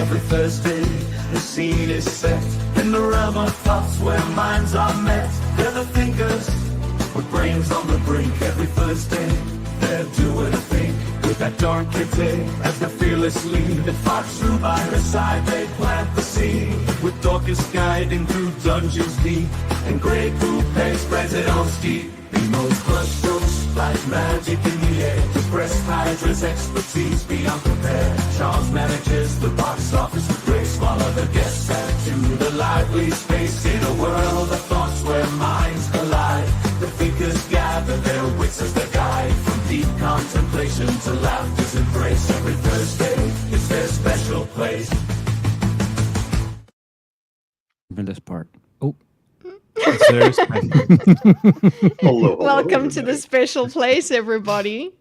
every Thursday. The scene is set in the realm of thoughts where minds are met. They're the thinkers with brains on the brink. Every Thursday they're doing a thing with that dark kitty as the fearless lead. That fought through by her side, they plant the seed with Dorcas guiding through dungeons deep, and Grey Coupe spreads it on steep. Nemo's crush strokes like magic in the air. Depressed Hydra's expertise beyond compare. Charles manages the box office with grace, while other guests add to the lively space. In a world of thoughts where minds collide, the thinkers gather their wits as their guide. From deep contemplation to laughter's embrace, every Thursday is their special place. For this part. Oh. Hello. Welcome to the special place, everybody.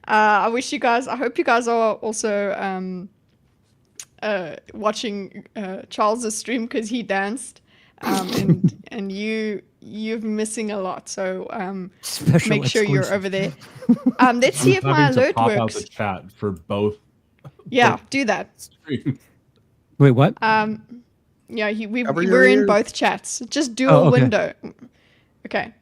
I hope you guys are also watching Charles's stream, because he danced, and you're missing a lot. So make sure you're over there. Let's see if my alert pop works. out the chat for both. Yeah, do that. Streams. Wait, what? Yeah, we're in ears. both chats. Just do Oh, a okay. window. Okay.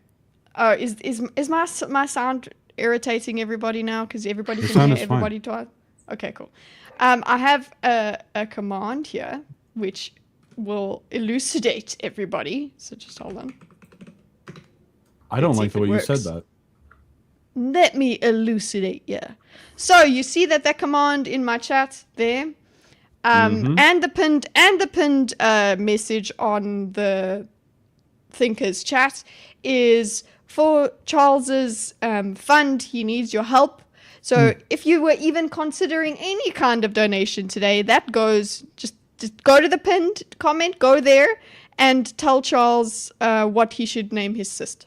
Is my sound irritating everybody now? Because everybody Your can sound hear is everybody twice. Okay, cool. I have a command here which will elucidate everybody. So just hold on. I don't Let's see like if the it way you works. said that. Let me elucidate you. So you see that command in my chat there, and the pinned message on the Thinkers chat is for Charles's fund. He needs your help. So if you were even considering any kind of donation today, that goes just go to the pinned comment, go there, and tell Charles what he should name his sister.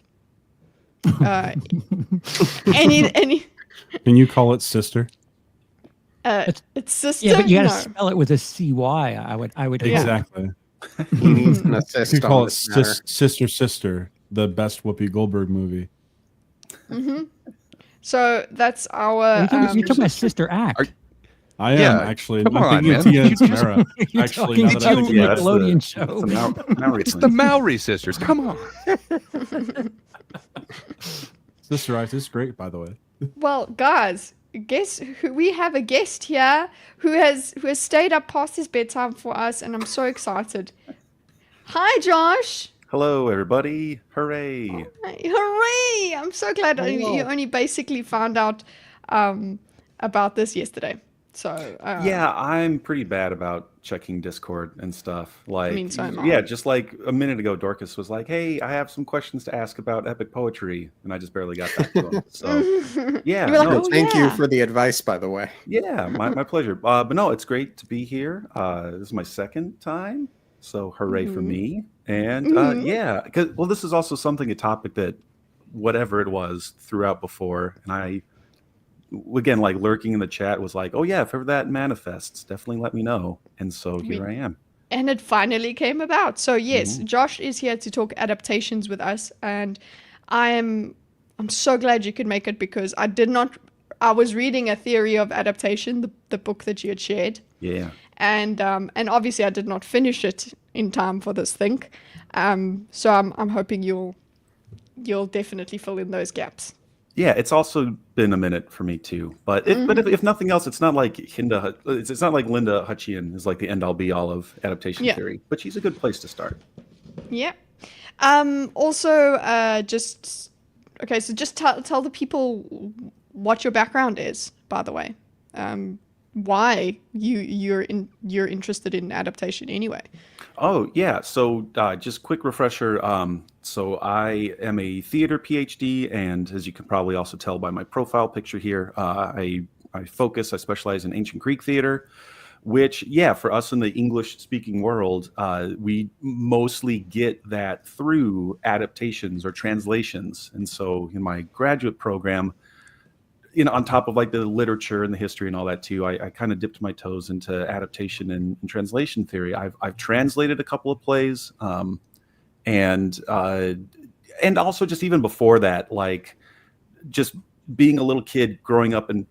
Any. Can you call it sister? It's sister. Yeah, but you gotta No. spell it with a CY. I would. Yeah. Exactly. He needs an You assist could call on it this matter. Sister, the best Whoopi Goldberg movie. So that's our. You're talking about Sister Act. I am Yeah, actually. come I'm on, thinking of man. Tia and Tamara. You're Actually, talking now that I about think the about it. Nickelodeon It's show. the Maori It's thing. the Maori sisters. Come on. Sister Act is great, by the way. Well, guys, guess who we have a guest here who has stayed up past his bedtime for us, and I'm so excited. Hi, Josh. Hello, everybody. Hooray. Hooray! I'm so glad you only basically found out about this yesterday. So Yeah, I'm pretty bad about checking Discord and stuff. Like, mean, so am I. yeah, just like a minute ago, Dorcas was like, "Hey, I have some questions to ask about epic poetry," and I just barely got back to him. So, yeah, You were like, no, "Oh, Thank yeah." you for the advice, by the way. yeah, my pleasure. But no, it's great to be here. This is my second time, so hooray for me. And yeah, because this is also a topic that whatever it was throughout before, and I. Again, like lurking in the chat was like, oh yeah, if ever that manifests, definitely let me know. And so here I am. And it finally came about. So yes, Josh is here to talk adaptations with us, and I'm so glad you could make it, because I was reading A Theory of Adaptation, the book that you had shared. Yeah. And obviously I did not finish it in time for this think. So I'm hoping you'll definitely fill in those gaps. Yeah, it's also been a minute for me too. But if nothing else, it's not like it's not like Linda Hutchian is like the end all be all of adaptation theory, but she's a good place to start. Yeah. Also, just tell the people what your background is, by the way. Why you're interested in adaptation anyway. Oh yeah, so just quick refresher. So I am a theater PhD, and as you can probably also tell by my profile picture here, I specialize in ancient Greek theater, which, yeah, for us in the English-speaking world, we mostly get that through adaptations or translations. And so in my graduate program, on top of like the literature and the history and all that too, I kind of dipped my toes into adaptation and translation theory. I've translated a couple of plays, and also just even before that, like just being a little kid growing up in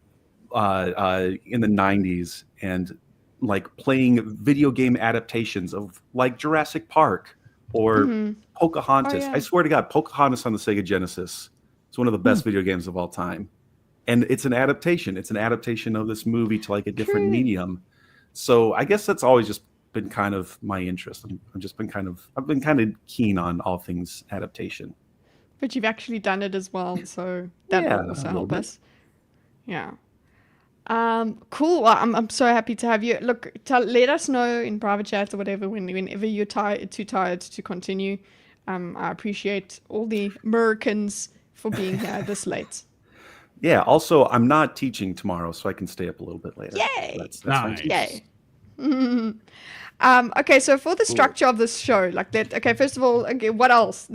the 90s and like playing video game adaptations of like Jurassic Park or Pocahontas. Oh, yeah. I swear to God, Pocahontas on the Sega Genesis. It's one of the best video games of all time. And it's an adaptation. It's an adaptation of this movie to like a different medium. So I guess that's always just been kind of my interest. I've been kind of keen on all things adaptation. But you've actually done it as well, so that Yeah, will also a little help bit. us. Yeah. Cool. Well, I'm so happy to have you. Look, let us know in private chat or whatever whenever you're too tired to continue. I appreciate all the Americans for being here this late. Yeah. Also, I'm not teaching tomorrow, so I can stay up a little bit later. Yay! So that's fine Nice. too. Yay. Okay, so for the structure of this show, like that. Okay, first of all, okay, what else?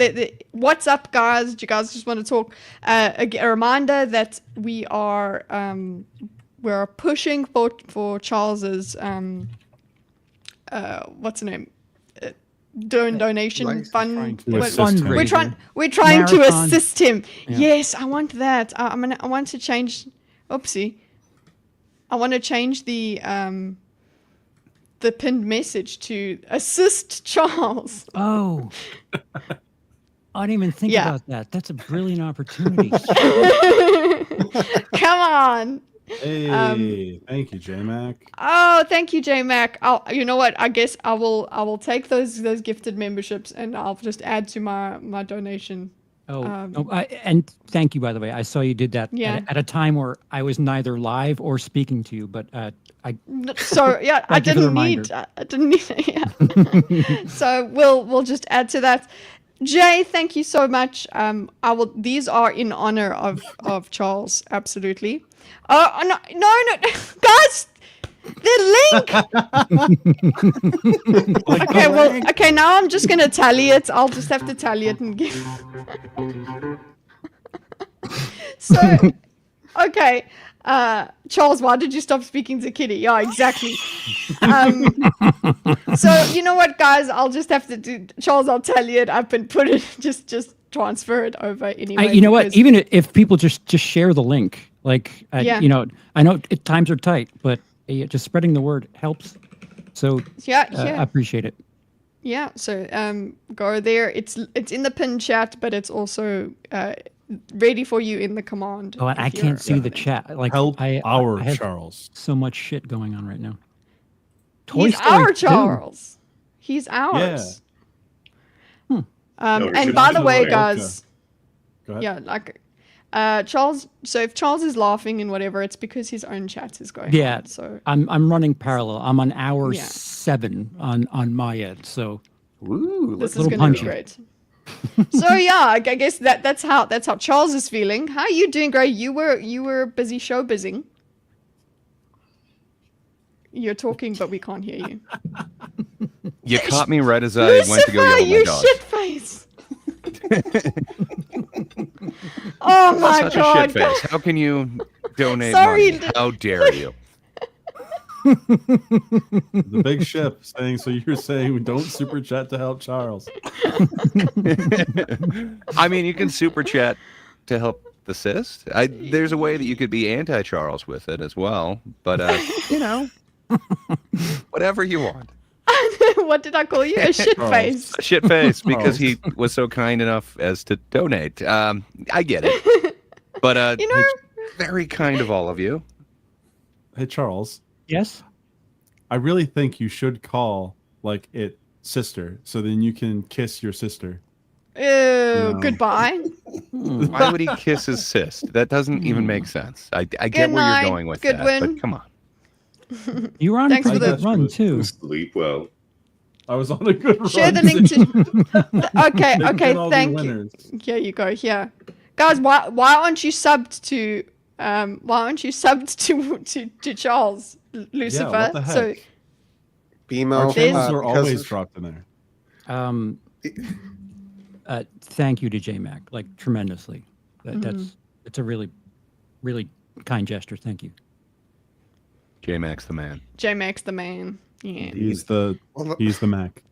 What's up, guys? Do you guys just want to talk? A reminder that we're pushing for Charles's what's the name? Donation Like fund. trying to What- assist him. We're trying to Marathon. assist him. Yeah. Yes, I want that. I want to change. Oopsie. I want to change the pinned message to assist Charles. Oh. I didn't even think Yeah. about that. That's a brilliant opportunity. Come on. Hey, thank you, J-Mac. Oh, thank you, J Mac. You know what? I guess I will take those gifted memberships and I'll just add to my donation. And thank you, by the way. I saw you did that Yeah. at a time where I was neither live or speaking to you, but So yeah, I Thank you for the didn't need. reminder. I didn't need. Yeah. So we'll just add to that. Jay, thank you so much. These are in honor of Charles. Absolutely. Oh no, guys. The link. Okay, well, okay. Now I'm just gonna tally it. I'll just have to tally it and give. So, okay, Charles, why did you stop speaking to Kitty? Yeah, exactly. So you know what, guys? I'll just have to do. Charles, I'll tally it up and put it. Just transfer it over anyway. you know what? because- Even if people just share the link, like, Yeah. you know, I know times are tight, but just spreading the word helps. So Yeah, I yeah. appreciate it. Yeah, so go there. It's in the pin chat, but it's also ready for you in the command. Oh, and I if you're can't see the listening. chat. Like, Help I have Charles. so much shit going on right now. Toy He's Story our 2. Charles. He's ours. No, And you're by not the way, the guys, Go ahead. yeah, like Charles. So if Charles is laughing and whatever, it's because his own chat is going Yeah. on. So I'm running parallel. I'm on hour Yeah. 7 on my end. So Ooh, this is little going to be punchy. great. So yeah, I guess that's how Charles is feeling. How are you doing, Gray? You were busy showbizzing. You're talking, but we can't hear you. You caught me right as I went to go yell at my you dog. shit face. Oh my Such god. a shit face. How can you donate Sorry, money? How dare you? The big ship saying, so you're saying don't super chat to help Charles. I mean, you can super chat to help assist. There's a way that you could be anti-Charles with it as well. But, you know, whatever you want. What did I call you? A shit Charles. face. A shit face because he was so kind enough as to donate. I get it. But You know, very kind of all of you. Hey, Charles, yes. I really think you should call like it sister, so then you can kiss your sister. ew, goodbye. Why would he kiss his cyst? That doesn't even make sense. I get Good where night, you're going with Goodwin. that, but come on. You were on Thanks a pretty for good the- run too. Sleep well. I was on a good run. Share the link to. Okay, They okay, get all the thank you. winners. Here you go. Here, guys, why aren't you subbed to to Charles Lucifer? what the So heck? BMO. Our channels are because always of- dropped in there. Thank you to JMac, like tremendously. It's a really, really kind gesture. Thank you. J-Max the man. J-Max the man. Yeah. He's the Well, Mac.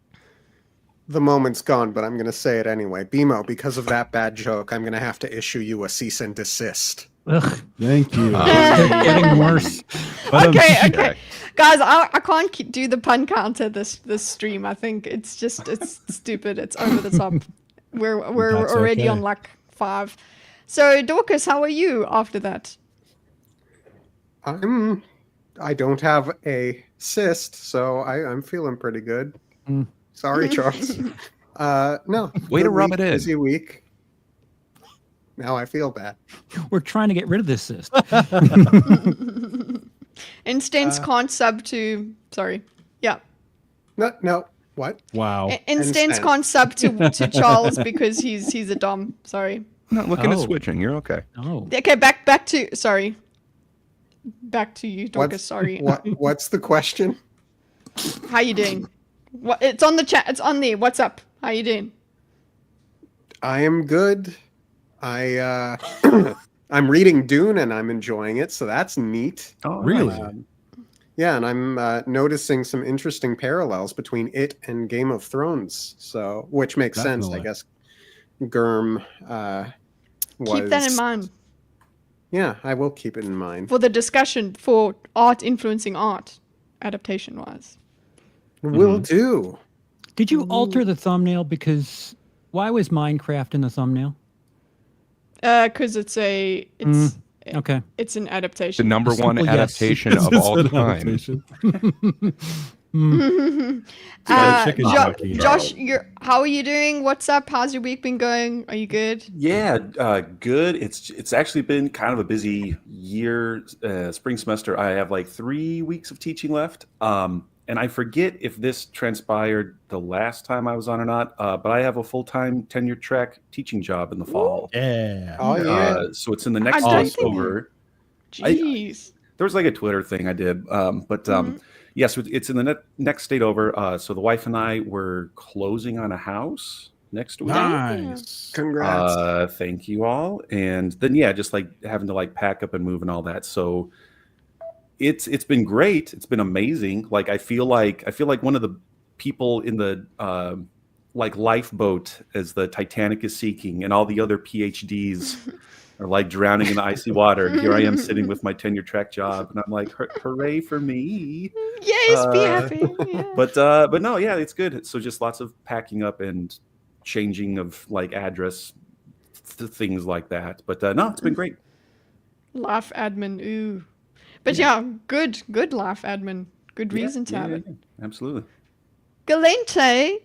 the moment's gone, but I'm going to say it anyway. BMO, because of that bad joke, I'm going to have to issue you a cease and desist. Ugh, Thank you. they're getting worse. But, Okay. Guys, I can't do the pun counter this stream. I think it's stupid. It's over the top. We're That's already okay. on like 5. So Dorcas, how are you after that? I don't have a cyst, so I'm feeling pretty good. Mm. Sorry, Charles. No. Way to good rub week, it in. Busy week. Now I feel bad. We're trying to get rid of this cyst. Instance can't sub to. Sorry. Yeah. No. What? wow. Instance Instant. can't sub to Charles because he's a dom. Sorry. Not looking at Oh. switching. You're okay. Oh, Okay, back to sorry. Back to you, Dorcas. What's, Sorry. What's the question? How you doing? What? It's on the chat. It's on there. What's up? How you doing? I am good. I'm reading Dune and I'm enjoying it, so that's neat. Oh, Really? nice. Yeah, and I'm noticing some interesting parallels between it and Game of Thrones. So, which makes sense, I Definitely. guess. Germ was. Keep that in mind Yeah, I will keep it in mind. for the discussion for art influencing art, adaptation wise. Will do. did you alter the thumbnail? Because why was Minecraft in the thumbnail? Because it's Okay. it's an The adaptation. number one simple yes. adaptation of It's all an time. adaptation. chicken jockey. Josh, how are you doing? What's up? How's your week been going? Are you good? Yeah, good. It's actually been kind of a busy year, spring semester. I have like 3 weeks of teaching left. And I forget if this transpired the last time I was on or not, but I have a full-time tenure track teaching job in the fall. Yeah. Oh, yeah. So it's in the next don't day think- over. Jeez. There was like a Twitter thing I did, but yes, it's in the next state over. So the wife and I were closing on a house next week. Nice. Congrats. Thank you all. And then yeah, just like having to like pack up and move and all that. So it's been great. It's been amazing. Like I feel like one of the people in the like lifeboat as the Titanic is sinking, and all the other PhDs are like drowning in the icy water. And here I am sitting with my tenure track job, and I'm like, hooray for me. Yes, be happy. Yeah. But no, yeah, it's good. So just lots of packing up and changing of like address, things like that. But no, it's been great. Laugh admin, ooh. But yeah, good laugh admin. Good reason to have it. Yeah, absolutely. Galente,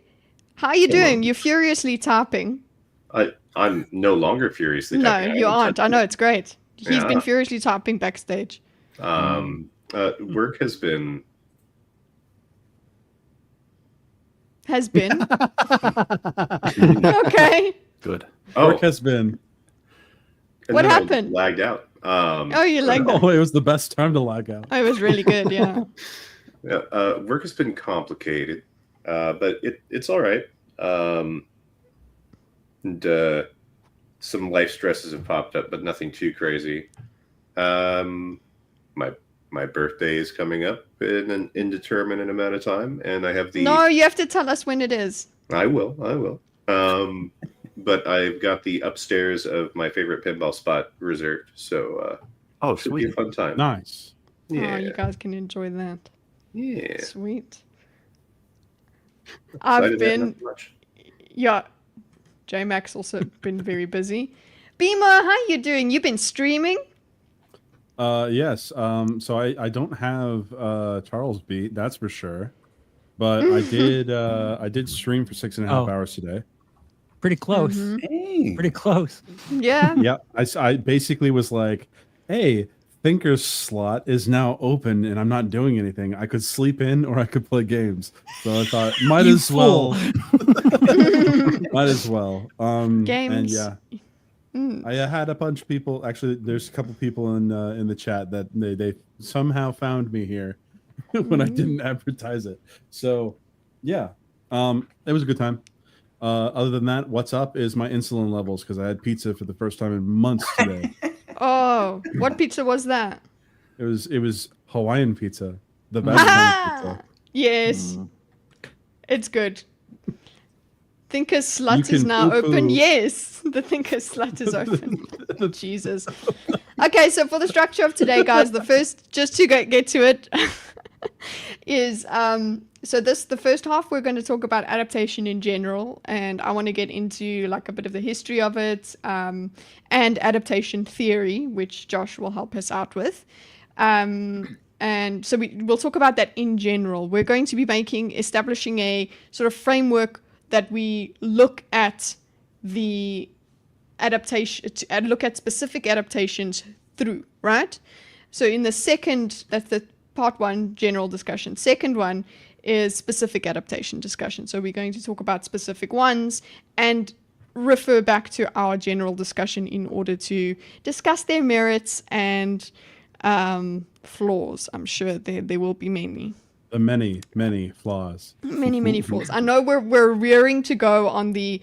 how are you doing? You're furiously typing. I'm no longer furiously No, typing. you aren't. I know, it's great. He's been Yeah. furiously typing backstage. Work has been Has been. Okay. Good. Work has been. and What then I happened? lagged out. Oh, you like that? Oh, it was the best time to lag out. Oh, it was really good, yeah. Yeah, work has been complicated, but it's all right. And some life stresses have popped up, but nothing too crazy. My birthday is coming up in an indeterminate amount of time, and I have the. No, you have to tell us when it is. I will. But I've got the upstairs of my favorite pinball spot reserved, so Oh, should be a sweet. fun time. Nice. Yeah, Oh, you guys can enjoy that. yeah. Sweet. Excited I've that been, not much. yeah. J-Max also been very busy. Beamer, how you doing? You've been streaming? Yes. So I don't have Charles beat, that's for sure. But I did stream for 6.5 Oh. hours today. Pretty close. Hey. Pretty close. Yeah. Yeah. I basically was like, hey, Thinker's slot is now open and I'm not doing anything. I could sleep in or I could play games. So I thought might You as well. fool. Might as well. And Games. yeah. Mm. I had a bunch of people. Actually, there's a couple people in the chat that they somehow found me here when I didn't advertise it. So, yeah, it was a good time. Other than that, what's up is my insulin levels because I had pizza for the first time in months today. Oh, what pizza was that? It was Hawaiian pizza, the best kind of pizza. Yes. It's good. Thinker's slut You is can now poo-poo. open. Yes, the Thinker's slut is open. Jesus. Okay, so for the structure of today, guys, the first, just to get to it, is the first half we're going to talk about adaptation in general, and I want to get into like a bit of the history of it, and adaptation theory, which Josh will help us out with. And so we'll talk about that in general. We're going to be establishing a sort of framework that we look at the adaptation, look at specific adaptations through, right? So in the second, that's the part one, general discussion. Second one is specific adaptation discussion. So we're going to talk about specific ones and refer back to our general discussion in order to discuss their merits and flaws. I'm sure there will be many. The many flaws. Many flaws. I know we're rearing to go on the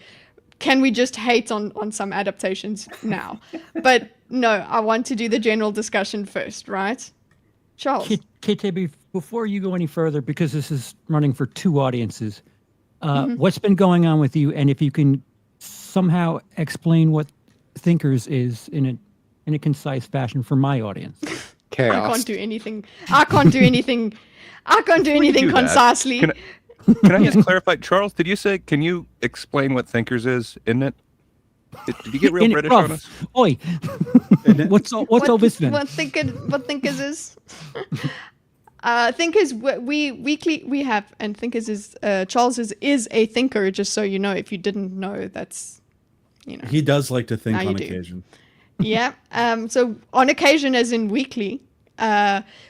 can we just hate on some adaptations now? But no, I want to do the general discussion first, right? Charles. KT, before you go any further, because this is running for two audiences, what's been going on with you? And if you can somehow explain what Thinkers is in a concise fashion for my audience. Chaos. I can't do anything. I can't do anything concisely. Can I just clarify, Charles? Did you say? Can you explain what Thinkers is? Isn't it? Did you get real British on us? Oi, what's all this then? What Thinkers is? Thinkers we have, and Thinkers is Charles is a thinker. Just so you know, if you didn't know, that's He does like to think Now you on do. occasion. Yeah. So on occasion, as in weekly,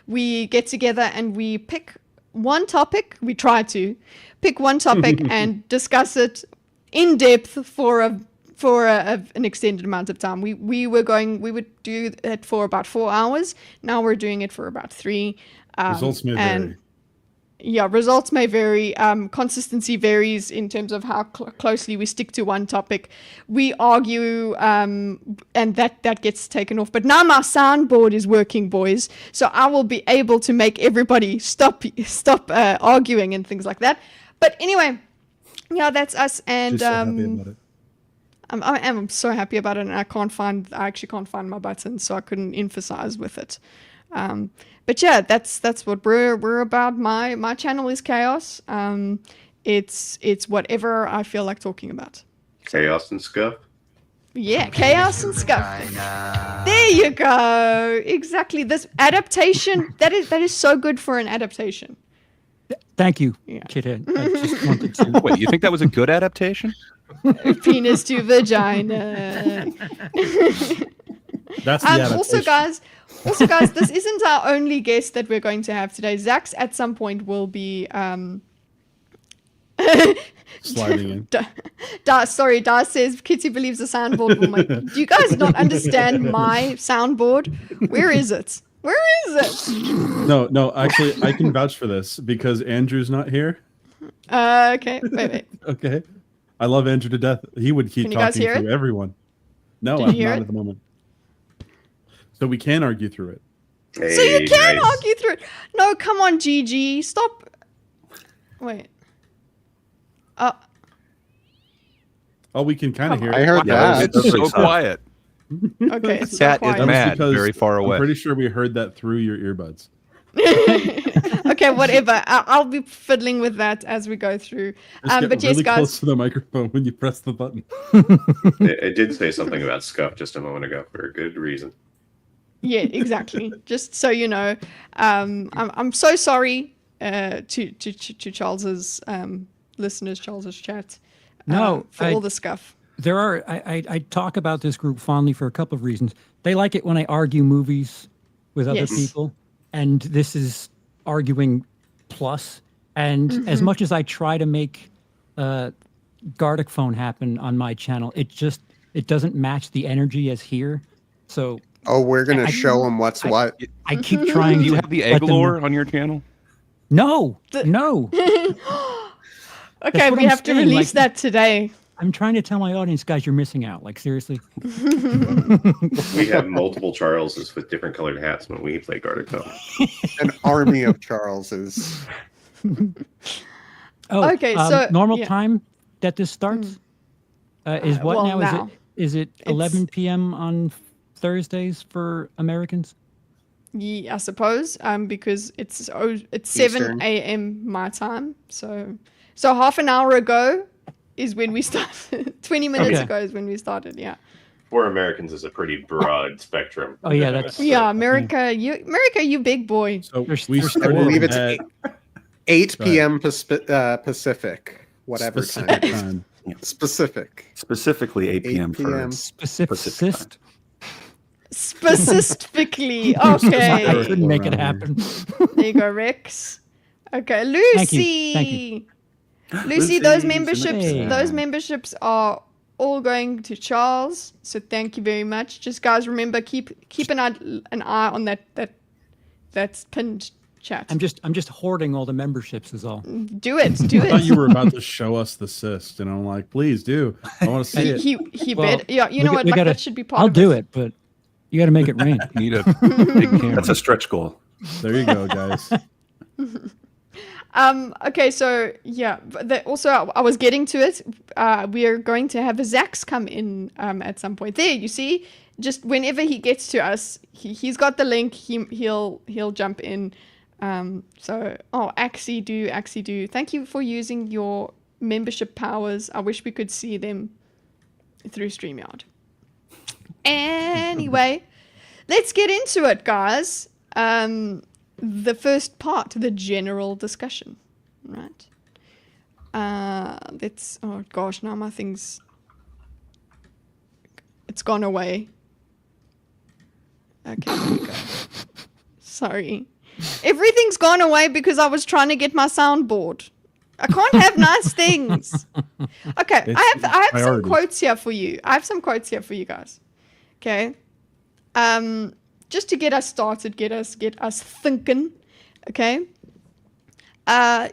we get together and we pick one topic. We try to pick one topic and discuss it in depth for an extended amount of time. We would do it for about 4 hours. Now we're doing it for about 3. Results may vary. Yeah, results may vary. Consistency varies in terms of how closely we stick to one topic. We argue, and that gets taken off. But now my soundboard is working, boys, so I will be able to make everybody stop arguing and things like that. But anyway, yeah, that's us. And Just so happy about it. I'm so happy about it, and I actually can't find my button, so I couldn't emphasize with it. But yeah, that's what we're about. My channel is chaos. It's whatever I feel like talking about. Chaos and scuff. Yeah, chaos and stuff. There you go. Exactly. This adaptation that is so good for an adaptation. Thank you, Yeah. Kidhead. I just wanted to. Wait, you think that was a good adaptation? Penis to vagina. That's the adaptation. Also, guys, this isn't our only guest that we're going to have today. Zaxx at some point will be Sliding in. Da says Kitty believes the soundboard will make. Do you guys not understand my soundboard? Where is it? Where is it? No, actually, I can vouch for this because Andrew's not here. Okay, wait. Okay. I love Andrew to death. He would keep Can you guys talking hear through it? everyone. No, Did I'm you hear not it? at the moment. So we can argue through it. Hey, So you can nice. argue through it. No, come on, GG. Stop. Wait. Oh, we can kind of hear I it. heard that. It's so quiet. Okay, it's so Cat is quiet. That was mad, because very far away. I'm pretty sure we heard that through your earbuds. Okay, whatever. I'll be fiddling with that as we go through. Just get But yes, really guys. close to the microphone when you press the button. It did say something about scuff just a moment ago for a good reason. Yeah, exactly. Just so you know, I'm so sorry to Charles's listeners, Charles's chat. No, for all the scuff. There are. I talk about this group fondly for a couple of reasons. They like it when I argue movies with other Yes. people, and this is arguing plus. And as much as I try to make Gardic Phone happen on my channel, it doesn't match the energy as here. So Oh, we're gonna I- show them what's what. I keep trying. Do you to have the let egg them- lore on your channel? No, no. Okay, what we I'm have to saying, release like- that today. I'm trying to tell my audience, guys, you're missing out. Like seriously. We have multiple Charleses with different colored hats when we play Gartic Phone. An army of Charleses. Oh, Okay, so- normal yeah. time that this starts is what well, now? now. Is it 11 p.m. on Thursdays for Americans? Yeah, I suppose. Because it's 7 Eastern. a.m. my time. So half an hour ago is when we started. 20 minutes Okay. ago is when we started. Yeah. For Americans is a pretty broad spectrum. Oh, yeah, that's- Yeah, America, you big boy. So There's- we there's- I believe started it's at 8 Go ahead. p.m. Pacific, whatever specific time. time. Specific. Specifically 8 p.m. 8 p.m. for Specific. Pacific time. Specifically. I Okay. couldn't make it happen. There you go, Rex. Okay, Lucy. Thank you. Lucy, those Lucy's in the- those memberships are all going to Charles. So thank you very much. Just guys, remember keep an eye on that pinned chat. I'm just hoarding all the memberships is all. Do it. I thought you were about to show us the cyst, and I'm like, please do. I want to see it. He Well, bet. Yeah, you know we what? Like, gotta- that should be part I'll of do it, but you got to make it rain. Need a big camera. That's a stretch goal. There you go, guys. Okay, so yeah, but also I was getting to it. We are going to have a Zaxx come in at some point. There, you see, just whenever he gets to us, he's got the link. He'll jump in. Axie do. Thank you for using your membership powers. I wish we could see them through StreamYard. Anyway, let's get into it, guys. The first part, the general discussion, right? Oh gosh, now my thing's, it's gone away. Okay, there we go. Sorry. Everything's gone away because I was trying to get my soundboard. I can't have nice things. Okay, I have some priorities. quotes here for you. I have some quotes here for you guys. Okay. Just to get us started, get us thinking. Okay.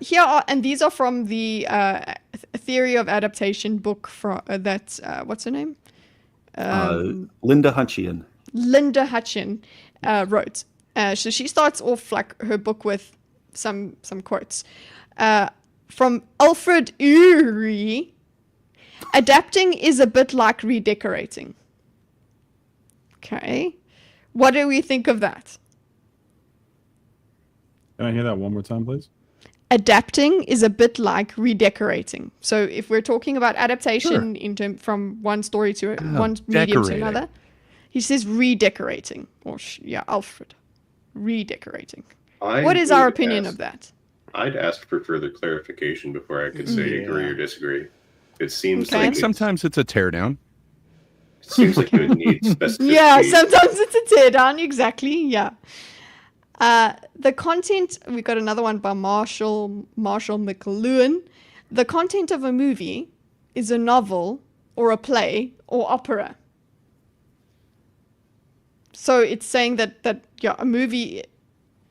Here are, and these are from the Theory of Adaptation book from that's what's her name? Linda Hunchian. Linda Hutchin wrote. So she starts off like her book with some quotes from Alfred Uhry. Adapting is a bit like redecorating. Okay. What do we think of that? Can I hear that one more time, please? Adapting is a bit like redecorating. So if we're talking about adaptation from one story to one medium to decorating. another, he says redecorating. Alfred. Redecorating. What is our opinion of that? I'd ask for further clarification before I could say agree or disagree. It seems Okay. like Sometimes it's a teardown. it seems like it would need specificity. Yeah, sometimes it's a teardown. Exactly. Yeah. The content, we got another one by Marshall McLuhan. The content of a movie is a novel or a play or opera. So it's saying that a movie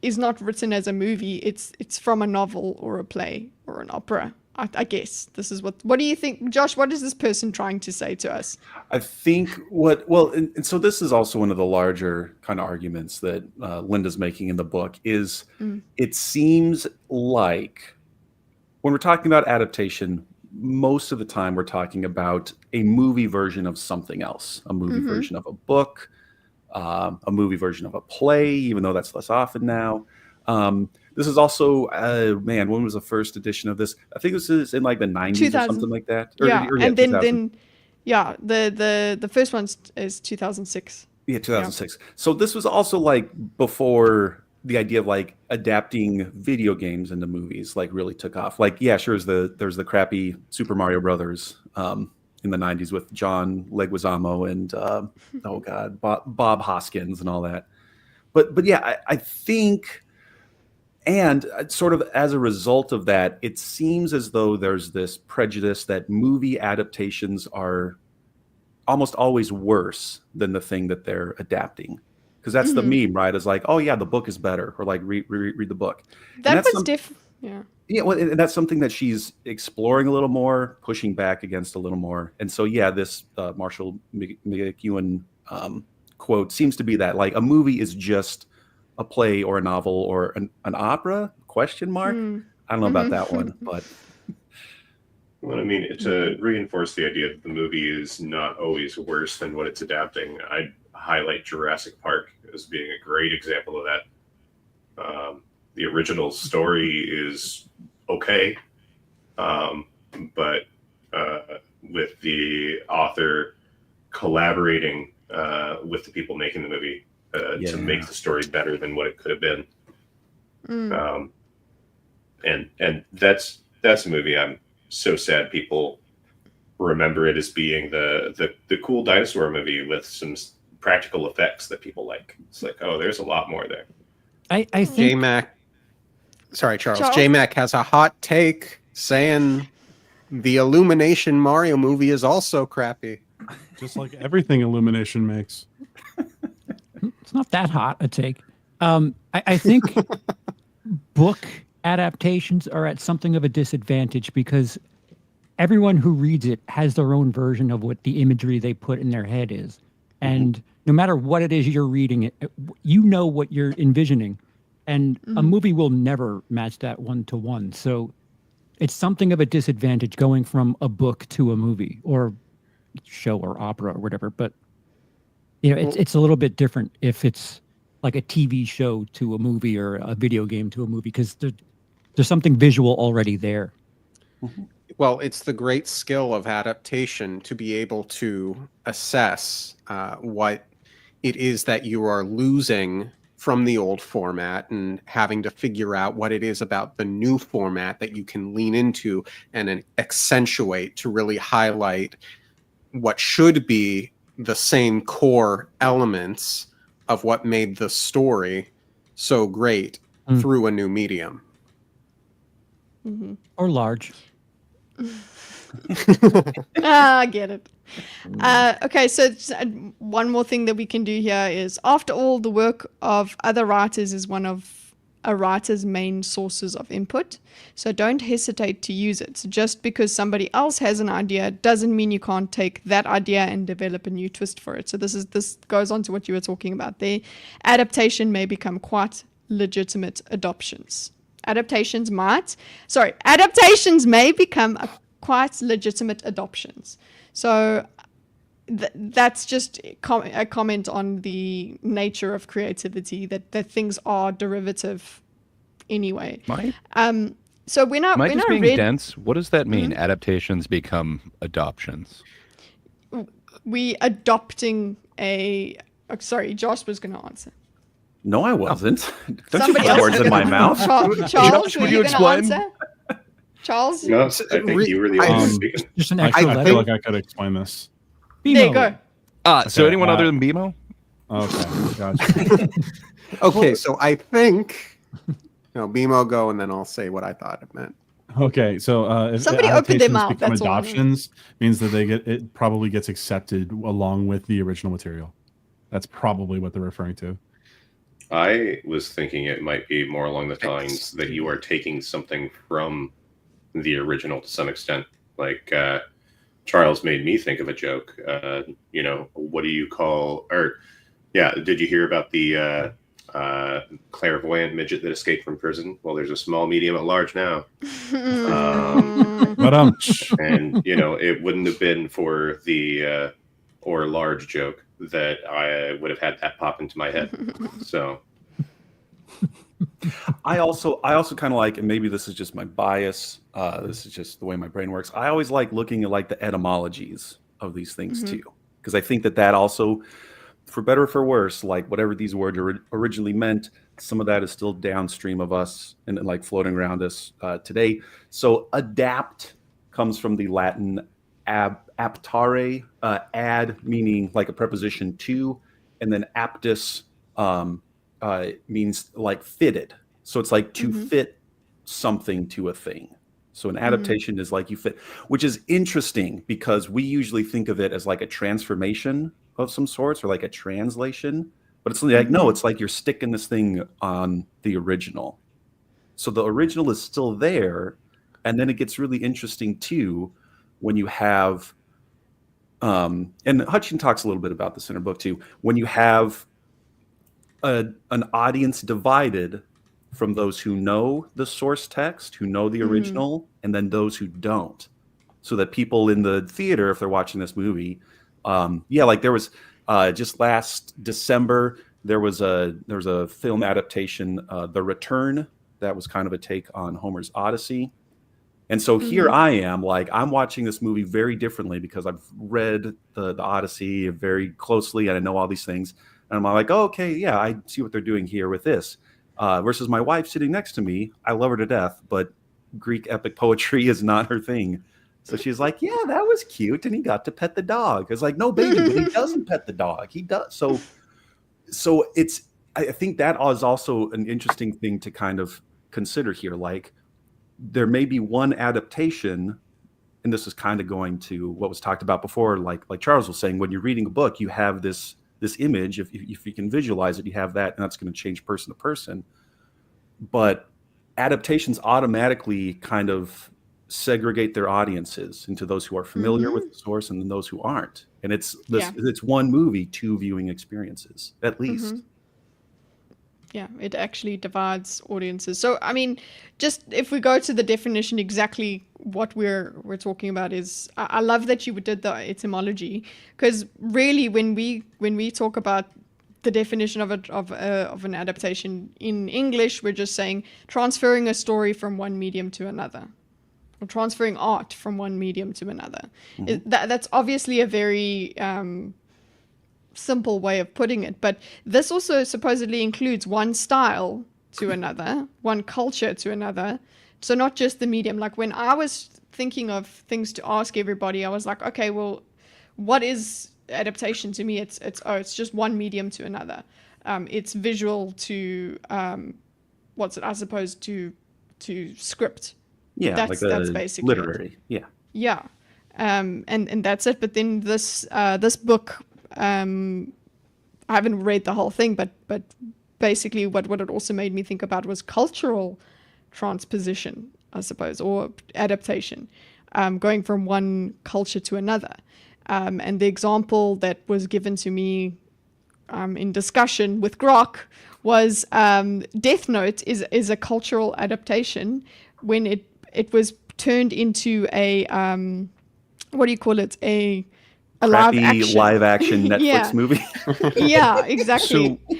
is not written as a movie. It's from a novel or a play or an opera. I guess this is what do you think, Josh? What is this person trying to say to us? I think and so this is also one of the larger kind of arguments that Linda's making in the book is it seems like when we're talking about adaptation, most of the time we're talking about a movie version of something else, a movie version of a book, a movie version of a play, even though that's less often now. This is also, when was the first edition of this? I think this is in like the 90s or something like that. And then the first one is 2006. Yeah, 2006. So this was also like before the idea of like adapting video games into movies like really took off. Like, yeah, sure, there's the crappy Super Mario Brothers in the 90s with John Leguizamo and Bob Hoskins and all that. But yeah, I think. And sort of as a result of that, it seems as though there's this prejudice that movie adaptations are almost always worse than the thing that they're adapting. Because that's the meme, right? It's like, oh yeah, the book is better, or like read the book. That was different. Yeah. Yeah, well, and that's something that she's exploring a little more, pushing back against a little more. And so, yeah, this Marshall McLuhan quote seems to be that like a movie is just a play or a novel or an opera ? I don't know about that one, but Well, I mean, to reinforce the idea that the movie is not always worse than what it's adapting, I'd highlight Jurassic Park as being a great example of that. The original story is okay, but with the author collaborating with the people making the movie to make the story better than what it could have been. And that's a movie I'm so sad people remember it as being the cool dinosaur movie with some practical effects that people like. It's like, oh, there's a lot more there. I think J-Mac, sorry, Charles. J-Mac has a hot take saying the Illumination Mario movie is also crappy. Just like everything Illumination makes. it's not that hot a take. I think book adaptations are at something of a disadvantage because everyone who reads it has their own version of what the imagery they put in their head is. And no matter what it is you're reading, you know what you're envisioning. And a movie will never match that one-to-one. So it's something of a disadvantage going from a book to a movie or show or opera or whatever. But you know, it's a little bit different if it's like a TV show to a movie or a video game to a movie because there's something visual already there. Well, it's the great skill of adaptation to be able to assess what it is that you are losing from the old format and having to figure out what it is about the new format that you can lean into and accentuate to really highlight what should be the same core elements of what made the story so great through a new medium. Or large. I get it. Okay, so one more thing that we can do here is, after all, the work of other writers is one of a writer's main sources of input. So don't hesitate to use it. So just because somebody else has an idea doesn't mean you can't take that idea and develop a new twist for it. So this goes on to what you were talking about there. Adaptation may become quite legitimate adoptions. Adaptations may become quite legitimate adoptions. So that's just a comment on the nature of creativity, that things are derivative anyway. So we're not being ready. dense? What does that mean? Adaptations become adoptions. We adopting a. Oh, sorry, Josh was going to answer. No, I wasn't. Don't Somebody you put else words in my mouth. Charles, would were you you going to explain? answer? Charles? No, I think you were the only one speaking. Just an I extra feel letter. like I could explain this. There you go. So Okay, anyone other than BMO? Okay, gotcha. Okay, so I think BMO go and then I'll say what I thought it meant. Okay, so if Somebody opened their adaptations mouth, become that's all I know. adoptions, means that it probably gets accepted along with the original material. That's probably what they're referring to. I was thinking it might be more along the lines that you are taking something from the original to some extent. Like Charles made me think of a joke. What do you call? Did you hear about the clairvoyant midget that escaped from prison? Well, there's a small, medium, and large now. And it wouldn't have been for the or large joke that I would have had that pop into my head. So I also kind of like, and maybe this is just my bias, this is just the way my brain works, I always like looking at like the etymologies of these things too, because I think that also, for better or for worse, like whatever these words originally meant, some of that is still downstream of us and like floating around us today. So adapt comes from the Latin aptare, ad meaning like a preposition to, and then aptus means like fitted. So it's like to fit something to a thing. So an adaptation is like you fit, which is interesting because we usually think of it as like a transformation of some sorts or like a translation, but it's like, no, it's like you're sticking this thing on the original. So the original is still there. And then it gets really interesting too, when you have, and Hutchin talks a little bit about this in her book too, when you have an audience divided from those who know the source text, who know the original, and then those who don't. So that people in the theater, if they're watching this movie, like there was Just last December, there was a film adaptation, The Return, that was kind of a take on Homer's Odyssey. And so here I am, like, I'm watching this movie very differently because I've read the Odyssey very closely and I know all these things. And I'm like, oh, okay, yeah, I see what they're doing here with this. Versus my wife sitting next to me, I love her to death, but Greek epic poetry is not her thing. So she's like, yeah, that was cute, and he got to pet the dog. It's like, no, baby, but he doesn't pet the dog. He does. So I think that is also an interesting thing to kind of consider here. Like, there may be one adaptation, and this is kind of going to what was talked about before, like Charles was saying, when you're reading a book, you have this image. If you can visualize it, you have that, and that's going to change person to person. But adaptations automatically kind of segregate their audiences into those who are familiar with the source and then those who aren't. And it's one movie, two viewing experiences, at least. Yeah, it actually divides audiences. So, I mean, just if we go to the definition, exactly what we're talking about is, I love that you did the etymology, because really, when we talk about the definition of an adaptation in English, we're just saying transferring a story from one medium to another, or transferring art from one medium to another. That's obviously a very simple way of putting it, but this also supposedly includes one style to another, one culture to another. So not just the medium. Like, when I was thinking of things to ask everybody, I was like, okay, well, what is adaptation to me? It's just one medium to another. It's visual to I suppose to script. Yeah, that's basically literary. it. Yeah. And that's it. But then this book, I haven't read the whole thing, but basically what it also made me think about was cultural transposition, I suppose, or adaptation, going from one culture to another. And the example that was given to me in discussion with Grok was Death Note is a cultural adaptation when it was turned into a what do you call it, a live action Netflix movie. Yeah, exactly. So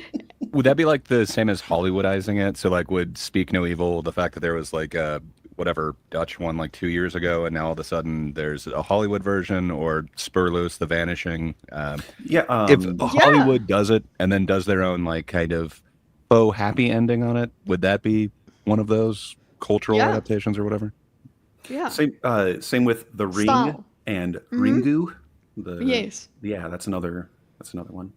would that be like the same as Hollywoodizing it? So like, would Speak No Evil, the fact that there was like a whatever Dutch one like 2 years ago, and now all of a sudden there's a Hollywood version, or Spurloose, The Vanishing. If Hollywood does it and then does their own like kind of faux happy ending on it, would that be one of those cultural adaptations or whatever? Yeah. Same with The Ring Style. and Ringu. Yes. Yeah, that's another one.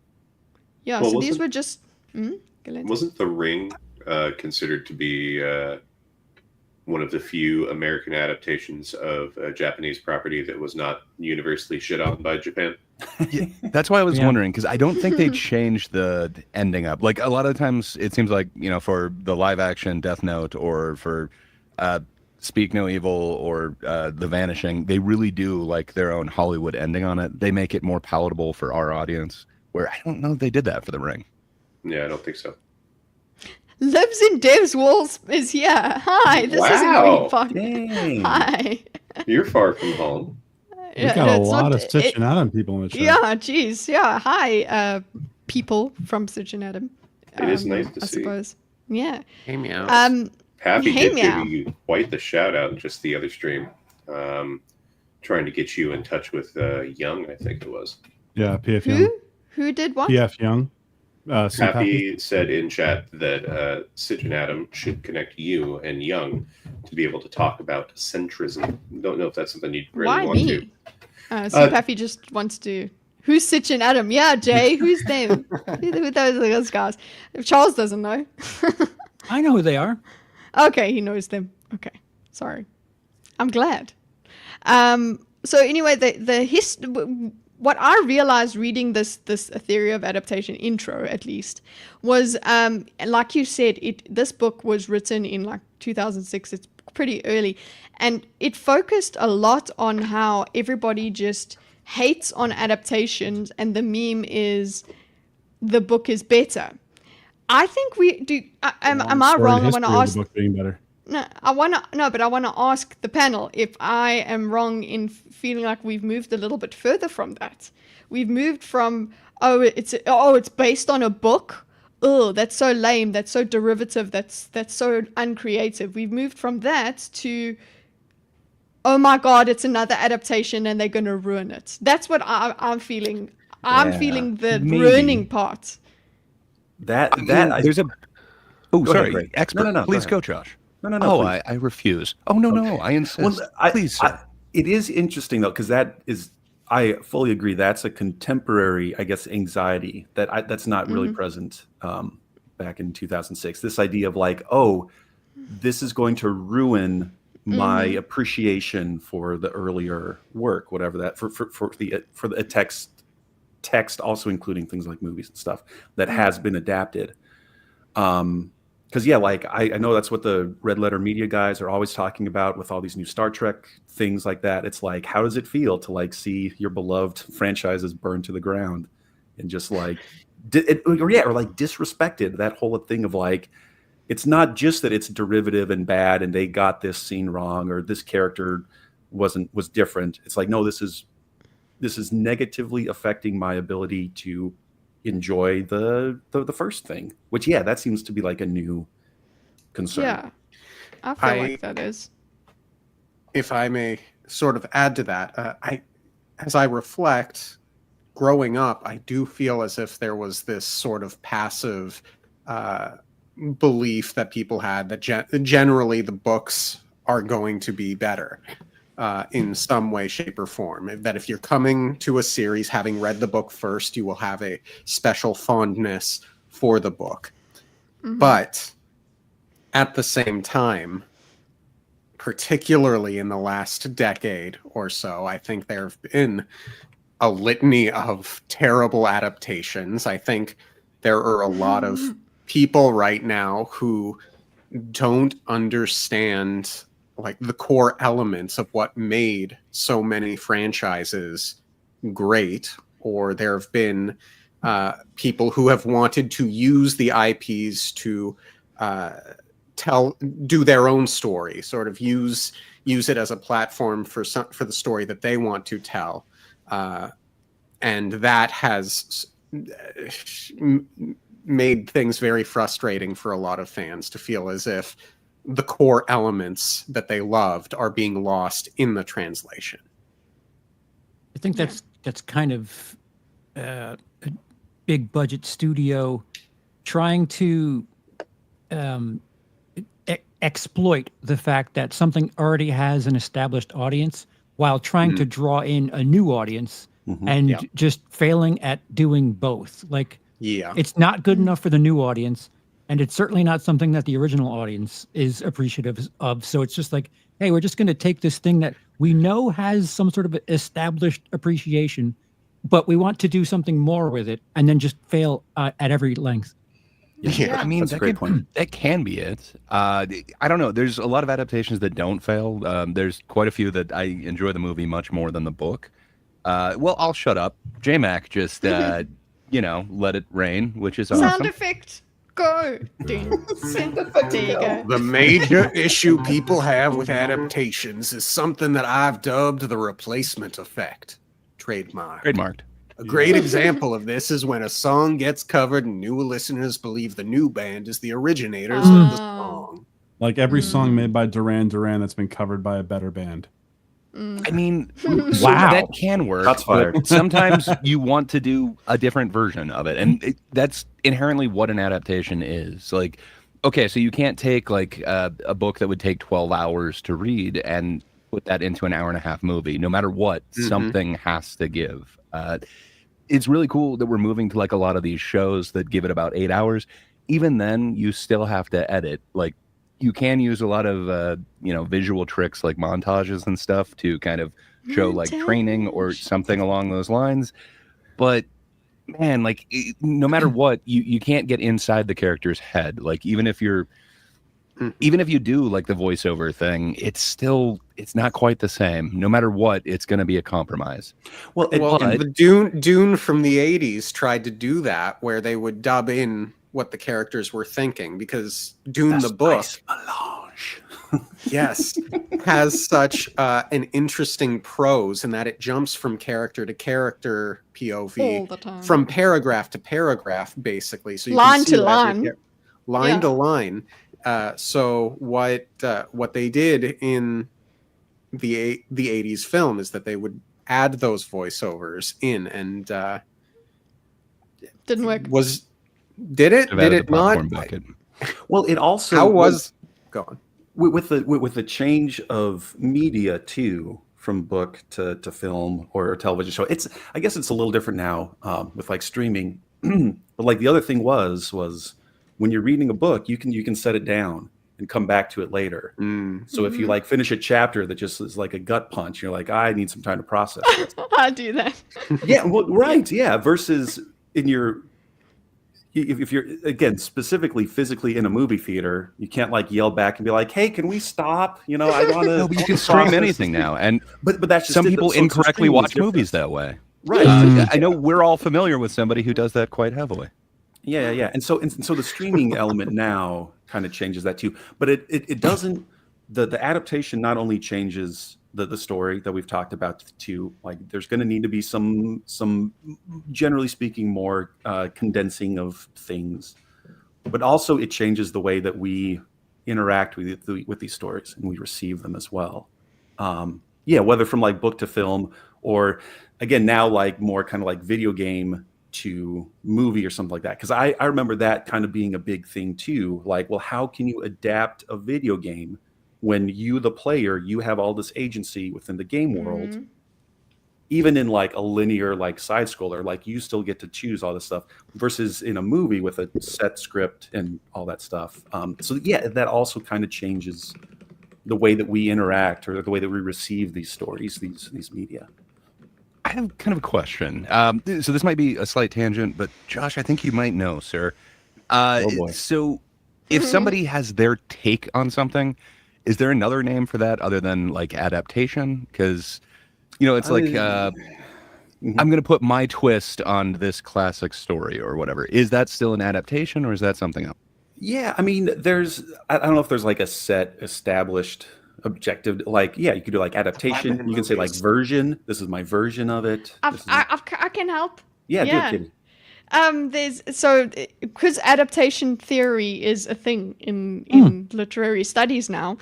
Yeah. Well, so these were just. Go ahead. Wasn't The Ring considered to be one of the few American adaptations of a Japanese property that was not universally shit on by Japan? That's why I was wondering, because I don't think they changed the ending up. Like, a lot of times it seems like, for the live action Death Note, or for Speak No Evil, or The Vanishing, they really do like their own Hollywood ending on it. They make it more palatable for our audience, where I don't know if they did that for The Ring. Yeah, I don't think so. Lives in Dev's Walls is here. Hi, this is a great podcast. Dang. Hi. You're far from home. We got a lot of Stitch and Adam people in the chat. Yeah, geez. Yeah. Hi, people from Stitch and Adam. It is nice to I see. suppose. Yeah. Hey, meow. Pappy Hey, did meow. give you quite the shout out just the other stream. Trying to get you in touch with Young, I think it was. Yeah, PF Young. Who did what? PF Young. Pappy said in chat that Stitch and Adam should connect you and Young to be able to talk about centrism. Don't know if that's something you'd really Why want me? Pappy just wants to. Who's Stitch and Adam? Yeah, Jay. Who's them? Who those guys? If Charles doesn't know. I know who they are. Okay, he knows them. Okay, sorry. I'm glad. So anyway, what I realized reading this theory of adaptation intro, at least, was like you said, this book was written in like 2006. It's pretty early, and it focused a lot on how everybody just hates on adaptations, and the meme is the book is better. I think we do. Am I wrong when I ask? The book being better. but I want to ask the panel if I am wrong in feeling like we've moved a little bit further from that. We've moved from it's based on a book. Oh, that's so lame. That's so derivative. That's so uncreative. We've moved from that to, oh my God, it's another adaptation and they're gonna ruin it. That's what I'm feeling. I'm feeling the maybe. ruining part. There's a Oh, Go ahead, sorry, Greg. expert. No, Please go go, ahead. Josh. No, Oh, please. I refuse. Oh, no, I insist. Please, sir. It is interesting though, because I fully agree. That's a contemporary, I guess, anxiety that's not really present back in 2006. This idea of like, oh, this is going to ruin my appreciation for the earlier work, whatever that for the text, also including things like movies and stuff that has been adapted. Because like I know that's what the Red Letter Media guys are always talking about with all these new Star Trek things like that. It's like, how does it feel to like see your beloved franchises burned to the ground and just like, or like disrespected? That whole thing of like, it's not just that it's derivative and bad and they got this scene wrong or this character was different. It's like, no, this is negatively affecting my ability to enjoy the first thing, which that seems to be like a new concern. Yeah, I feel like that is. If I may sort of add to that, as I reflect, growing up, I do feel as if there was this sort of passive belief that people had that generally the books are going to be better. In some way, shape, or form. That if you're coming to a series having read the book first, you will have a special fondness for the book. But at the same time, particularly in the last decade or so, I think there have been a litany of terrible adaptations. I think there are a lot of people right now who don't understand like the core elements of what made so many franchises great, or there have been people who have wanted to use the IPs to do their own story, sort of use it as a platform for the story that they want to tell, and that has made things very frustrating for a lot of fans to feel as if the core elements that they loved are being lost in the translation. I think that's kind of a big budget studio trying to exploit the fact that something already has an established audience while trying to draw in a new audience and just failing at doing both. Like, it's not good enough for the new audience. And it's certainly not something that the original audience is appreciative of. So it's just like, hey, we're just going to take this thing that we know has some sort of established appreciation, but we want to do something more with it, and then just fail at every length. I mean, that's a great point. That can be it. I don't know. There's a lot of adaptations that don't fail. There's quite a few that I enjoy the movie much more than the book. Well, I'll shut up. J-Mac just, let it rain, which is awesome. Sound effect. Go. There you go. The major issue people have with adaptations is something that I've dubbed the replacement effect. Trademarked. A great example of this is when a song gets covered and new listeners believe the new band is the originators of the song. Like every song made by Duran Duran that's been covered by a better band. I mean, wow, that can work. Shots fired. But sometimes you want to do a different version of it, and that's inherently what an adaptation is. Like, okay, so you can't take like a book that would take 12 hours to read and put that into an hour-and-a-half movie. No matter what, something has to give. It's really cool that we're moving to like a lot of these shows that give it about 8 hours. Even then, you still have to edit. Like, you can use a lot of visual tricks like montages and stuff to kind of show like training or something along those lines. But man, like no matter what, you can't get inside the character's head. Like even if you do like the voiceover thing, it's not quite the same. No matter what, it's going to be a compromise. Well, the Dune from the 80s tried to do that, where they would dub in what the characters were thinking, because Dune the book yes, has such an interesting prose in that it jumps from character to character POV, All the time. from paragraph to paragraph, basically. So you Line can see to that line. line Yeah. to line. So what they did in the 80s film is that they would add those voiceovers in, and Didn't work. did it I've added the not? popcorn bucket. Well, it also How was go on? with the change of media too, from book to film or television show. I guess it's a little different now with like streaming. But like the other thing was when you're reading a book, you can set it down and come back to it later. So if you like finish a chapter that just is like a gut punch, you're like, I need some time to process this. I do that. Yeah, well, right, yeah. Versus if you're again specifically physically in a movie theater, you can't like yell back and be like, "Hey, can we stop?" You know, I want to. No, but you can stream anything now, and but that's just some it. people So incorrectly streaming is watch different. movies that way. Right. I know we're all familiar with somebody who does that quite heavily. Yeah. And so the streaming element now kind of changes that too. But it doesn't. The adaptation not only changes the story that we've talked about too. Like there's going to need to be some generally speaking more condensing of things, but also it changes the way that we interact with these stories and we receive them as well. Whether from like book to film or again now like more kind of like video game to movie or something like that. Because I remember that kind of being a big thing too. Like, well, how can you adapt a video game when you, the player, you have all this agency within the game world, even in like a linear like side scroller, like you still get to choose all this stuff versus in a movie with a set script and all that stuff. That also kind of changes the way that we interact or the way that we receive these stories, these media. I have kind of a question. So this might be a slight tangent, but Josh, I think you might know, sir. Oh boy. So if somebody has their take on something, is there another name for that other than like adaptation? Because, it's like I'm going to put my twist on this classic story or whatever. Is that still an adaptation or is that something else? Yeah, I mean, I don't know if there's like a set established objective. Like, yeah, you could do like adaptation. You can say like version. This is my version of it. I can help. Yeah, do it, Kitty. Because adaptation theory is a thing in literary studies now.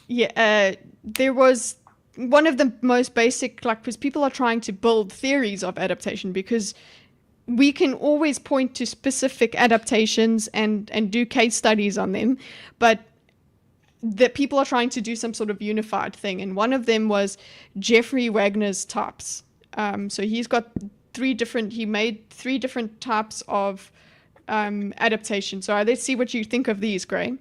There was one of the most basic, like, because people are trying to build theories of adaptation because we can always point to specific adaptations and do case studies on them, but that people are trying to do some sort of unified thing. And one of them was Jeffrey Wagner's types. So he made 3 different types of adaptation. So let's see what you think of these, Gray.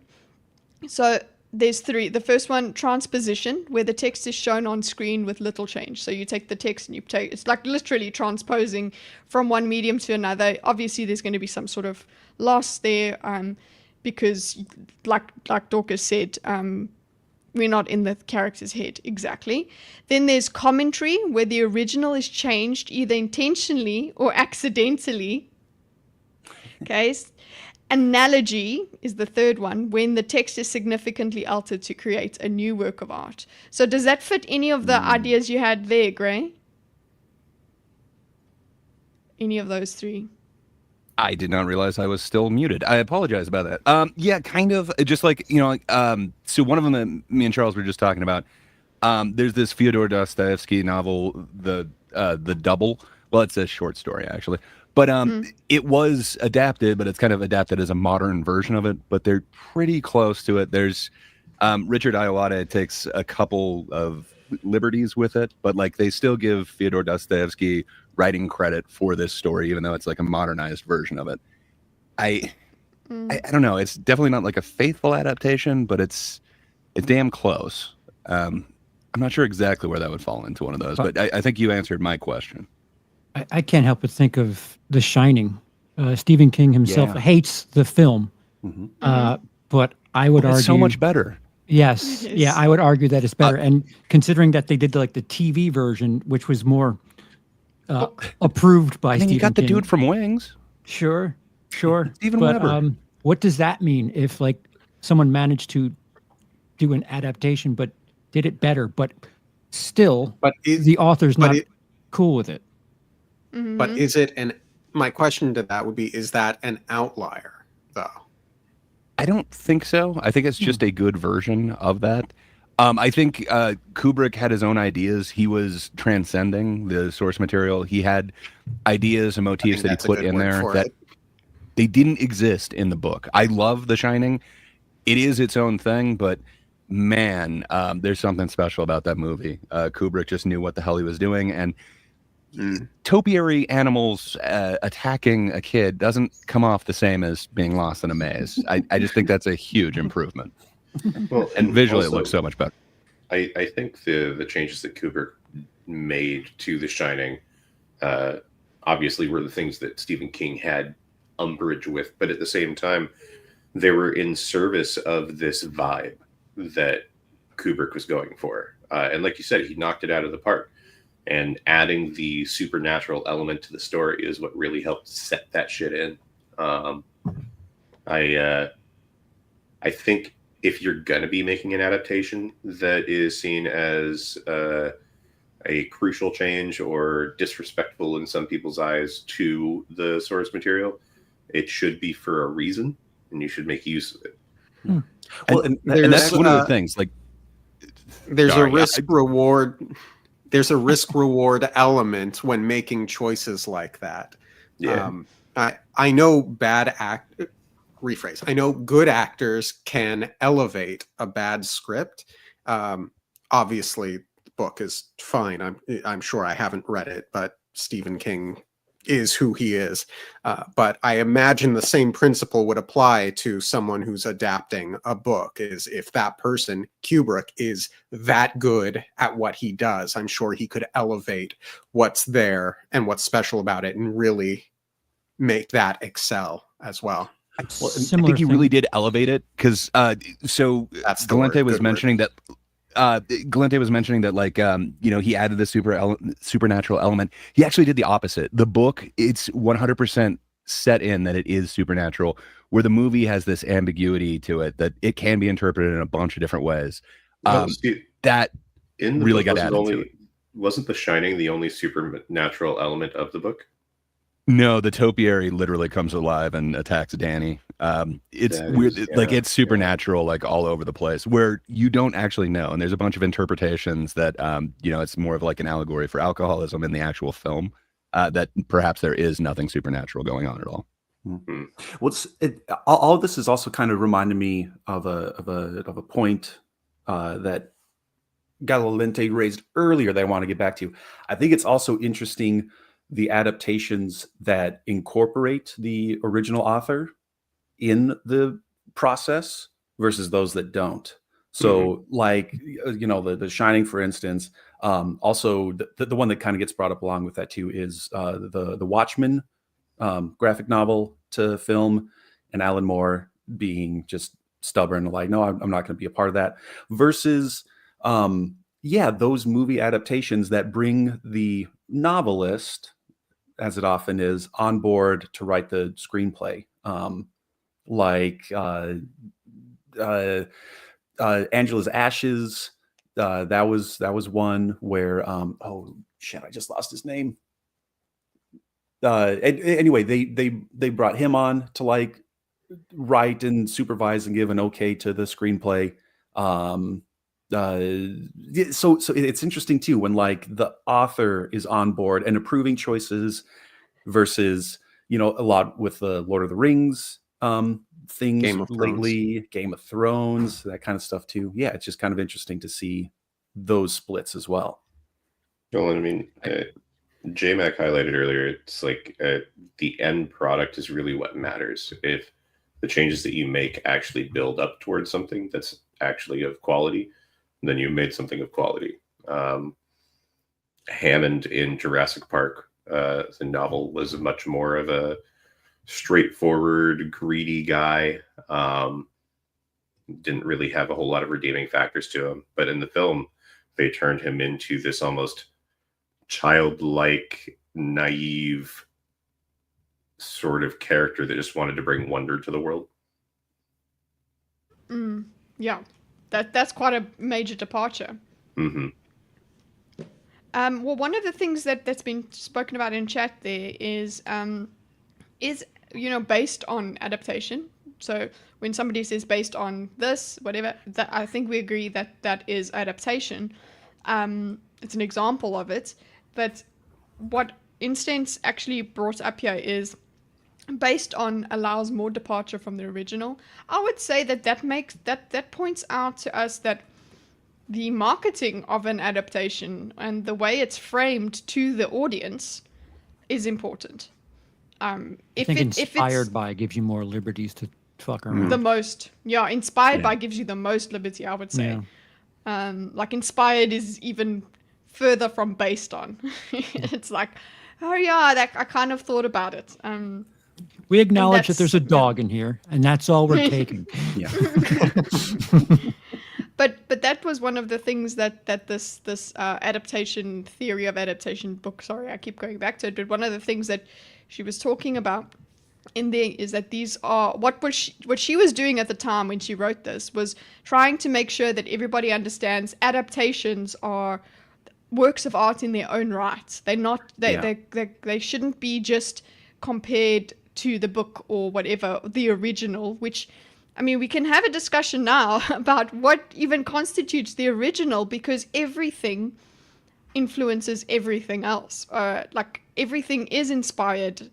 So there's 3. The first one, transposition, where the text is shown on screen with little change. So you take the text and it's like literally transposing from one medium to another. Obviously, there's going to be some sort of loss there because, like Dorcas said, we're not in the character's head exactly. Then there's commentary, where the original is changed either intentionally or accidentally. Okay. Analogy is the third one, when the text is significantly altered to create a new work of art. So does that fit any of the ideas you had there, Gray? Any of those 3? I did not realize I was still muted. I apologize about that. Yeah, kind of. Just like, so one of them that me and Charles were just talking about, there's this Fyodor Dostoevsky novel, The Double. Well, it's a short story, actually. But it was adapted, but it's kind of adapted as a modern version of it. But they're pretty close to it. There's Richard Ayoade takes a couple of liberties with it, but like they still give Fyodor Dostoevsky writing credit for this story, even though it's like a modernized version of it. I don't know. It's definitely not like a faithful adaptation, but it's damn close. I'm not sure exactly where that would fall into one of those, but I think you answered my question. I can't help but think of The Shining. Stephen King himself hates the film, but I would argue it's so much better. Yes, yeah, I would argue that it's better. And considering that they did like the TV version, which was more approved by Stephen King. You got the dude from Wings. Sure. Steven But Weber. what does that mean if like someone managed to do an adaptation, but did it better. But still, But the author's not cool with it. But is it my question to that would be, is that an outlier though? I don't think so. I think it's just a good version of that. I think Kubrick had his own ideas. He was transcending the source material. He had ideas and motifs that he put in there that they didn't exist in the book. I love The Shining. It is its own thing, but man, there's something special about that movie. Kubrick just knew what the hell he was doing, and topiary animals attacking a kid doesn't come off the same as being lost in a maze. I just think that's a huge improvement. Well, and visually also, it looks so much better. I think the changes that Kubrick made to The Shining obviously were the things that Stephen King had umbrage with, but at the same time, they were in service of this vibe that Kubrick was going for. And like you said, he knocked it out of the park. And adding the supernatural element to the story is what really helped set that shit in. I think if you're gonna be making an adaptation that is seen as a crucial change or disrespectful in some people's eyes to the source material, it should be for a reason, and you should make use of it. Well, and that's one of the things. Like, there's a risk reward. There's a risk reward element when making choices like that. Yeah. I know I know good actors can elevate a bad script. Obviously, the book is fine. I'm sure I haven't read it, but Stephen King is who he is. But I imagine the same principle would apply to someone who's adapting a book, is if that person, Kubrick, is that good at what he does, I'm sure he could elevate what's there and what's special about it and really make that excel as well. Well, I think he really did elevate it, because so Galante was mentioning that like he added the supernatural element. He actually did the opposite. The book, it's 100% set in that it is supernatural, where the movie has this ambiguity to it that it can be interpreted in a bunch of different ways. That in the really book, got added to it. Wasn't The Shining the only supernatural element of the book? No, the topiary literally comes alive and attacks Danny. It's weird, it's supernatural, like all over the place, where you don't actually know. And there's a bunch of interpretations that, it's more of like an allegory for alcoholism in the actual film. That perhaps there is nothing supernatural going on at all. Mm-hmm. Well, all of this is also kind of reminding me of a point that Galante raised earlier that I want to get back to. I think it's also interesting, the adaptations that incorporate the original author in the process versus those that don't. So like, the Shining, for instance, also the one that kind of gets brought up along with that too is the Watchmen graphic novel to film, and Alan Moore being just stubborn, like, no, I'm not going to be a part of that, versus those movie adaptations that bring the novelist, as it often is, on board to write the screenplay. Angela's Ashes, that was one where oh shit, I just lost his name. Anyway, they brought him on to like write and supervise and give an okay to the screenplay. So it's interesting too when like the author is on board and approving choices versus a lot with the Lord of the Rings things lately, Game of Thrones, that kind of stuff too. Yeah, it's just kind of interesting to see those splits as well. Well, I mean, J-Mac highlighted earlier, it's like the end product is really what matters. If the changes that you make actually build up towards something that's actually of quality, then you made something of quality. Hammond in Jurassic Park, the novel, was much more of a straightforward, greedy guy. Didn't really have a whole lot of redeeming factors to him. But in the film, they turned him into this almost childlike, naive sort of character that just wanted to bring wonder to the world. Yeah. that's quite a major departure. Mm-hmm. Well, one of the things that's been spoken about in chat there is based on adaptation. So when somebody says based on this, whatever, that I think we agree that is adaptation. It's an example of it. But what Instance actually brought up here is based on allows more departure from the original. I would say that points out to us that the marketing of an adaptation and the way it's framed to the audience is important. I think inspired by gives you more liberties to fuck around. The most, inspired by gives you the most liberty, I would say. Like inspired is even further from based on. It's like, oh yeah, that I kind of thought about it. We acknowledge that there's a dog in here, and that's all we're taking. Yeah. But that was one of the things that this adaptation theory of adaptation book. Sorry, I keep going back to it. But one of the things that she was talking about in there is that these are what she was doing at the time when she wrote this was trying to make sure that everybody understands adaptations are works of art in their own right. They're not. They shouldn't be just compared to the book or whatever, the original, which, I mean, we can have a discussion now about what even constitutes the original, because everything influences everything else. Like everything is inspired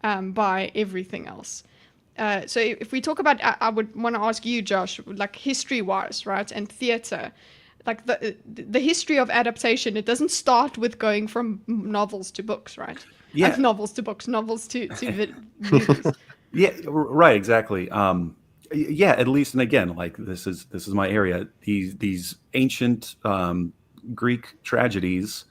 by everything else. So if we talk about, I would want to ask you, Josh, like history-wise, right, and theater, like the history of adaptation, it doesn't start with going from novels to books, right? Yeah. Novels to books, novels to movies. Yeah, right, exactly. Yeah, at least, and again, like this is my area. These ancient Greek tragedies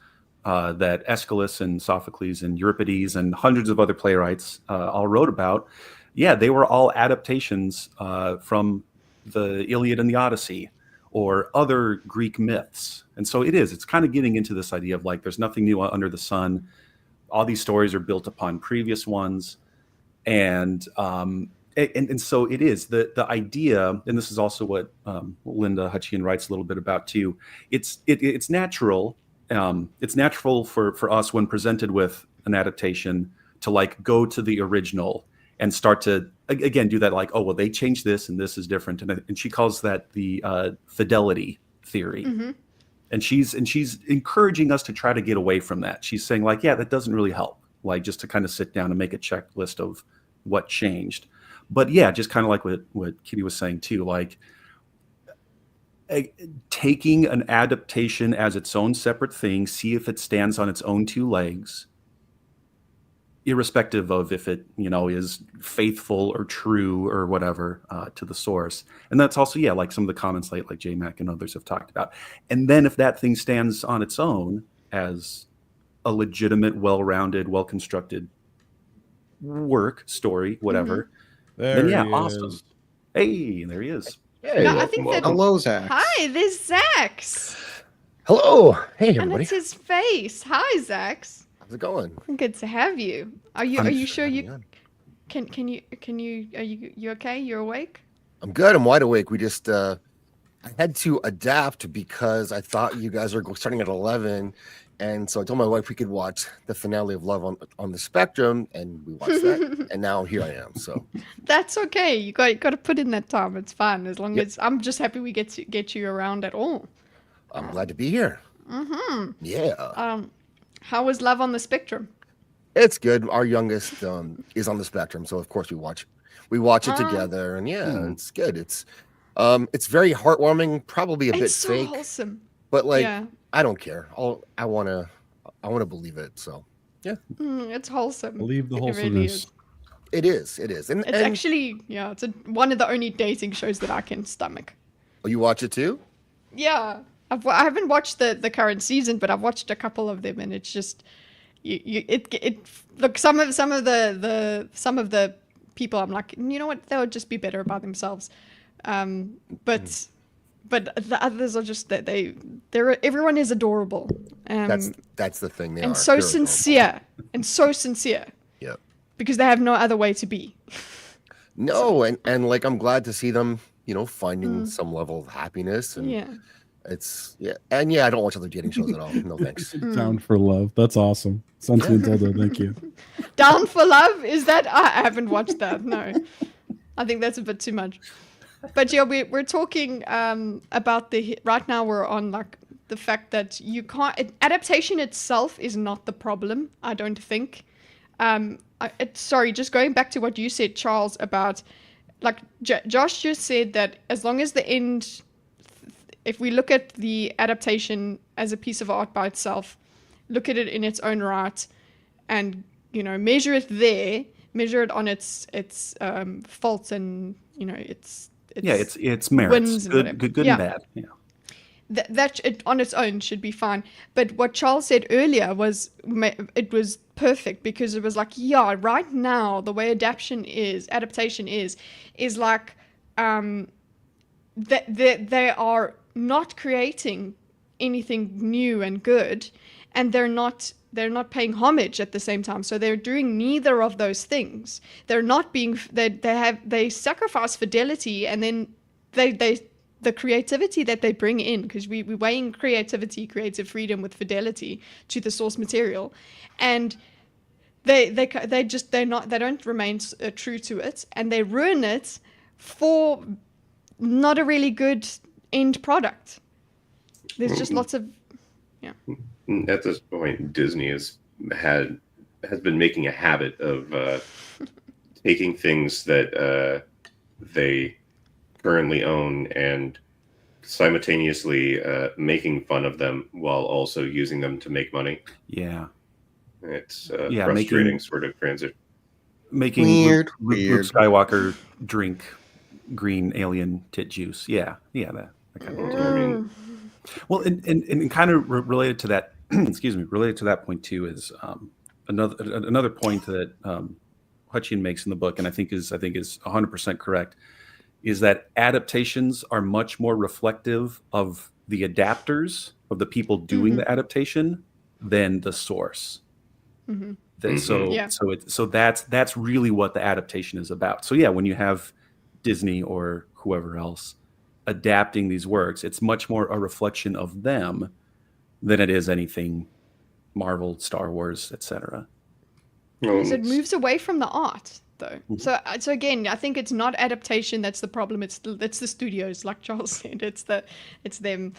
that Aeschylus and Sophocles and Euripides and hundreds of other playwrights all wrote about. Yeah, they were all adaptations from the Iliad and the Odyssey or other Greek myths. And so it's kind of getting into this idea of like, there's nothing new under the sun. All these stories are built upon previous ones. And so it is the idea, and this is also what Linda Hutchian writes a little bit about too. It's natural. It's natural for us when presented with an adaptation to like go to the original and start to again do that, like, oh well, they changed this and this is different, and she calls that the fidelity theory. Mm-hmm. And she's encouraging us to try to get away from that. She's saying like, yeah, that doesn't really help. Like just to kind of sit down and make a checklist of what changed. But yeah, just kind of like what Kitty was saying too, like taking an adaptation as its own separate thing, see if it stands on its own two legs, irrespective of if it, is faithful or true or whatever to the source. And that's also, like some of the comments like J-Mac and others have talked about. And then if that thing stands on its own as a legitimate, well-rounded, well-constructed work, story, whatever, then awesome. Is. Hey, there he is. Hey, No, I think that. Hello, Zaxx. Hi, there's Zaxx. hello. Hey, And everybody. it's his face. Hi, Zaxx. How's it going? Good to have you. Are you sure Having you on. can you are you okay? You're awake? I'm good. I'm wide awake. We just I had to adapt because I thought you guys are starting at 11, and so I told my wife we could watch the finale of Love on the Spectrum, and we watched that. And now here I am. So That's okay. You got to put in that time. It's fine as long as I'm just happy we get you around at all. I'm glad to be here. Mm-hmm. Yeah. How was Love on the Spectrum? It's good. Our youngest is on the Spectrum, so of course we watch it together, and it's good. It's very heartwarming, probably a bit It's so fake, wholesome. but like Yeah. I don't care. I want to believe it. So yeah, It's wholesome. Believe the It really wholesomeness. is. it is, and It's actually it's one of the only dating shows that I can stomach. oh, you watch it too? Yeah, I haven't watched the current season, but I've watched a couple of them, and it's just look, some of the people I'm like, you know what, they would just be better by themselves, but the others are just that everyone is adorable. That's the thing. They and are. so They're sincere and so sincere. Yep. Because they have no other way to be. No, and like I'm glad to see them, finding some level of happiness, and Yeah. it's and I don't watch other dating shows at all. No thanks. Down for love. That's awesome. Sentient dildo. Thank you. Down for Love? Is that? I haven't watched that. No, I think that's a bit too much. But yeah, we're talking about right now we're on like the fact that you can't adaptation itself is not the problem. I don't think. Sorry, just going back to what you said, Charles, about like Josh just said that as long as the end, if we look at the adaptation as a piece of art by itself, look at it in its own right, and measure it there, measure it on its faults and its merits, wins and good yeah. and bad. Yeah. That on its own should be fine. But what Charles said earlier was it was perfect, because it was like, yeah, right now the way adaptation is like that they are not creating anything new and good, and they're not paying homage at the same time. So they're doing neither of those things. They're not being they sacrifice fidelity, and then the creativity that they bring in, because we weighing creative freedom with fidelity to the source material, and they don't remain true to it, and they ruin it for not a really good end product. There's just lots of At this point, Disney has been making a habit of taking things that they currently own and simultaneously making fun of them while also using them to make money. Yeah. It's frustrating sort of transition. Making Weird. Luke Skywalker drink green alien tit juice. Yeah, that kind of thing. I mean, Well, and kind of related to that, related to that point too is another point that Hutchin makes in the book, and I think is 100% correct, is that adaptations are much more reflective of the adapters, of the people doing the adaptation, than the source. So that's really what the adaptation is about. So yeah, when you have Disney or whoever else adapting these works, it's much more a reflection of them than it is anything Marvel, Star Wars, etc. because it moves away from the art, though. So again, I think it's not adaptation that's the problem. It's the studios, like Charles said. It's them.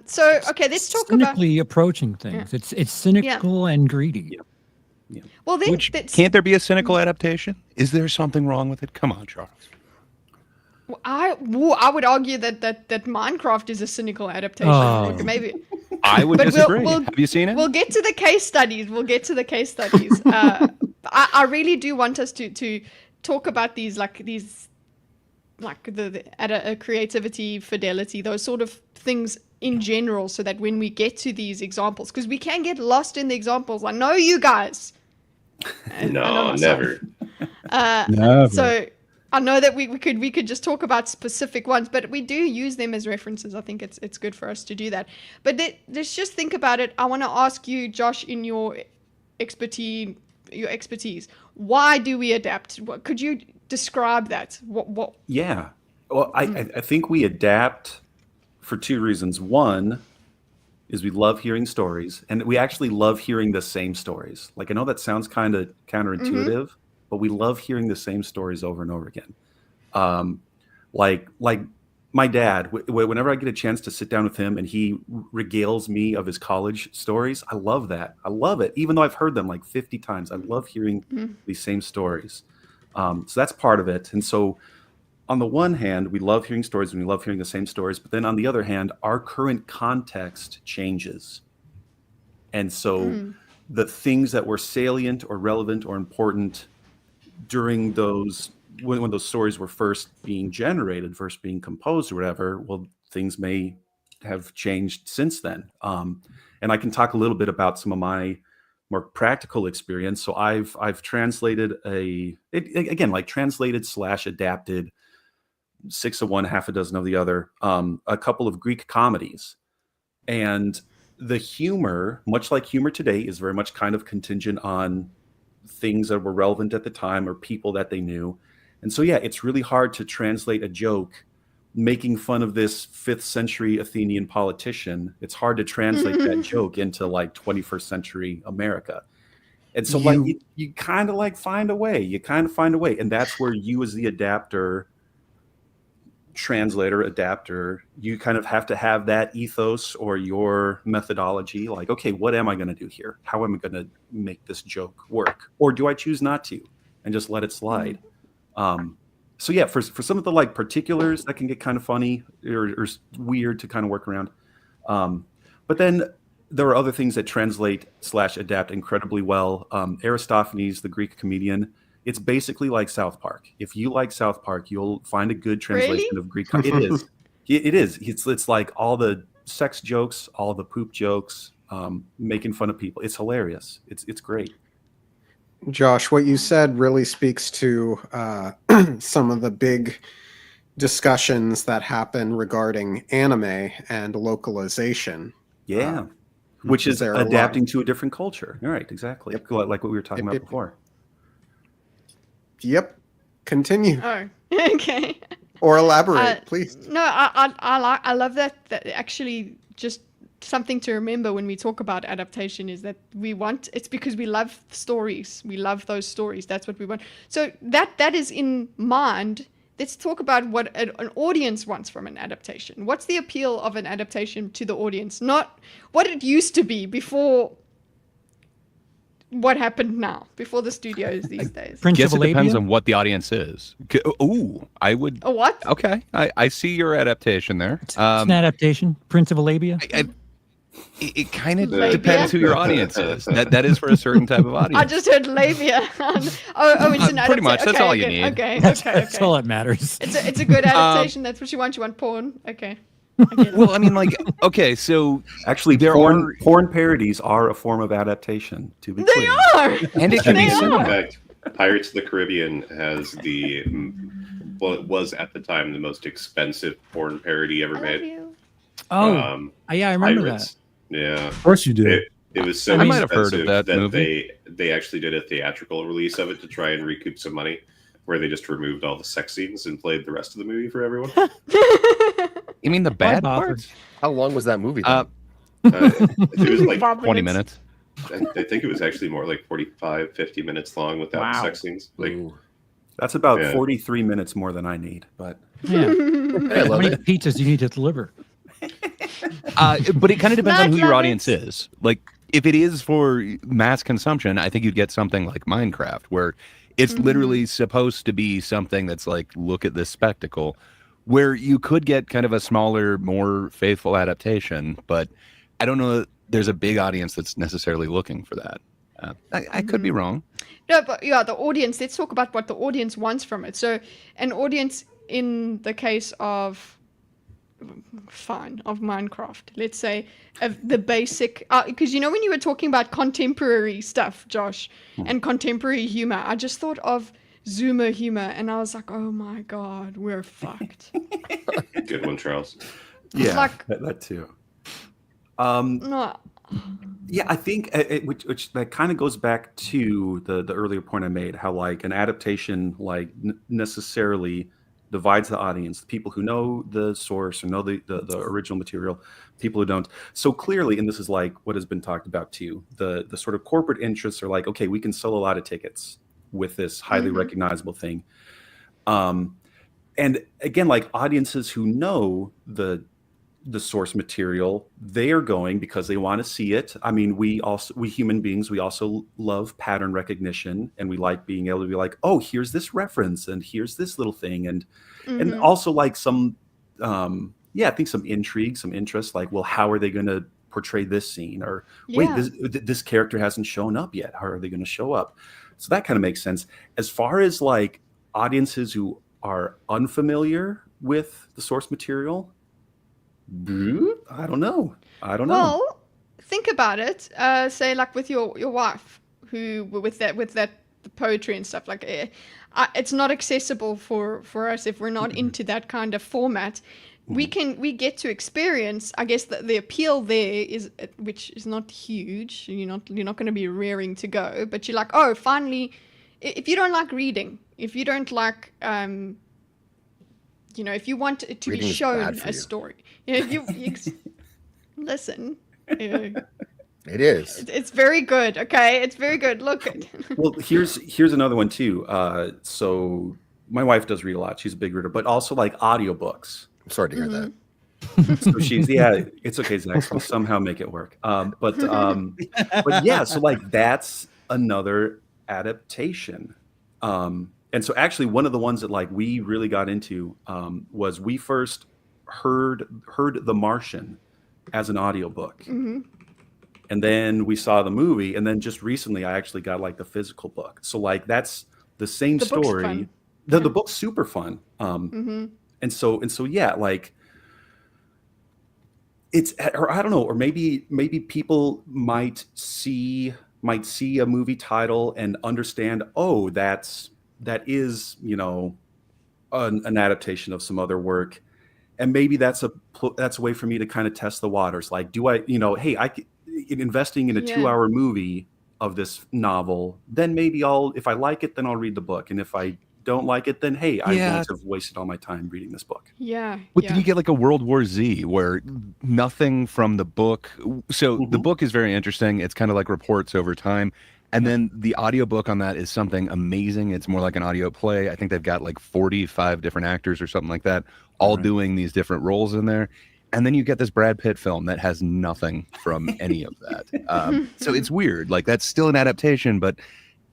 So okay, let's talk about cynically approaching things. It's cynical and greedy. Yeah. well. Then Can't there be a cynical adaptation? Is there something wrong with it? Come on, Charles. I would argue that Minecraft is a cynical adaptation. Oh. Maybe. I would But disagree. we'll- Have you seen it? We'll get to the case studies. I really do want us to talk about these the creativity, fidelity, those sort of things in general, so that when we get to these examples, because we can get lost in the examples. I know you guys. I know no, myself. never. Never. So I know that we could just talk about specific ones, but we do use them as references. I think it's good for us to do that. But let's just think about it. I want to ask you, Josh, in your expertise, why do we adapt? Could you describe that? What? Yeah. Well, I think we adapt for two reasons. One is we love hearing stories, and we actually love hearing the same stories. Like, I know that sounds kind of counterintuitive, but we love hearing the same stories over and over again. Like my dad, whenever I get a chance to sit down with him and he regales me of his college stories, I love that. I love it. Even though I've heard them like 50 times, I love hearing these same stories. So that's part of it. And so on the one hand, we love hearing stories and we love hearing the same stories. But then on the other hand, our current context changes. And so the things that were salient or relevant or important during those, when those stories were first being generated, first being composed or whatever, well, things may have changed since then. And I can talk a little bit about some of my more practical experience. So I've translated translated / adapted 6 of one, half a dozen of the other, a couple of Greek comedies. And the humor, much like humor today, is very much kind of contingent on things that were relevant at the time or people that they knew. And so, yeah, it's really hard to translate a joke making fun of this 5th century Athenian politician, it's hard to translate that joke into like 21st century America. And so like you kind of like find a way. You kind of find a way. And that's where you as the translator, adapter, you kind of have to have that ethos or your methodology. Like, okay, what am I going to do here? How am I going to make this joke work? Or do I choose not to and just let it slide? So yeah, for some of the like particulars that can get kind of funny or weird to kind of work around. But then there are other things that translate / adapt incredibly well. Aristophanes, the Greek comedian, it's basically like South Park. If you like South Park, you'll find a good translation of Greek. It is. It is. It's like all the sex jokes, all the poop jokes, making fun of people. It's hilarious. It's great. Josh, what you said really speaks to some of the big discussions that happen regarding anime and localization. Yeah. Which is adapting to a different culture. All right, exactly. Yep. Like what we were talking about before. Yep. Continue. Oh, okay. Or elaborate, please. No, I love that. That actually just something to remember when we talk about adaptation is that it's because we love stories. We love those stories. That's what we want. So that is in mind. Let's talk about what an audience wants from an adaptation. What's the appeal of an adaptation to the audience? Not what it used to be before what happened now, before the studios these days. I guess it depends on what the audience is. Ooh, I would... A what? Okay, I see your adaptation there. It's an adaptation. Prince of Arabia? It kind of depends who your audience is. That is for a certain type of audience. I just heard labia. It's an adaptation. Pretty much. That's all you need. Okay. That's all that matters. It's a good adaptation. That's what you want. You want porn. Okay. Well, I mean, like, okay, so actually, porn parodies are a form of adaptation. To be clear, they are, and it can be in fact, Pirates of the Caribbean has it was at the time the most expensive porn parody ever made. Yeah, I remember Pirates. that. Yeah, of course you do. It was so I might have heard of that movie. They actually did a theatrical release of it to try and recoup some money, where they just removed all the sex scenes and played the rest of the movie for everyone. You mean the bad parts? How long was that movie? It was like 20 minutes. I think it was actually more like 45, 50 minutes long without the sex scenes. Like, that's about 43 minutes more than I need. But yeah, how many pizzas do you need to deliver? But it kind of depends on who your audience is. Like, if it is for mass consumption, I think you'd get something like Minecraft, where it's literally supposed to be something that's like, look at this spectacle, where you could get kind of a smaller, more faithful adaptation. But I don't know that there's a big audience that's necessarily looking for that. I could be wrong. No, but yeah, the audience, let's talk about what the audience wants from it. So an audience in the case of Minecraft, let's say the basic, because when you were talking about contemporary stuff, Josh, and contemporary humor, I just thought of Zoomer humor, and I was like, oh my god, we're fucked. good one, Charles. Yeah, like, that too. No. Yeah, I think which that kind of goes back to the earlier point I made, how like an adaptation like necessarily divides the audience, the people who know the source or know the original material, people who don't. So clearly, and this is like what has been talked about too, the sort of corporate interests are like, okay, we can sell a lot of tickets with this highly recognizable thing. And again, like audiences who know the source material, they are going because they want to see it. I mean, we human beings, we also love pattern recognition, and we like being able to be like, oh, here's this reference and here's this little thing. And also like some, I think some intrigue, some interest, like, well, how are they going to portray this scene? Or wait, this character hasn't shown up yet. How are they going to show up? So that kind of makes sense. As far as like audiences who are unfamiliar with the source material, I don't know. Well, think about it. Say like with your wife, who with that the poetry and stuff, like it's not accessible for us if we're not into that kind of format. We get to experience, I guess, the appeal there is, which is not huge. You're not going to be raring to go, but you're like, oh, finally. If you don't like reading, if you don't like you know, if you want it to Reading be is shown bad for a you. story, you know, listen. It is. It's very good. Okay, it's very good. Look. Well, here's another one too. So my wife does read a lot. She's a big reader, but also like audiobooks. I'm sorry to hear that. So she's it's okay, Zaxx. We'll somehow make it work. But yeah, so like that's another adaptation. And so actually one of the ones that like we really got into was we first heard The Martian as an audiobook. And then we saw the movie, and then just recently I actually got like the physical book. So like that's the same The book's story. fun. The book's super fun. And so yeah, like it's, or I don't know, or maybe people might see a movie title and understand, oh, that is, you know, an adaptation of some other work, and maybe that's a way for me to kind of test the waters. Like, do I, you know, hey, investing in a 2-hour movie of this novel, then maybe if I like it, then I'll read the book, and if I don't like it, then hey, I won't have wasted all my time reading this book. But then you get like a World War Z where nothing from the book. So the book is very interesting. It's kind of like reports over time. And then the audiobook on that is something amazing. It's more like an audio play. I think they've got like 45 different actors or something like that, all doing these different roles in there. And then you get this Brad Pitt film that has nothing from any of that. So it's weird. Like that's still an adaptation, but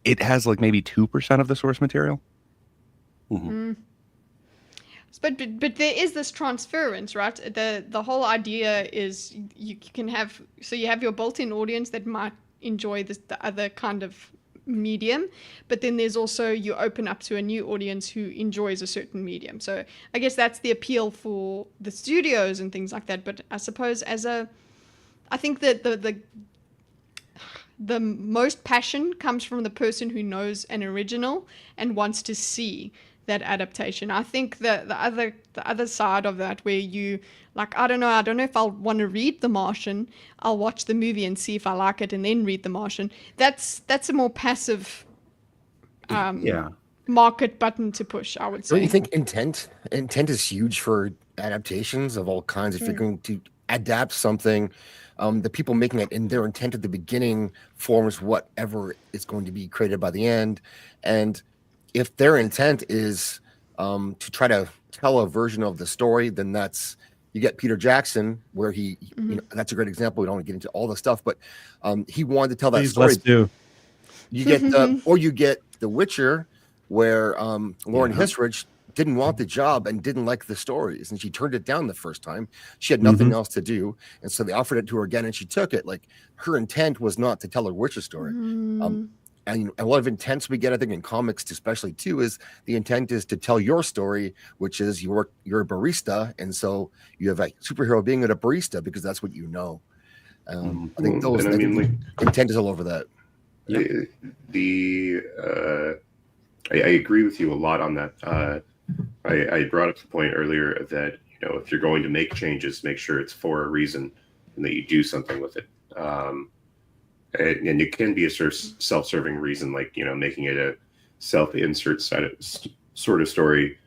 it has like maybe 2% of the source material. But there is this transference, right? The whole idea is you can have, so you have your built-in audience that might enjoy the other kind of medium, but then there's also, you open up to a new audience who enjoys a certain medium. So I guess that's the appeal for the studios and things like that. But I suppose I think that the most passion comes from the person who knows an original and wants to see that adaptation. I think the other side of that, where you like, I don't know if I'll want to read The Martian, I'll watch the movie and see if I like it and then read The Martian. That's a more passive market button to push, I would say. Don't you think intent is huge for adaptations of all kinds? If you're going to adapt something, the people making it, and their intent at the beginning forms whatever is going to be created by the end. And if their intent is to try to tell a version of the story, then you get Peter Jackson, where he, you know, that's a great example. We don't want to get into all the stuff, but he wanted to tell that story. Let's do. You get or you get The Witcher, where Lauren Hissrich didn't want the job and didn't like the stories, and she turned it down the first time. She had nothing else to do, and so they offered it to her again, and she took it. Like, her intent was not to tell a Witcher story. And a lot of intents we get, I think, in comics, especially too, is the intent is to tell your story, which is you're a barista, and so you have a superhero being a barista because that's what you know. I think those intent is all over that. I agree with you a lot on that. I brought up the point earlier that, you know, if you're going to make changes, make sure it's for a reason and that you do something with it. And it can be a self-serving reason, like, you know, making it a self-insert sort of story.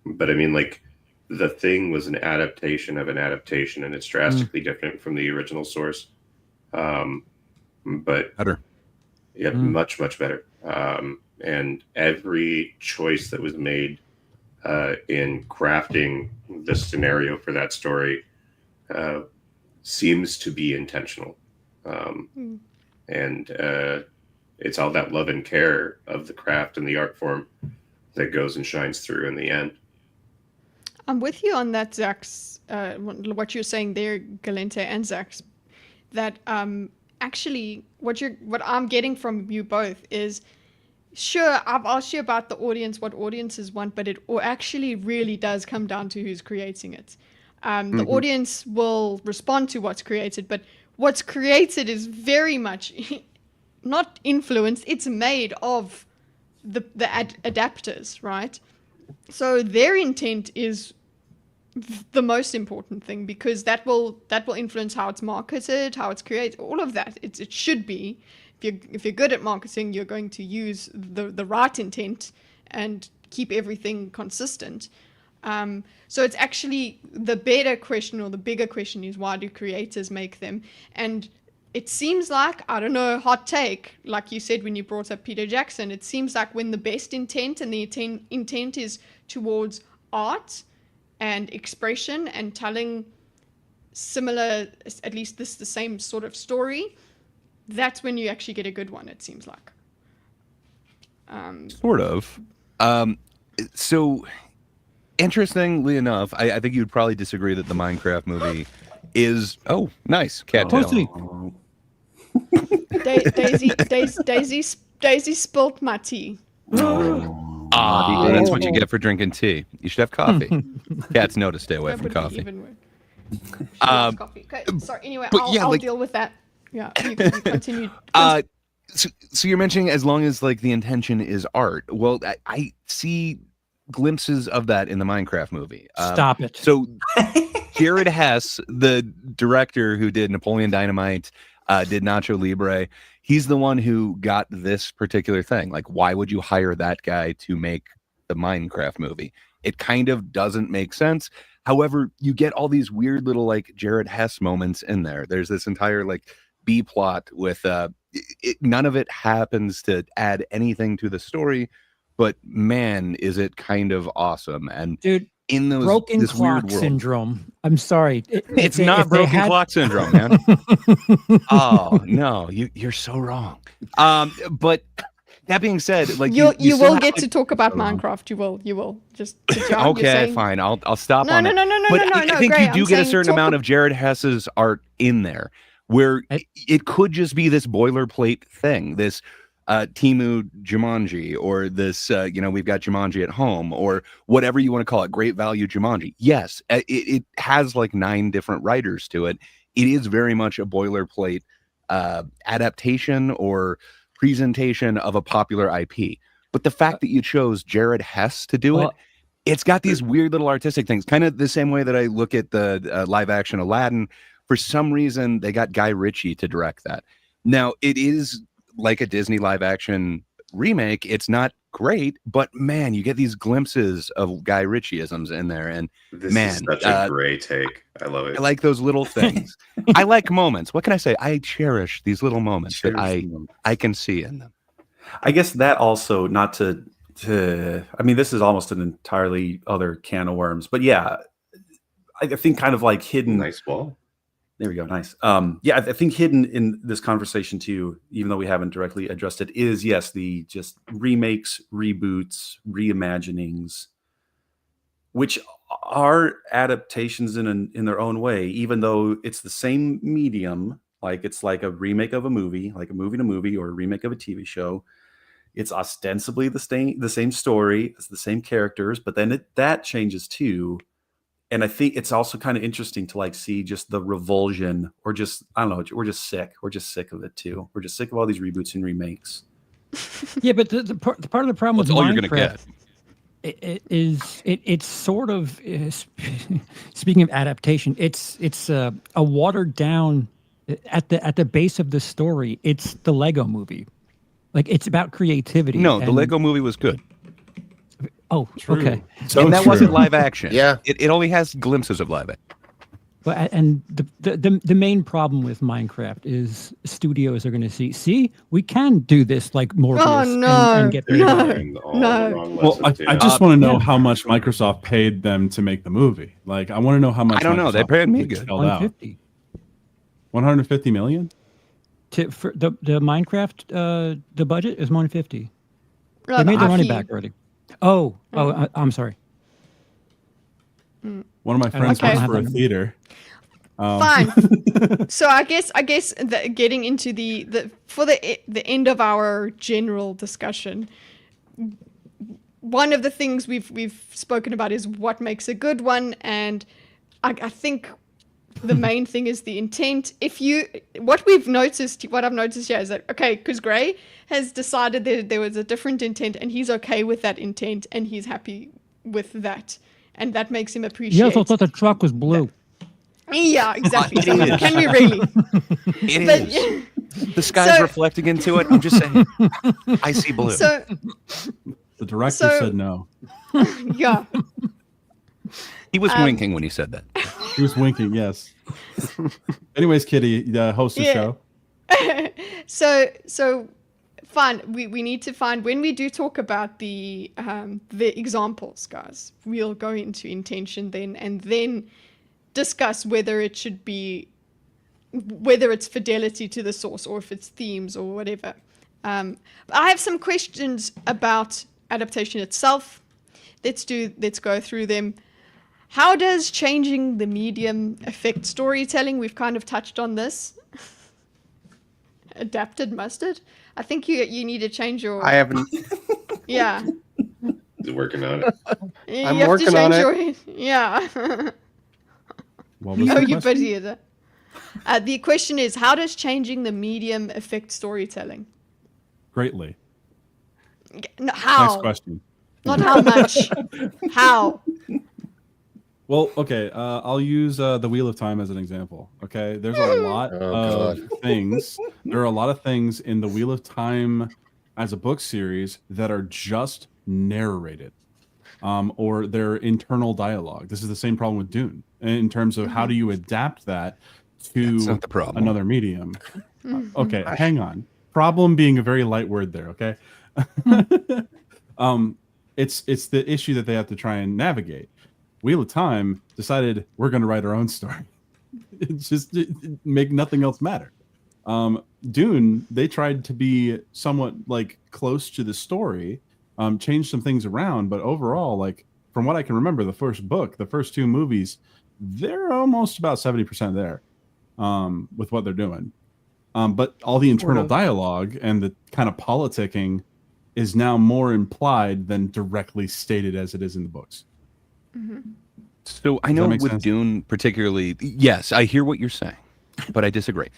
But I mean, like, The Thing was an adaptation of an adaptation, and it's drastically different from the original source. But better. Yeah, much better. And every choice that was made in crafting the scenario for that story seems to be intentional. And it's all that love and care of the craft and the art form that goes and shines through in the end. I'm with you on that, Zaxx. What you're saying there, Galente and Zaxx, that actually what I'm getting from you both is, sure, I've asked you about the audience, what audiences want, but it actually really does come down to who's creating it. The audience will respond to what's created, but what's created is very much not influenced, it's made of the adapters, right? So their intent is the most important thing, because that will influence how it's marketed, how it's created, all of that. It should be. If you're good at marketing, you're going to use the right intent and keep everything consistent. So it's actually the better question, or the bigger question, is why do creators make them? And it seems like, I don't know, hot take, like you said when you brought up Peter Jackson, it seems like when the best intent and the intent is towards art and expression and telling similar, at least the same sort of story, that's when you actually get a good one, it seems like. Sort of. So, interestingly enough, I think you'd probably disagree that the Minecraft movie is... Oh, nice. Cattail. Daisy spilt my tea. That's what you get for drinking tea. You should have coffee. Cats know to stay away from coffee. Coffee. Okay, sorry. Anyway, I'll deal with that. Yeah, you continue. So you're mentioning as long as like the intention is art. Well, I see glimpses of that in the Minecraft movie. Stop it. So Jared Hess, the director who did Napoleon Dynamite, did Nacho Libre, he's the one who got this particular thing. Like, why would you hire that guy to make the Minecraft movie? It kind of doesn't make sense. However, you get all these weird little like Jared Hess moments in there. There's this entire like B plot with none of it happens to add anything to the story, but man, is it kind of awesome. And dude, in those broken this clock weird world, syndrome. I'm sorry. it's not broken clock syndrome, man. Oh no, you're so wrong. But that being said, like you will have, get like, to talk about Minecraft. You will just okay, fine. I'll stop on it. No. But I think you do get a certain amount of Jared Hess's art in there, where it could just be this boilerplate thing, this Temu Jumanji, or this we've got Jumanji at home, or whatever you want to call it, great value Jumanji. Yes, it has like 9 different writers to it. It is very much a boilerplate adaptation or presentation of a popular IP. But the fact that you chose Jared Hess to do it, it's got these weird little artistic things, kind of the same way that I look at the live action Aladdin. For some reason, they got Guy Ritchie to direct that. Now, it is like a Disney live action remake. It's not great, but man, you get these glimpses of Guy Ritchie-isms in there. And this is such a great take. I love it. I like those little things. I like moments. What can I say? I cherish these little moments that I can see in them. I guess that also, not to I mean, this is almost an entirely other can of worms, but yeah, I think kind of like hidden. Nice ball. There we go. Nice. Yeah, I think hidden in this conversation too, even though we haven't directly addressed it, is yes, the just remakes, reboots, reimaginings, which are adaptations in their own way, even though it's the same medium. Like it's like a remake of a movie, like a movie to movie, or a remake of a TV show. It's ostensibly the same story, it's the same characters, but then that changes too. And I think it's also kind of interesting to like see just the revulsion, or just, I don't know, we're just sick. We're just sick of it too. We're just sick of all these reboots and remakes. Yeah, but the part of the problem with all Minecraft, you're gonna get. It's sort of speaking of adaptation, it's a watered down at the base of the story. It's the Lego movie, like it's about creativity. No, the Lego movie was good. Oh, true. Okay. So and that wasn't live action. Yeah, it only has glimpses of live action. But and the main problem with Minecraft is studios are going to see we can do this like Morbius and get paid. No. Well, I just want to know how much Microsoft paid them to make the movie. Like, I want to know how much. I don't know. They paid me good. 150. 150 million. For the Minecraft, the budget is 150. They made their money back already. I'm sorry. One of my friends works for a theater. Fine. So I guess getting into the end of our general discussion, one of the things we've spoken about is what makes a good one, and I think the main thing is the intent. What I've noticed here is that, okay, because Gray has decided that there was a different intent, and he's okay with that intent, and he's happy with that, and that makes him appreciate. You also thought the truck was blue. Yeah, exactly. So can we really? It is. The sky's reflecting into it. I'm just saying. I see blue. So the director said no. Yeah. He was winking when he said that. He was winking, yes. Anyways, Kitty, host the show. So fine. We need to find, when we do talk about the examples, guys, we'll go into intention then, and then discuss whether it's fidelity to the source or if it's themes or whatever. I have some questions about adaptation itself. Let's go through them. How does changing the medium affect storytelling? We've kind of touched on this. Adapted mustard? I think you need to change your... I haven't. Yeah. He's working on it. I'm You have working to on change Yeah. What was Oh, the you question? idiot. The question is, how does changing the medium affect storytelling? Greatly. No, how? Next question. Not how much. How? Well, okay, I'll use the Wheel of Time as an example. Okay, there's a lot of things. There are a lot of things in the Wheel of Time as a book series that are just narrated, or their internal dialogue. This is the same problem with Dune in terms of how do you adapt that to That's not the problem. another medium. Okay, hang on. Problem being a very light word there. Okay, it's the issue that they have to try and navigate. Wheel of Time decided we're going to write our own story. Make nothing else matter. Dune, they tried to be somewhat like close to the story, change some things around, but overall, like from what I can remember, the first book, the first two movies, they're almost about 70% there with what they're doing. But all the internal dialogue and the kind of politicking is now more implied than directly stated as it is in the books. So I know with sense? Dune particularly, yes, I hear what you're saying, but I disagree.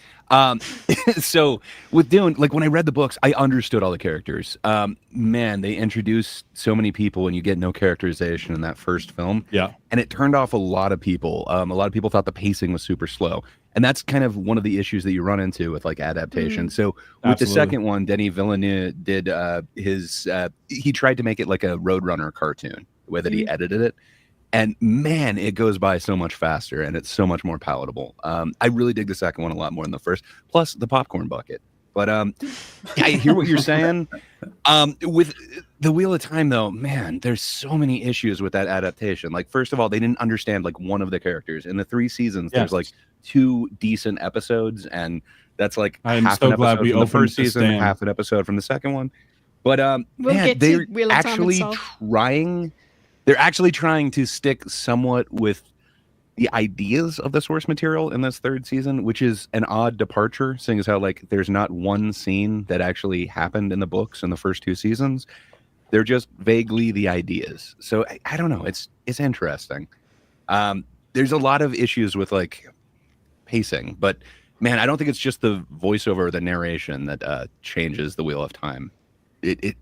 So with Dune, like when I read the books, I understood all the characters. Man, they introduced so many people and you get no characterization in that first film. Yeah. And it turned off a lot of people. A lot of people thought the pacing was super slow. And that's kind of one of the issues that you run into with like adaptation. So with the second one, Denis Villeneuve did he tried to make it like a Roadrunner cartoon, the way that he edited it. And man, it goes by so much faster and it's so much more palatable. I really dig the second one a lot more than the first, plus the popcorn bucket. But I hear what you're saying. With the Wheel of Time, though, man, there's so many issues with that adaptation. Like, first of all, they didn't understand like one of the characters. In the 3 seasons, there's like 2 decent episodes, and that's like I'm half so an glad episode we from the opened first this season, damn- half an episode from the second one. But We'll man, get to Wheel of Time actually itself. they're actually trying to stick somewhat with the ideas of the source material in this 3rd season, which is an odd departure, seeing as how like there's not one scene that actually happened in the books in the first 2 seasons. They're just vaguely the ideas. So I don't know. It's interesting. There's a lot of issues with like pacing, but man, I don't think it's just the voiceover or the narration that changes the Wheel of Time.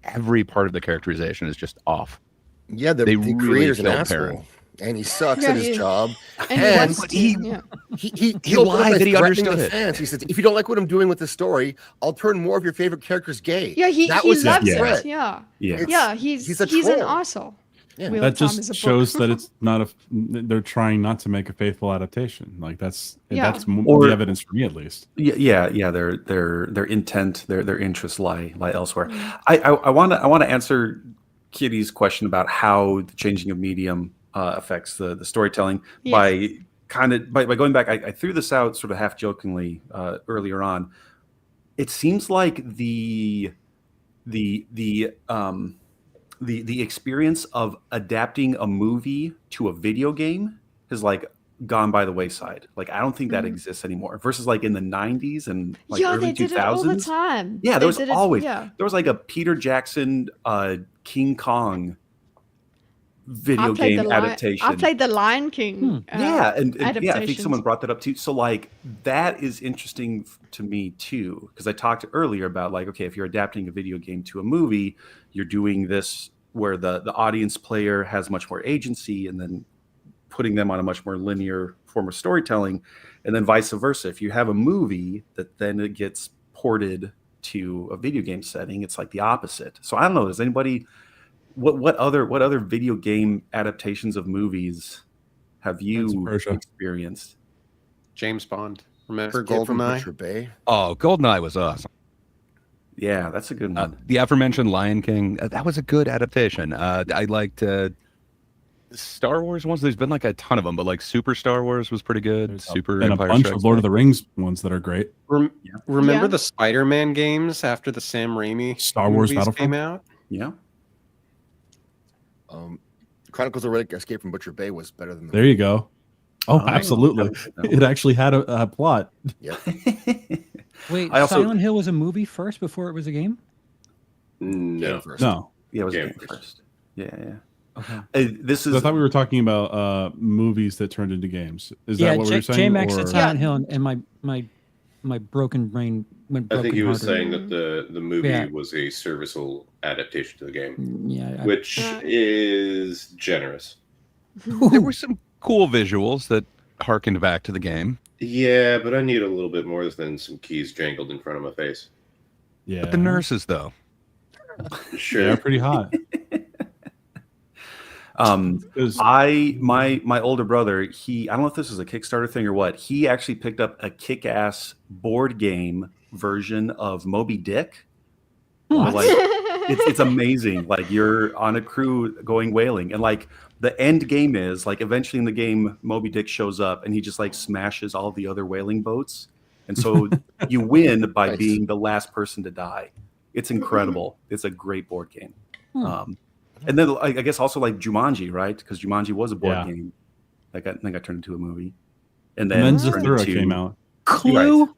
Every part of the characterization is just off. Yeah, the really creator's an killed asshole, Perrin. and he sucks Yeah, at he his is. job. And And wants to, he- yeah. He He opened up lied by that he threatening understood the it. fans. He said, "If you don't like what I'm doing with the story, I'll turn more of your favorite characters gay." Yeah, he that was loves his it. threat. Yeah. Yeah. Yeah, he's a an troll. arsehole. Yeah. Wheel That of Time is a just book. shows that it's not they're trying not to make a faithful adaptation. Like that's Yeah. Or- the evidence for me, at least. Yeah. Their intent, their interests lie elsewhere. I want to answer Kitty's question about how the changing of medium affects the storytelling by going back. I threw this out sort of half jokingly earlier on. It seems like the experience of adapting a movie to a video game has like gone by the wayside. Like I don't think that exists anymore. Versus like in the 90s and like yeah, early they 2000s. did it all the time. Yeah, They there was did it- always yeah. there was like a Peter Jackson King Kong video game adaptation. I played the Lion King. Yeah, and yeah, I think adaptations. someone brought that up too. So like that is interesting to me too, because I talked earlier about like, okay, if you're adapting a video game to a movie, you're doing this where the audience player has much more agency, and then putting them on a much more linear form of storytelling, and then vice versa. If you have a movie that then it gets ported to a video game setting, it's like the opposite. So I don't know. Does anybody what other video game adaptations of movies have Prince of you Persia. experienced? James Bond. Remember Escape from Goldeneye? Butcher Bay. Oh, Goldeneye was awesome. Yeah, that's a good one. The aforementioned Lion King, that was a good adaptation. I liked Star Wars ones. There's been like a ton of them, but like Super Star Wars was pretty good. There's Super and a Empire bunch Strikes of Lord of Back. the Rings ones that are great. Remember Yeah. the Spider-Man games after the Sam Raimi Star Wars movies Battlefront? came out? Yeah. Chronicles of Riddick Escape from Butcher Bay was better than the There you go. Oh, Oh, absolutely. that was- It actually had a plot. Yep. Wait, I also- Silent Hill was a movie first before it was a game? No. First. No. Yeah, it was Game game first. first. Yeah. Okay. This So is I thought we were talking about movies that turned into games. Is that what we were saying? J-Max said or- Silent Hill, and my broken brain went I broken think he was hearted. saying that the movie Yeah. was a serviceable adaptation to the game, Yeah. which is generous. There were some cool visuals that harkened back to the game. Yeah, but I need a little bit more than some keys jangled in front of my face. Yeah. But the nurses, though. Sure. They're pretty hot. 'Cause- my older brother, I don't know if this was a Kickstarter thing or what. He actually picked up a kick-ass board game version of Moby Dick. Like it's amazing. Like you're on a crew going whaling, and like the end game is like eventually in the game Moby Dick shows up and he just like smashes all the other whaling boats, and so you win by Nice. being the last person to die. It's incredible. It's a great board game. And then I guess also like Jumanji, right? Because Jumanji was a board Yeah. game that got turned into a movie, and then And then turned Zathura into came out. Clue? Right.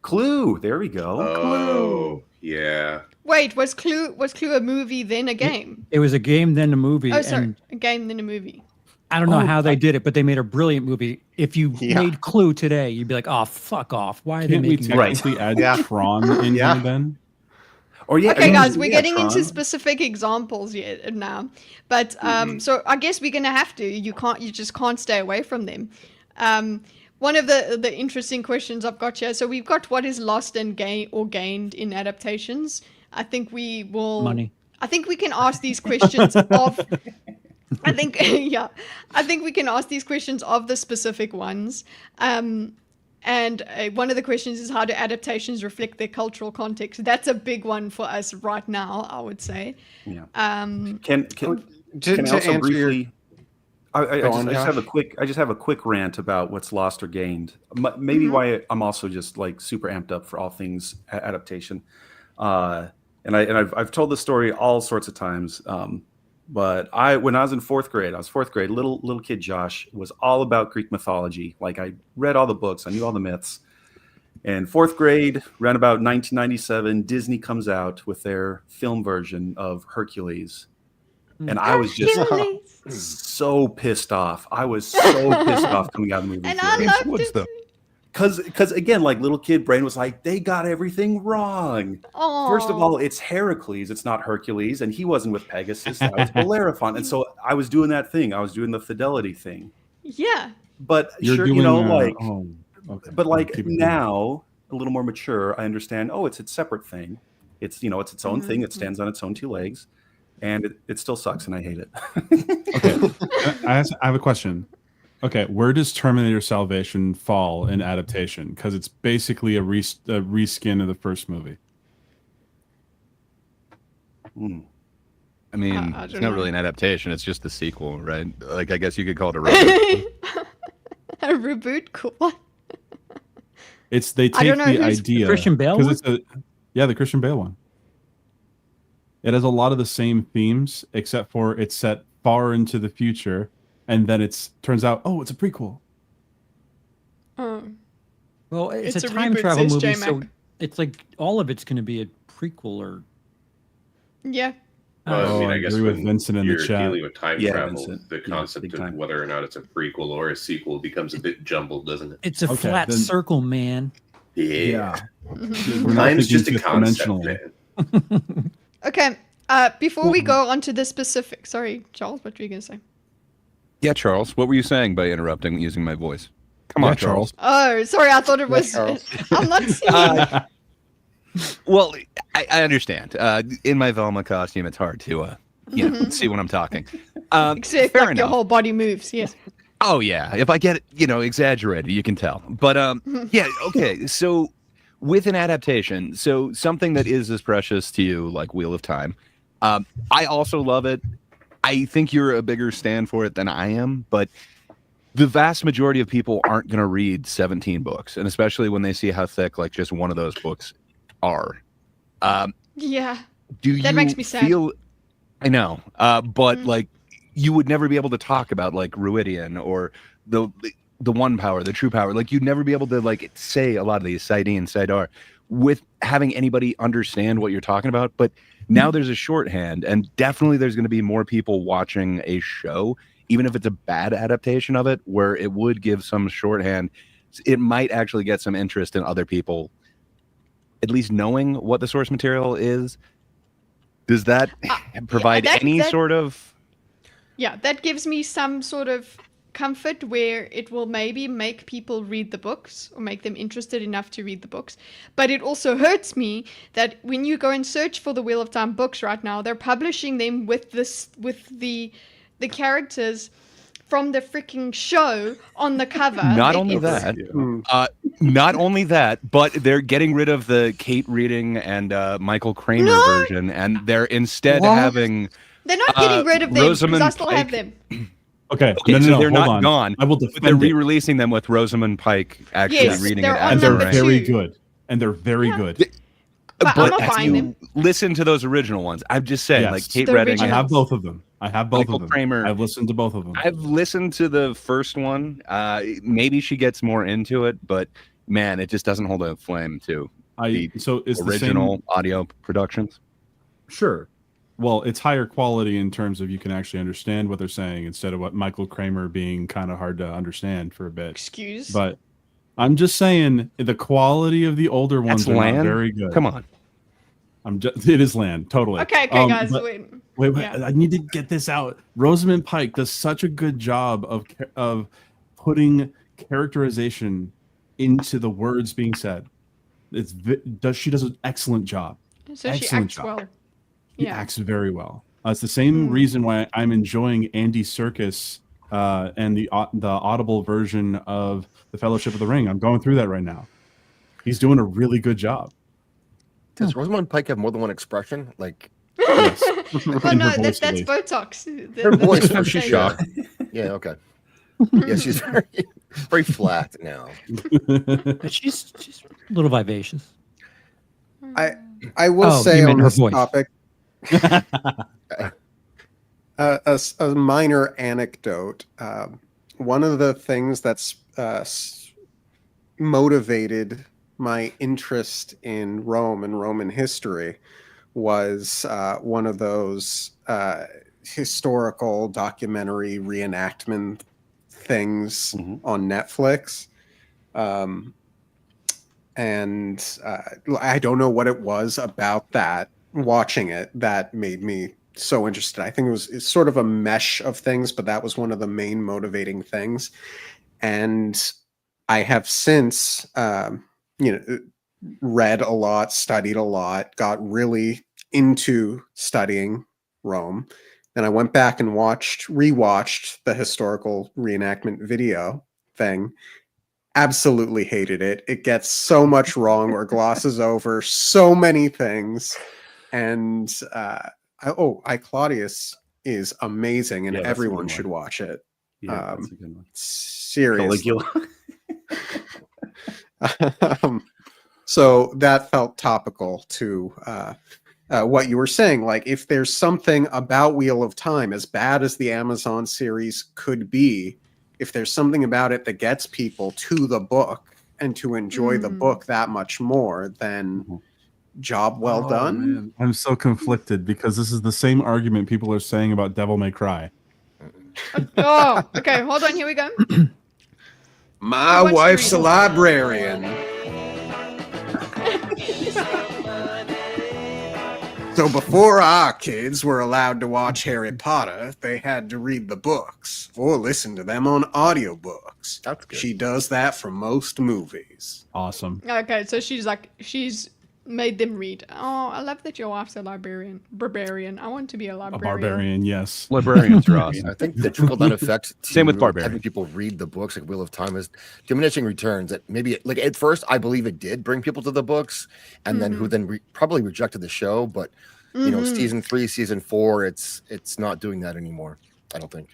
Clue. There we go. Oh, yeah. Wait, was Clue a movie then a game? It was a game, then a movie. Oh, sorry, And a game then a movie. I don't know how they did it, but they made a brilliant movie. If you Yeah. made Clue today, you'd be like, "Oh, fuck off! Why are they Can't we making?" Right. technically add Yeah. Tron in Yeah. here then? Or yeah. Okay, I mean, guys, we're yeah, getting into Tron. specific examples yet now, but so I guess we're gonna have to. You just can't stay away from them. One of the interesting questions I've got here. So we've got what is lost and gained in adaptations. I think we will. Money. I think we can ask these questions of. I think yeah, I think we can ask these questions of the specific ones. And one of the questions is how do adaptations reflect their cultural context? That's a big one for us right now, I would say. Yeah. Um, Can To, I to also answer your briefly? I Go on, just have a Josh. quick. I just have a quick rant about what's lost or gained. Maybe why I'm also just like super amped up for all things adaptation. And I've told this story all sorts of times. But when I was in fourth grade, little kid Josh was all about Greek mythology. Like I read all the books, I knew all the myths. And fourth grade, around about 1997, Disney comes out with their film version of Hercules. And I was just Hercules. so pissed off. I was so pissed off coming out of the movie. And I theater. loved Woods, it. though. Because again, like little kid brain was like, they got everything wrong. First of Aw. all, it's Heracles, it's not Hercules, and he wasn't with Pegasus, that was Bellerophon. And so I was doing that thing, I was doing the fidelity thing. Yeah. But You're sure, doing you know, okay. but like Keep it going. now, a little more mature, I understand, oh, it's a separate thing. It's, you know, it's its own thing, it stands on its own two legs, and it still sucks, and I hate it. Okay. I have a question. Okay, where does Terminator Salvation fall in adaptation? Because it's basically a reskin of the first movie. Hmm. I mean, I it's don't not know. really an adaptation. It's just the sequel, right? Like, I guess you could call it a reboot. A reboot? Cool. It's they I take don't know the who's- idea. Christian Bale 'cause it's the Christian Bale one. It has a lot of the same themes, except for it's set far into the future, and then turns out, oh, it's a prequel. Oh. Well, it's It's a a time reboot, travel says movie, so J-Mac. it's like all of it's going to be a prequel or. Yeah. Well, I mean, I I guess agree with when Vincent in the you're chat. dealing with time Yeah, travel, Vincent. the Yeah, concept big of time. whether or not it's a prequel or a sequel becomes a bit jumbled, doesn't it? It's a Okay, flat then- circle, man. Yeah. Mm-hmm. We're not Time's just a thinking concept, fifth-dimensionally. man. Okay. Before we go on to the specific, sorry, Charles, what were you gonna say? Yeah, Charles, what were you saying by interrupting using my voice? Come Yeah, on, Charles. Oh, sorry, I thought it was. Charles. I'm not seeing. Well, I understand. In my Velma costume, it's hard to see when I'm talking. Except fair like your enough. whole body moves. Yes. Oh yeah, if I get exaggerated, you can tell. But yeah, okay. So with an adaptation, so something that is as precious to you like Wheel of Time, I also love it. I think you're a bigger stand for it than I am, but the vast majority of people aren't going to read 17 books, and especially when they see how thick like just one of those books are. Yeah. Do That you makes me sad. feel? I know, but like you would never be able to talk about like Ruidian or the one power, the true power. Like you'd never be able to like say a lot of these Saidin and Saidar with having anybody understand what you're talking about. But now there's a shorthand, and definitely there's going to be more people watching a show, even if it's a bad adaptation of it, where it would give some shorthand. It might actually get some interest in other people, at least knowing what the source material is. Does that provide any sort of? Yeah, that gives me some sort of comfort where it will maybe make people read the books or make them interested enough to read the books. But it also hurts me that when you go and search for the Wheel of Time books right now, they're publishing them with the characters from the freaking show on the cover. Not only that, but they're getting rid of the Kate Reading and Michael Kramer version, and they're instead having. They're not getting rid of them because I still have them. Okay, so they're hold not on. gone. I will But defend they're it. re-releasing them with Rosamund Pike actually Yes, reading they're it on as And a they're number very two. good. And they're very good. But I'm not if buying you them. listen to those original ones, I'm just saying, Yes. like Kate The Redding. I original. have both of them. Michael of them. Kramer. I've listened to both of them. I've listened to the first one. Maybe she gets more into it, but man, it just doesn't hold a flame to So it's original the same, audio productions. Sure. Well, it's higher quality in terms of you can actually understand what they're saying instead of what Michael Kramer being kind of hard to understand for a bit. Excuse. But I'm just saying the quality of the older ones That's are Lan? not very good. Come on. It is Land, totally. Okay, guys. but- Wait. Wait, Yeah. I need to get this out. Rosamund Pike does such a good job of putting characterization into the words being said. She does an excellent job. So she Excellent acts job. well. He Yeah. acts very well. It's the same reason why I'm enjoying Andy Serkis and the audible version of The Fellowship of the Ring. I'm going through that right now. He's doing a really good job. Does Rosamund Pike have more than one expression? Like Yes. Oh In no, her that's voice, at least. Botox. her voice, That's she's okay. shocked. Yeah, okay. Yeah, she's very flat now. She's a little vivacious. I will Oh, say you on meant her this voice. topic, a minor anecdote. One of the things that's motivated my interest in Rome and Roman history was one of those historical documentary reenactment things on Netflix. And I don't know what it was about that, watching it, that made me so interested. I think it's sort of a mesh of things, but that was one of the main motivating things. And I have since, read a lot, studied a lot, got really into studying Rome. Then I went back and rewatched the historical reenactment video thing. Absolutely hated it. It gets so much wrong or glosses over so many things. And Claudius is amazing, and Yeah, that's a everyone good should one. watch it. Yeah, that's a good one. Seriously. Caligula. So that felt topical to what you were saying. Like, if there's something about Wheel of Time, as bad as the Amazon series could be, if there's something about it that gets people to the book and to enjoy the book that much more, then job well done. Man. I'm so conflicted because this is the same argument people are saying about Devil May Cry. Oh, okay. Hold on. Here we go. My What's the wife's a reason? librarian. So before our kids were allowed to watch Harry Potter, they had to read the books or listen to them on audiobooks. That's good. She does that for most movies. Awesome. Okay, so she's Made them read. Oh, I love that your wife's a librarian. Barbarian. I want to be a A librarian. barbarian, yes. Librarians are awesome. I think the trickle down effect to Same with barbarian. having people read the books like Wheel of Time is diminishing returns. That maybe like at first I believe it did bring people to the books, and then who then probably rejected the show. But you know, season 3, season 4, it's not doing that anymore. I don't think.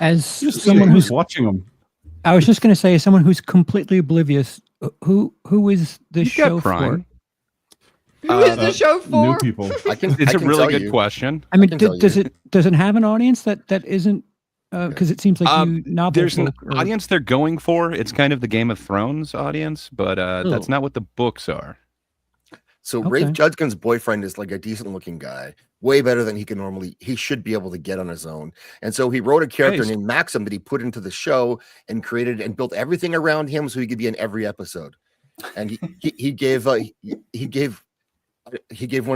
As Just someone who's watching them. I was just going to say, as someone who's completely oblivious, who is this You got show Prime. for? Who is the show for? New people. It's a really good question. I mean, can tell does you. it have an audience that isn't? Because it seems like you novel There's an folk are- audience they're going for. It's kind of the Game of Thrones audience, but that's Oh. not what the books are. So Okay. Rafe Judkins' boyfriend is like a decent looking guy, way better than he should be able to get on his own. And so he wrote a character Nice. named Maxim that he put into the show and created and built everything around him so he could be in every episode. And he gave one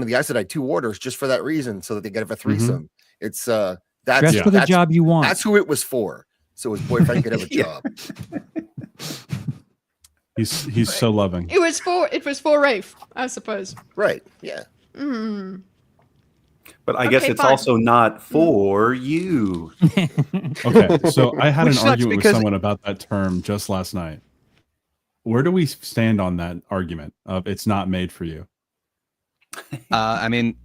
of the Aes Sedai 2 orders just for that reason, so that they could have a threesome. It's dress that's for the that's, job you want. that's who it was for. So his boyfriend could have a job. He's so loving. It was for Rafe, I suppose. Right. Yeah. But I guess Okay, it's fine. also not for you. Okay, so I had Which an sucks argument with because- someone about that term just last night. Where do we stand on that argument of it's not made for you? I mean,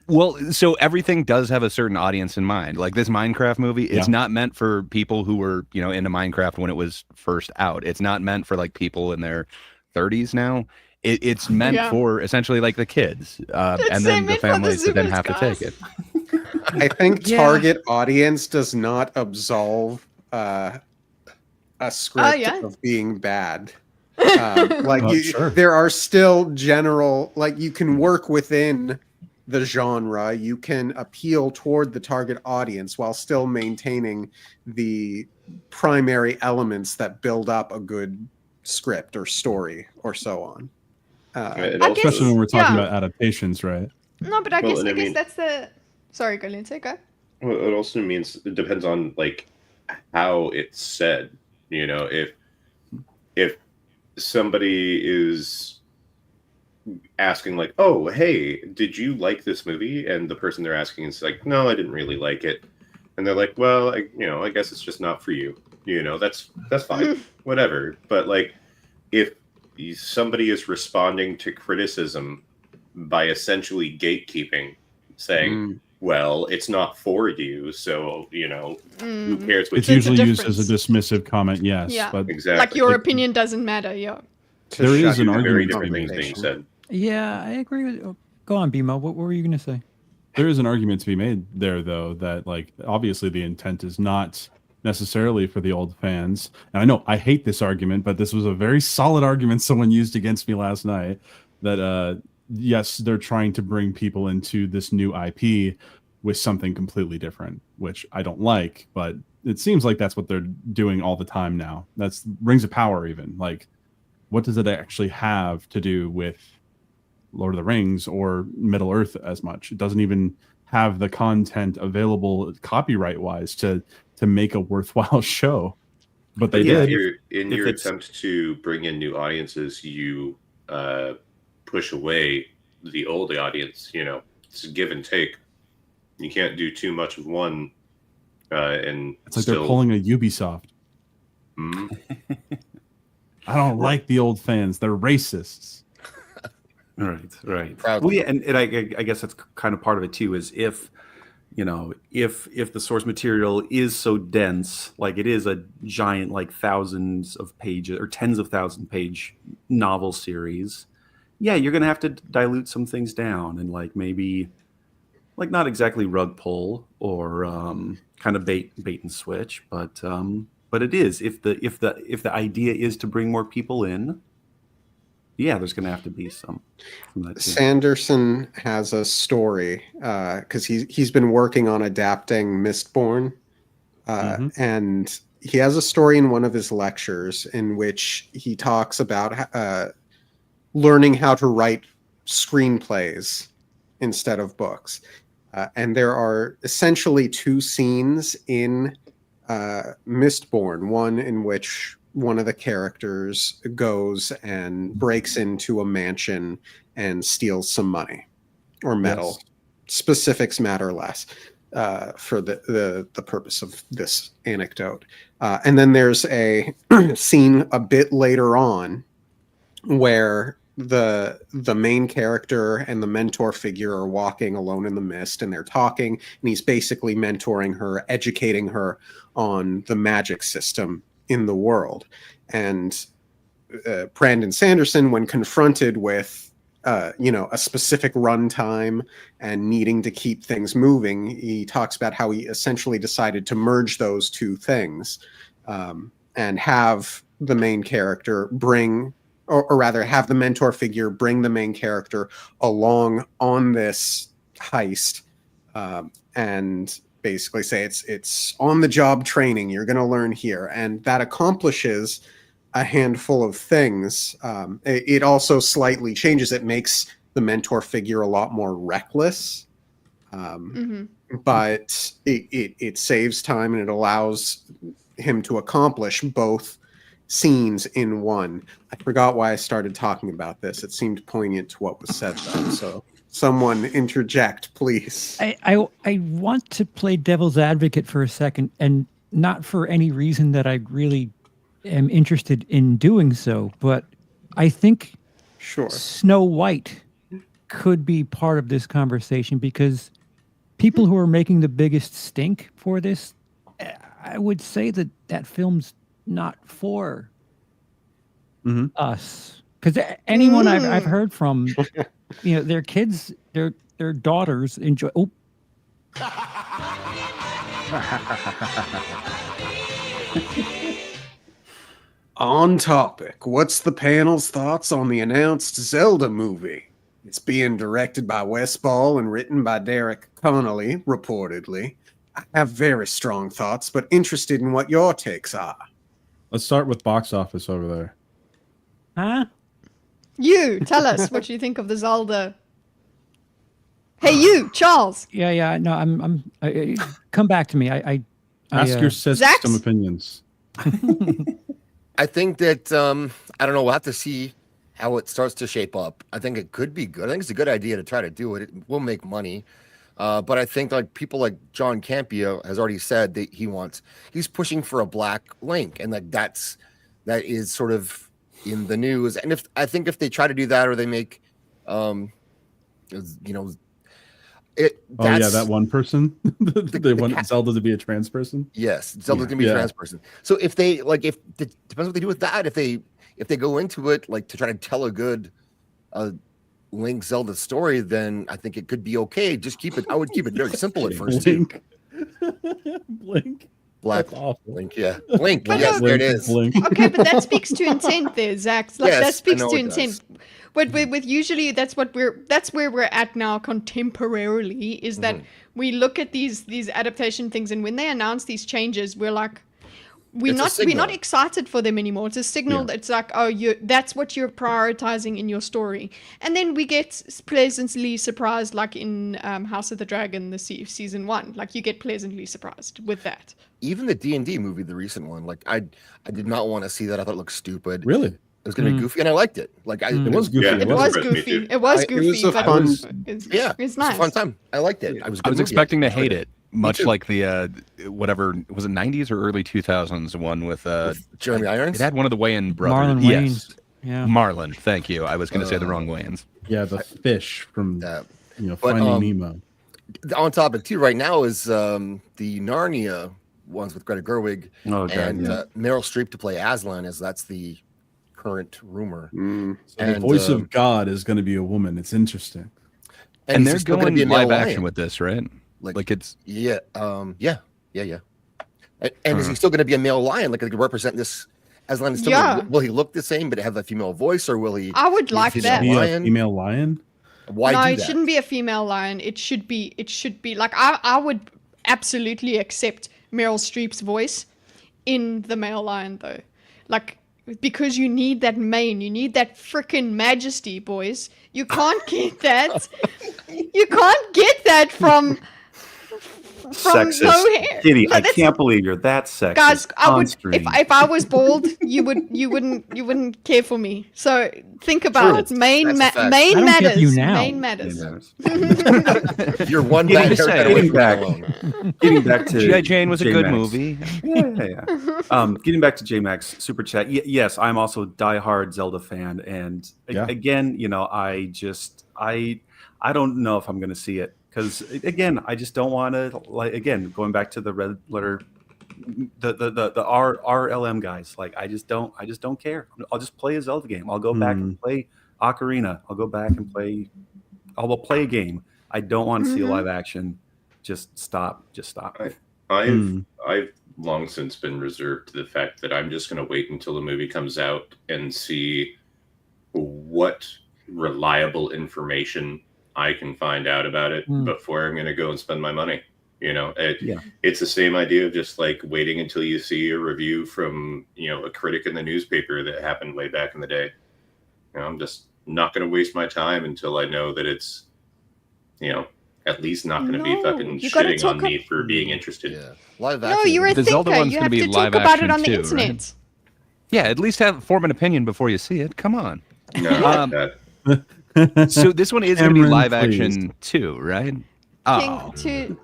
well, so everything does have a certain audience in mind. Like this Minecraft movie, it's Yeah. not meant for people who were, into Minecraft when it was first out. It's not meant for like people in their 30s now. It's meant Yeah. for essentially like the kids, and then the meant for the families that then Zoomers, have to guys. take it. I think Yeah. target audience does not absolve a script yeah. of being bad. Like Sure. there are still general, like you can work within the genre, you can appeal toward the target audience while still maintaining the primary elements that build up a good script or story or so on. It I also- guess- Especially when we're talking yeah. about adaptations, right? No, but I Well, guess and I mean- that's the. Sorry, go Lindsay, go. Well, it also means it depends on like how it's said. If somebody is asking like, "Oh, hey, did you like this movie?" and the person they're asking is like, "No, I didn't really like it," and they're like, "Well, I guess it's just not for you." That's fine, whatever. But like, if somebody is responding to criticism by essentially gatekeeping, saying, well, it's not for you, so who cares what It's There's a usually used as a difference. dismissive comment, yes. Yeah. But exactly Like your Like- opinion doesn't matter, yeah. To There is shut an down very argument to be different things made. being said. Yeah, I agree with. Oh, go on, Bimo. What were you going to say? there is an argument to be made there, though, that like obviously the intent is not necessarily for the old fans. And I know I hate this argument, but this was a very solid argument someone used against me last night. That yes, they're trying to bring people into this new IP with something completely different, which I don't like, but it seems like that's what they're doing all the time now. That's Rings of Power, even. Like, what does it actually have to do with Lord of the Rings or Middle Earth as much? It doesn't even have the content available copyright wise to make a worthwhile show. But they Yeah, did. in If your it's- attempt to bring in new audiences, you push away the old audience. It's a give and take. You can't do too much of one, and It's like still. they're pulling a Ubisoft. Mhm. I don't like the old fans. They're racists. Right. Proudly. Well, yeah, and I guess that's kind of part of it too. Is if the source material is so dense, like it is a giant, like thousands of pages or tens of thousand page novel series, yeah, you're gonna have to dilute some things down and like maybe, like not exactly rug pull or kind of bait and switch, but it is if the idea is to bring more people in. Yeah, there's going to have to be some from that too. Sanderson has a story because he's been working on adapting Mistborn, and he has a story in one of his lectures in which he talks about learning how to write screenplays instead of books. And there are essentially two scenes in Mistborn, one in which one of the characters goes and breaks into a mansion and steals some money or metal. Yes. Specifics matter less for the purpose of this anecdote. And then there's a scene a bit later on where the main character and the mentor figure are walking alone in the mist, and they're talking, and he's basically mentoring her, educating her on the magic system in the world. And Brandon Sanderson, when confronted with a specific runtime and needing to keep things moving, he talks about how he essentially decided to merge those two things, and have the main character or rather have the mentor figure bring the main character along on this heist, and basically say it's on the job training, you're going to learn here. And that accomplishes a handful of things. It also slightly changes. It makes the mentor figure a lot more reckless, but it saves time and it allows him to accomplish both scenes in one. I forgot why I started talking about this. It seemed poignant to what was said, though. So someone interject, please. I want to play devil's advocate for a second, and not for any reason that I really am interested in doing so, but I think Sure. Snow White could be part of this conversation, because people who are making the biggest stink for this, I would say that film's not for us, because anyone I've heard from, their kids, their daughters enjoy. Oh, On topic, what's the panel's thoughts on the announced Zelda movie? It's being directed by Wes Ball and written by Derek Connolly, reportedly. I have very strong thoughts, but interested in what your takes are. Let's start with box office over there. huh? You tell us what you think of the Zelda. Hey, you, Charles. Yeah. No, I come back to me. Ask your sister Zaxx? some opinions. I think that I don't know. We'll have to see how it starts to shape up. I think it could be good. I think it's a good idea to try to do it. It will make money, but I think like people like John Campea has already said that he's pushing for a Black Link, and like that is sort of in the news. And I think if they try to do that, or they make, that one person. They want Zelda to be a trans person. Yes, Zelda's gonna be a trans person. So if they depends what they do with that. If they go into it like to try to tell a good Link Zelda story, then I think it could be okay. I would keep it very simple at first. Blink. Blink. Black That's awful. Link, yeah. Blink, But yes, no, there it is. Blink. Okay, but that speaks to intent there, Zaxx. Like Yes, that I speaks know to it intent. does. But with usually that's where we're at now contemporarily, is that we look at these adaptation things, and when they announce these changes, we're like, we're It's a not signal. excited for them anymore. It's a signal that it's like, oh, that's what you're prioritizing in your story. And then we get pleasantly surprised, like in House of the Dragon, the season 1. Like you get pleasantly surprised with that. Even the D&D movie, the recent one, like I did not want to see that. I thought it looked stupid. Really? It was gonna be goofy, and I liked it. Like It was goofy. Yeah, It wasn't was surprised me goofy. too. It was It goofy, was a but fun- it's Yeah, it's a nice. fun time. I liked it. I was. a I good was movie. expecting to enjoyed hate it, much too. like the whatever was it 90s or early 2000s one with Jeremy Irons. it had one of the Wayans brothers. Marlon Yes, Wayans. Yeah. Marlon. Thank you. I was going to say the wrong Wayans. Yeah, the fish from But, Finding Nemo. on topic too right now is the Narnia ones with Greta Gerwig Oh, God, and yeah. Meryl Streep to play Aslan, as that's the current rumor. Mm. So the and, voice of God is going to be a woman. It's interesting. And he's they're still gonna going be a male live lion. action with this, right? Like it's Yeah. Yeah. And is he still going to be a male lion? Like, to represent this Aslan? Is still Yeah. will he look the same but have a female voice, or will he? I would be a like female that. Be a lion? female lion. Why No, do it that? shouldn't be a female lion. It should be like I would absolutely accept Meryl Streep's voice in the male lion though. Like, because you need that mane, you need that frickin' majesty, boys. You can't get that. You can't get that from from Sexist. no hair. Kitty, No, I that's- can't believe you're that sexist. Guys, I on would stream. if I was bald, you wouldn't care for me. So think about it. True. Main That's a fact. main I don't get matters. you now. Main matters. You're one Getting bad to haircut say, away getting from back. alone. Getting back to G.I. Jane was a good J-Max. movie. Yeah. Getting back to J-Max super chat. Yes, I'm also a diehard Zelda fan, and Yeah. again, I don't know if I'm going to see it because again, I just don't want to going back to the red letter, the RLM guys. Like I just don't care. I'll just play a Zelda game. I'll go back and play Ocarina. I'll go back and play. I'll play a game. I don't want to see a live action. Just stop. I've long since been reserved to the fact that I'm just going to wait until the movie comes out and see what reliable information I can find out about it before I'm going to go and spend my money. It's the same idea of just like waiting until you see a review from, a critic in the newspaper that happened way back in the day. I'm just not going to waste my time until I know that it's, at least not going to be fucking you gotta shitting on talk me for being interested. Yeah. Live No, action. you're a The Zelda thinker. one's You gonna have be to talk live about it action on the too, internet. right? Yeah, at least form an opinion before you see it. Come on. No, Um, that So this one is going to be Cameron, live please. action too, right? King Oh, to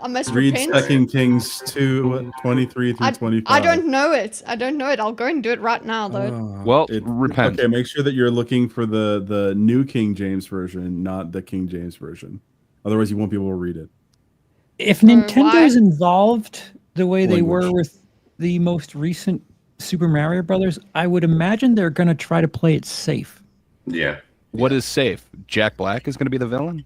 I must Read repent. 2 Kings 2, 23 through 25. I don't know it. I'll go and do it right now though. Well, repent. Okay, make sure that you're looking for the new King James version, not the King James version. Otherwise, you won't be able to read it. If Nintendo's why? involved the way they were Language. with the most recent Super Mario Brothers, I would imagine they're going to try to play it safe. yeah. What is safe? Jack Black is going to be the villain?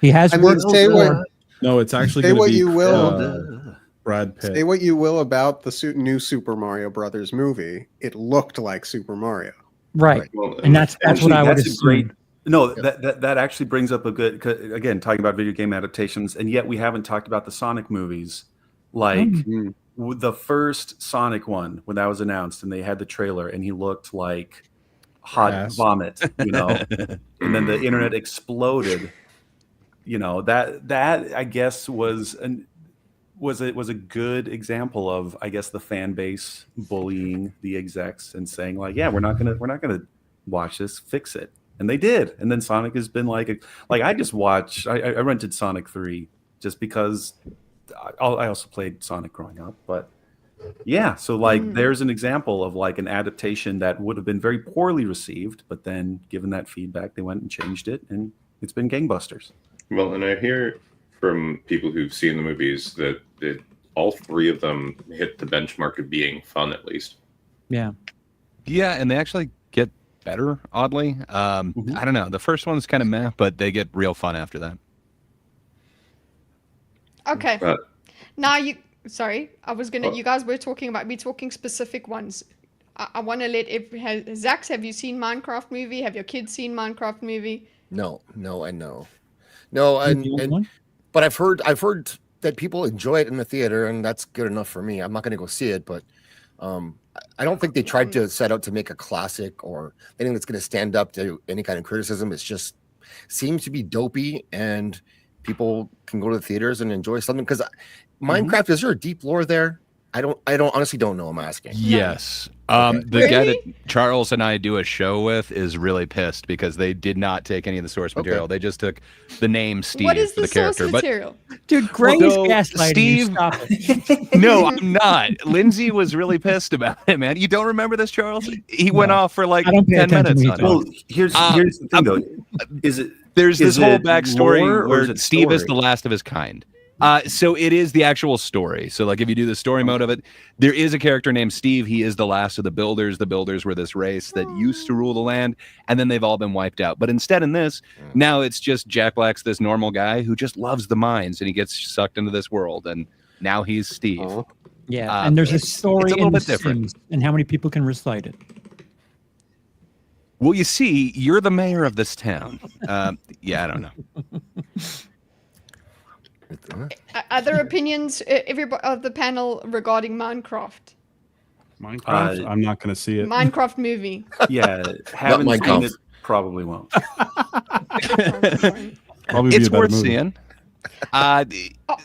He has I mean, worked say before. what, No, it's actually say going to what be you will. Brad Pitt. Say what you will about the new Super Mario Brothers movie. It looked like Super Mario. Right. Well, And that's what I would that's a assume. great. No, that actually brings up a good. 'Cause again, talking about video game adaptations, and yet we haven't talked about the Sonic movies. Like the first Sonic one, when that was announced, and they had the trailer, and he looked like hot Ass. vomit, and then the internet exploded. That I guess was a good example of, I guess, the fan base bullying the execs and saying like, yeah, we're not gonna watch this, fix it. And they did. And then Sonic has been like I rented Sonic 3 just because I also played Sonic growing up. But yeah, so there's an example of like an adaptation that would have been very poorly received, but then given that feedback, they went and changed it, and it's been gangbusters. Well, and I hear from people who've seen the movies that all three of them hit the benchmark of being fun, at least. Yeah. Yeah, and they actually get better, oddly. I don't know. The first one's kind of meh, but they get real fun after that. Okay. But Now sorry, I was gonna. You guys were talking about me talking specific ones. I want to let Zaxx, have you seen Minecraft movie? Have your kids seen Minecraft movie? No, and one? but I've heard that people enjoy it in the theater, and that's good enough for me. I'm not going to go see it, but I don't think they tried to set out to make a classic or anything that's going to stand up to any kind of criticism. It's just seems to be dopey, and people can go to the theaters and enjoy something. Because Minecraft, is there a deep lore there? I don't honestly don't know. I'm asking. Yes. Okay. The guy Really? that Charles and I do a show with is really pissed because they did not take any of the source material. They just took the name Steve What is for the the character. source material? Dude, Gray Well, is no, gaslighting Steve- you. Stop it. But no, I'm not. Lindsay was really pissed about it, man. You don't remember this, Charles? He went off for like I don't pay 10 attention minutes to on you, it. Well, here's the thing though. Is it There's is this whole it backstory lore or is where it Steve is story? the last of his kind. So it is the actual story. So like if you do the story mode of it, there is a character named Steve. He is the last of the Builders. The Builders were this race that used to rule the land, and then they've all been wiped out. But instead in this, now it's just Jack Black's this normal guy who just loves the mines, and he gets sucked into this world, and now he's Steve. Oh. Yeah, and there's a it's story a little in The bit different. Sims and how many people can recite it. Well, you see, you're the mayor of this town. Yeah, I don't know. Other opinions, everybody of the panel regarding Minecraft? Minecraft. I'm not going to see it. Minecraft movie. Yeah, haven't my seen golf. it, probably won't. Probably be It's a better worth movie. seeing.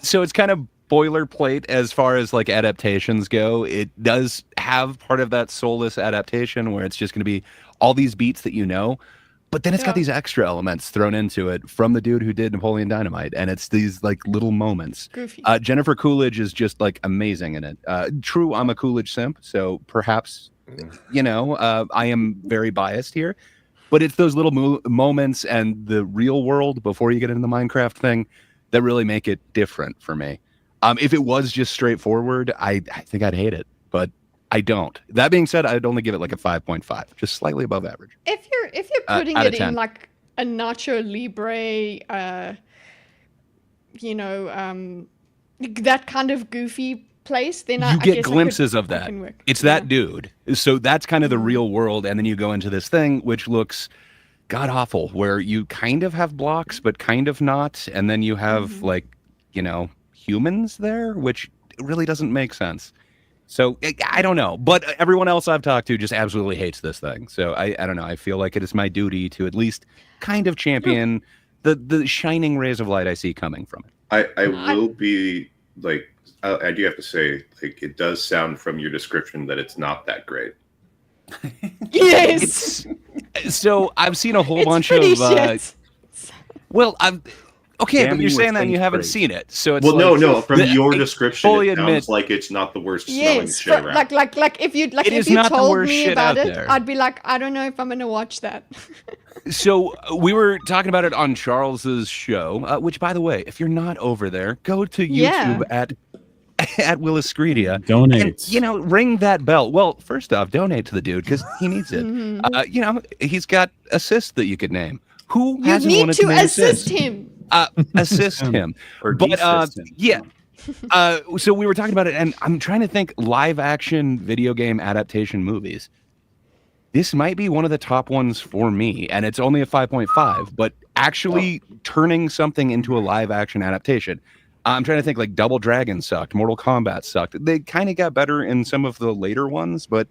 So it's kind of boilerplate as far as like adaptations go. It does have part of that soulless adaptation where it's just going to be all these beats that you know, but then it's got Yeah. these extra elements thrown into it from the dude who did Napoleon Dynamite, and it's these like little moments. Goofy. Jennifer Coolidge is just like amazing in it. True, I'm a Coolidge simp, so perhaps I am very biased here, but it's those little moments and the real world before you get into the Minecraft thing that really make it different for me. If it was just straightforward, I think I'd hate it, but I don't. That being said, I'd only give it like a 5.5, just slightly above average. If you're putting out of it 10. in like a Nacho Libre, that kind of goofy place, then I You get guess glimpses I of that. can work. It's Yeah. that dude. So that's kind of the real world, and then you go into this thing which looks god awful, where you kind of have blocks but kind of not, and then you have like humans there, which really doesn't make sense. So I don't know, but everyone else I've talked to just absolutely hates this thing. So I don't know. I feel like it is my duty to at least kind of champion the shining rays of light I see coming from it. I will be like, I do have to say, like, it does sound from your description that it's not that great. Yes. So I've seen a whole It's bunch pretty of shit. well, I've okay, but Damning you're with saying that and you things haven't great. seen it. So it's Well, like, no, from your I description, fully it sounds admit- like it's not the worst smelling Yes, shit around. like if you It if is you not the told worst me shit about out it, there. I'd be like, I don't know if I'm gonna watch that. So we were talking about it on Charles's show, which, by the way, if you're not over there, go to YouTube Yeah. at Willis Screedia. Donate. And, ring that bell. Well, first off, donate to the dude because he needs it. He's got assists that you could name. Who You hasn't need wanted to to name assist assists? him. Assist him. Or But desist him. yeah. So we were talking about it, and I'm trying to think live action video game adaptation movies. This might be one of the top ones for me, and it's only a 5.5, but actually turning something into a live action adaptation. I'm trying to think, like Double Dragon sucked, Mortal Kombat sucked. They kind of got better in some of the later ones, but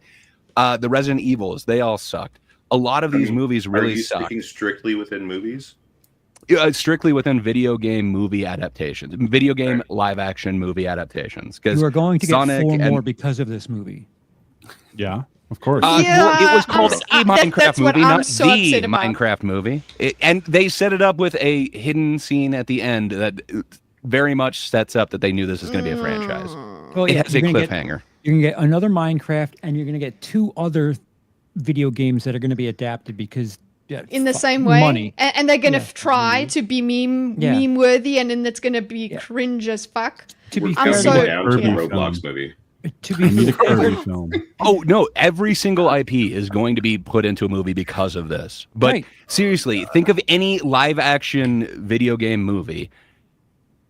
the Resident Evils, they all sucked. A lot of these movies really Are you suck. speaking strictly within movies? Strictly within video game movie adaptations, video game live action movie adaptations. Because You are going to get Sonic 4 and- more because of this movie. Yeah, of course. Well, it was called I'm a Minecraft that's what movie, I'm not so the upset about. Minecraft movie. And they set it up with a hidden scene at the end that very much sets up that they knew this was going to be a franchise. Well, It has a you're gonna get- cliffhanger. You're going to get another Minecraft, and you're going to get 2 other video games that are going to be adapted because In the same way, money. and they're gonna Yeah. try to be Yeah. meme worthy, and then it's gonna be cringe as fuck. To be I'm fair, so- down to Kirby the Roblox film. movie. to I need be a Kirby film. Oh no! Every single IP is going to be put into a movie because of this. But Right. seriously, think of any live-action video game movie.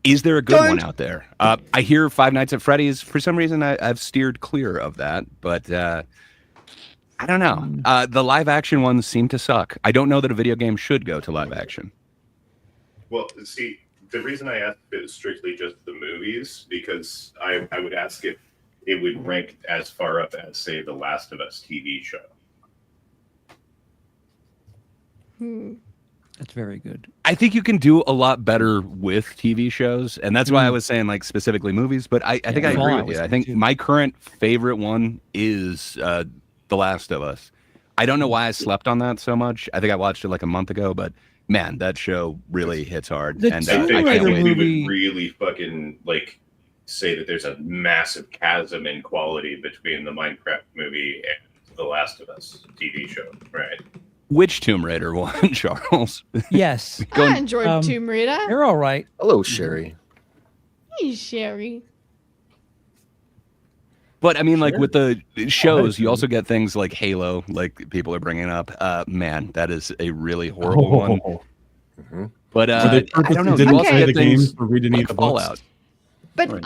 Is there a good one Don't. out there? I hear Five Nights at Freddy's. For some reason, I've steered clear of that. But I don't know. The live-action ones seem to suck. I don't know that a video game should go to live-action. Well, see, the reason I asked if it was strictly just the movies, because I would ask if it would rank as far up as, say, the Last of Us TV show. That's very good. I think you can do a lot better with TV shows, and that's why I was saying like specifically movies. But I think I agree Fallout with was you. I good, think too. my current favorite one is The Last of Us. I don't know why I slept on that so much. I think I watched it like a month ago, but man, that show really hits hard. The And I Tomb think, Raider I think we movie- would really fucking like say that there's a massive chasm in quality between the Minecraft movie and the Last of Us TV show, right? which Tomb Raider one, Charles? Yes, Going- I enjoyed Tomb Raider. they're all right. Hello, Sherry. Hey, Sherry. But I mean, like Sure. with the shows, you Sure. also get things like Halo, like people are bringing up. Man, that is a really horrible one. Oh. But So they I don't know. purposely didn't You also play get the things games, but we didn't like eat the books. Fallout. But Right.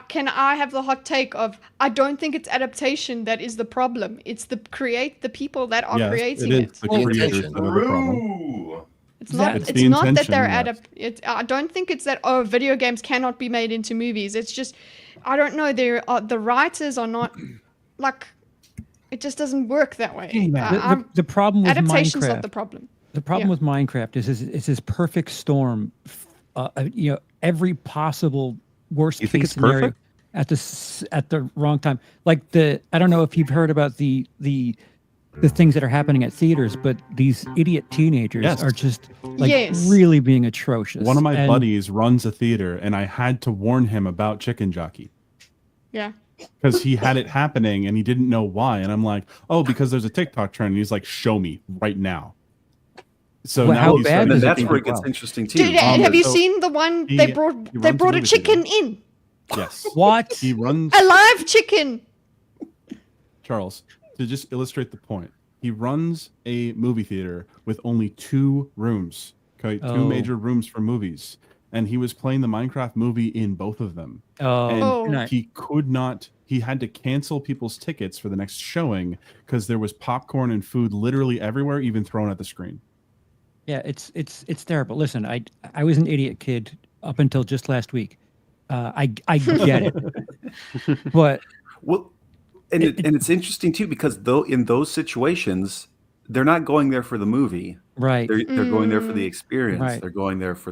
can I have the hot take of I don't think it's adaptation that is the problem. It's the people that are Yes, creating it it. is the Well, creators intention. that are the problem. Ooh. It's not. It's It's the not that intention, they're yes. I don't think it's that video games cannot be made into movies. It's just I don't know. The writers are not like it just doesn't work that way. The problem with Adaptation's Minecraft, not the problem. The problem Yeah. with Minecraft is it's this perfect storm. Every possible worst You think case it's scenario perfect? at the wrong time. Like I don't know if you've heard about the things that are happening at theaters, but these idiot teenagers Yes. are just like Yes. really being atrocious. One of my And- buddies runs a theater, and I had to warn him about chicken jockey Yeah. because he had it happening and he didn't know why. And I'm like, oh, because there's a TikTok trend. And he's like, show me right now. So Well, now how he's bad starting And to then does it that's think, where it gets wow. interesting too. Dude, have you so seen the one he- they he brought runs a movie chicken theater. in? Yes. What? He runs, A live chicken. Charles, to just illustrate the point, he runs a movie theater with only 2 rooms, okay, 2 Oh. major rooms for movies. And he was playing the Minecraft movie in both of them. Oh, And Oh. nice. he could not, he had to cancel people's tickets for the next showing because there was popcorn and food literally everywhere, even thrown at the screen. Yeah, it's terrible. Listen, I was an idiot kid up until just last week. I get it, but Well, and it's interesting too because though in those situations, they're not going there for the movie. right, They're going there for the experience. Right. They're going there for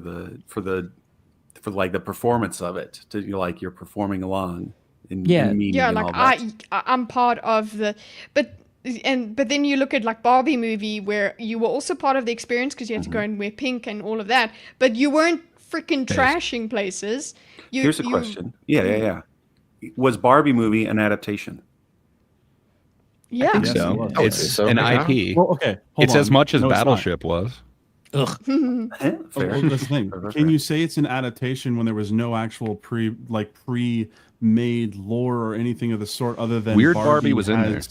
like the performance of it. To like you're performing along. In Yeah. meaning Yeah, and like all that. I'm part of the, but then you look at like Barbie movie where you were also part of the experience because you had to go and wear pink and all of that, but you weren't freaking trashing places. Here's a question. Yeah. Was Barbie movie an adaptation? Yeah. I think Yes, so. it was. It's So, an yeah. IP. Well, okay. hold It's as on. much as No, it's not. Battleship was. Eh, Oh, fair. well, that's the thing. Fair, fair, Can fair. you say it's an adaptation when there was no actual pre-made lore or anything of the sort other than Weird Barbie was in there.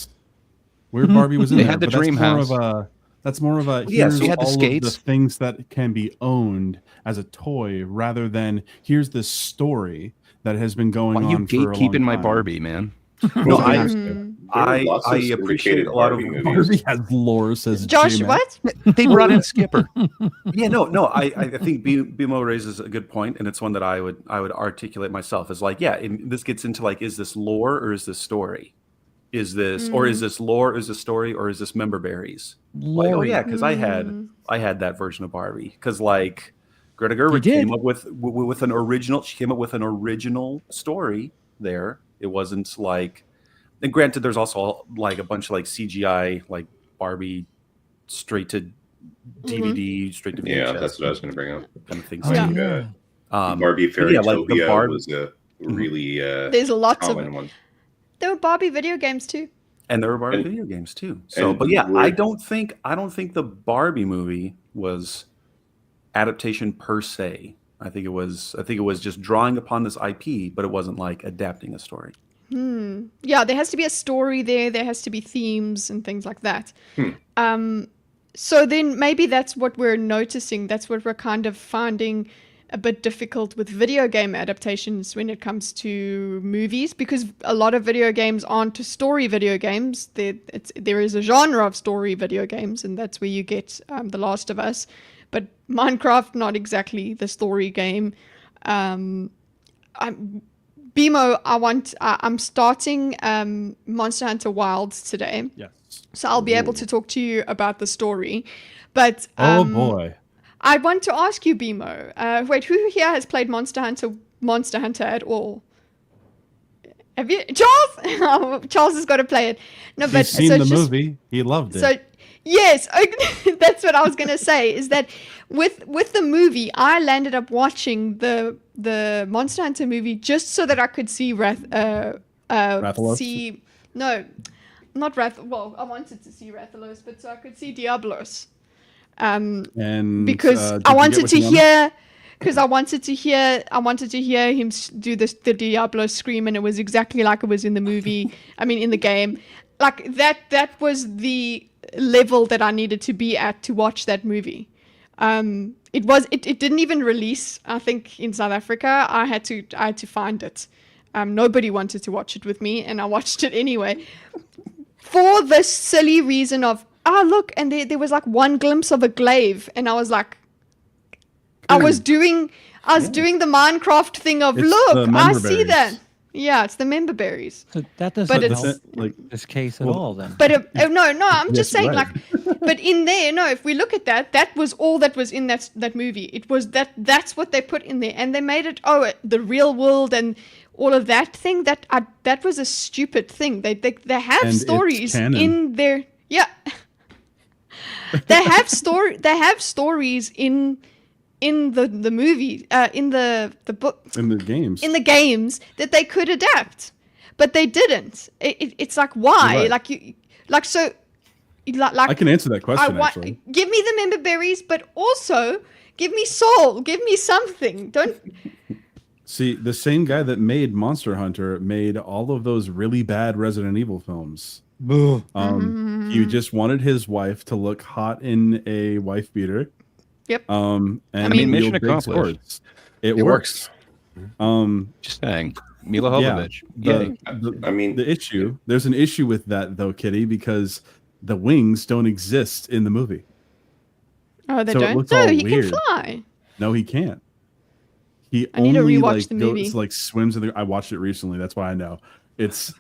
Weird Barbie was in They there. had the but that's dream more house. of a that's more of a Yeah, here's so they had the all of skates. the things that can be owned as a toy rather than here's this story that has been going Why on you for a long gatekeeping my time. Barbie, man? No, Well, I there were lots of I appreciate syndicated a lot of Barbie movies. Barbie has lore, says Josh, J-Man. what? They brought in Skipper. yeah, no. I think BMO raises a good point, and it's one that I would articulate myself as like, yeah, and this gets into like, is this lore or is this story? Is this or is this lore? Is this story or is this member berries? Like, oh Lori. yeah, because I had that version of Barbie because like Greta Gerwig did? came up with an original. She came up with an original story there. It wasn't like, and granted, there's also like a bunch of like CGI like Barbie straight to DVD, straight to VHS. Yeah, that's what I was going to bring up. kind of things. Oh, Yeah. yeah. Barbie but yeah, like the Fairytopia Barb- was a really There's lots of common one. there were Barbie video games too. And there were Barbie And- video games too. So, and but yeah, we're- I don't think the Barbie movie was adaptation per se. I think it was just drawing upon this IP, but it wasn't like adapting a story. Yeah, there has to be a story there. There has to be themes and things like that. So then maybe that's what we're noticing. That's what we're kind of finding a bit difficult with video game adaptations when it comes to movies, because a lot of video games aren't story video games. There is a genre of story video games, and that's where you get The Last of Us. But Minecraft, not exactly the story game. BMO, I'm starting Monster Hunter Wilds today, Yes. so I'll be able to talk to you about the story. But Oh boy. I want to ask you, BMO. Wait, who here has played Monster Hunter at all? Have you, Charles? Oh, Charles has got to play it. No, but He's seen so the just- movie. He loved it. So yes, that's what I was gonna say. Is that with the movie, I landed up watching the Monster Hunter movie just so that I could see Rathalos? No, not Rath. Well, I wanted to see Rathalos, but so I could see Diablos. and Because did I you get wanted what to you wanted? hear. Because I wanted to hear him do the Diablo scream, and it was exactly like it was in the movie. I mean, in the game, like that was the level that I needed to be at to watch that movie. It didn't even release, I think, in South Africa. I had to find it. Nobody wanted to watch it with me, and I watched it anyway. For the silly reason of, look, and there was like one glimpse of a glaive, and I was like, I was doing the Minecraft thing of, It's look, the I member see berries. that. Yeah, it's the member berries. So that doesn't But help it's- like this case at well, all then. But no, I'm just Yes, saying, right. but in there, no, if we look at that, that was all that was in that movie. It was that's what they put in there, and they made it the real world and all of that thing. That was a stupid thing. They have And it's stories canon. in there. Yeah, they have stories in the movie, in the book, in the games. in the games that they could adapt, but they didn't. It's like, why? You're right. Like I can answer that I question want actually. give me the member berries, but also give me soul, give me something. Don't. See, the same guy that made Monster Hunter made all of those really bad Resident Evil films. He just wanted his wife to look hot in a wife beater. Yep. And I mean, wield mission big accomplished. swords. It works. Just saying. Mila Yeah, Jovovich. Yay. I mean, the issue. There's an issue with that though, Kitty, because the wings don't exist in the movie. Oh, they So it don't. looks No, all he weird. can fly. No, he can't. He I need to only rewatch like the movie. goes like swims in the. I watched it recently. That's why I know. It's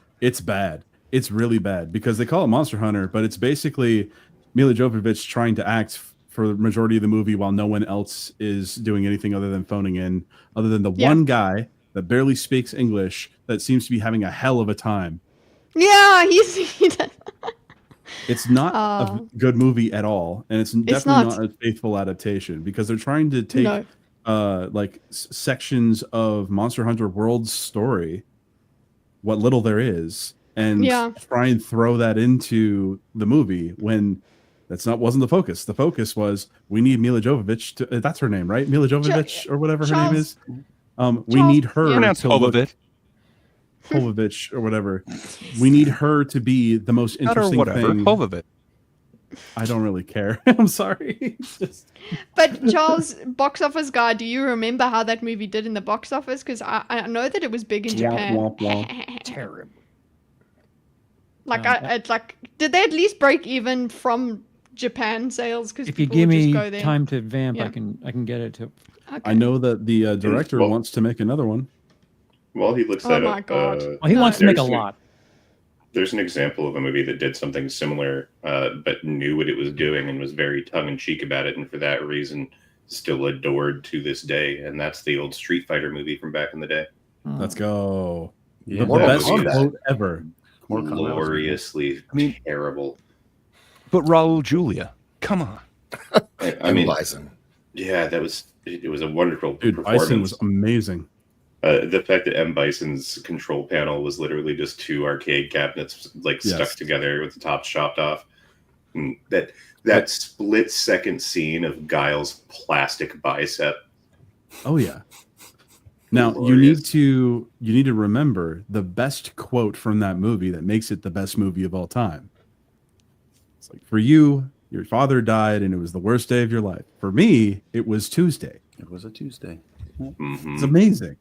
bad. It's really bad because they call it Monster Hunter, but it's basically Mila Jovovich trying to act for the majority of the movie while no one else is doing anything other than phoning in, other than the one guy that barely speaks English that seems to be having a hell of a time. Yeah, he does. It's not a good movie at all, and it's definitely not. not a faithful adaptation because they're trying to take No. like sections of Monster Hunter World's story, what little there is, and try and throw that into the movie when wasn't the focus. The focus was we need Mila Jovovich to, that's her name, right? Mila Jovovich or whatever her name is. We need her Pronounce to look Jovovich. Jovovich or whatever. We need her to be the most Or interesting whatever. thing. Jovovich. I don't really care. I'm sorry. It's just But Charles, box office guy, do you remember how that movie did in the box office? Because I know that it was big in Japan. womp, womp. Terrible. Like, did they at least break even from Japan sales? Because If you people give would just me go there. time to vamp, Yeah. I can get it to. Okay. I know that the director Well- wants to make another one. while he looks Oh that my up, God. Well, he wants to make a there's- lot. there's an example of a movie that did something similar, but knew what it was doing and was very tongue-in-cheek about it, and for that reason still adored to this day, and that's the old Street Fighter movie from back in the day. Let's go. Yeah. The More best combat. quote ever. More combat. Gloriously terrible. But Raul Julia. Come on. I mean, Bison. yeah, it was a wonderful Dude, performance. Bison was amazing. The fact that M. Bison's control panel was literally just two arcade cabinets stuck Yes. together with the tops chopped off. And that split second scene of Guile's plastic bicep. Oh yeah. Now Glorious. you need to remember the best quote from that movie that makes it the best movie of all time. It's like, for you, your father died and it was the worst day of your life. For me, it was Tuesday. It was a Tuesday. Mhm. It's amazing.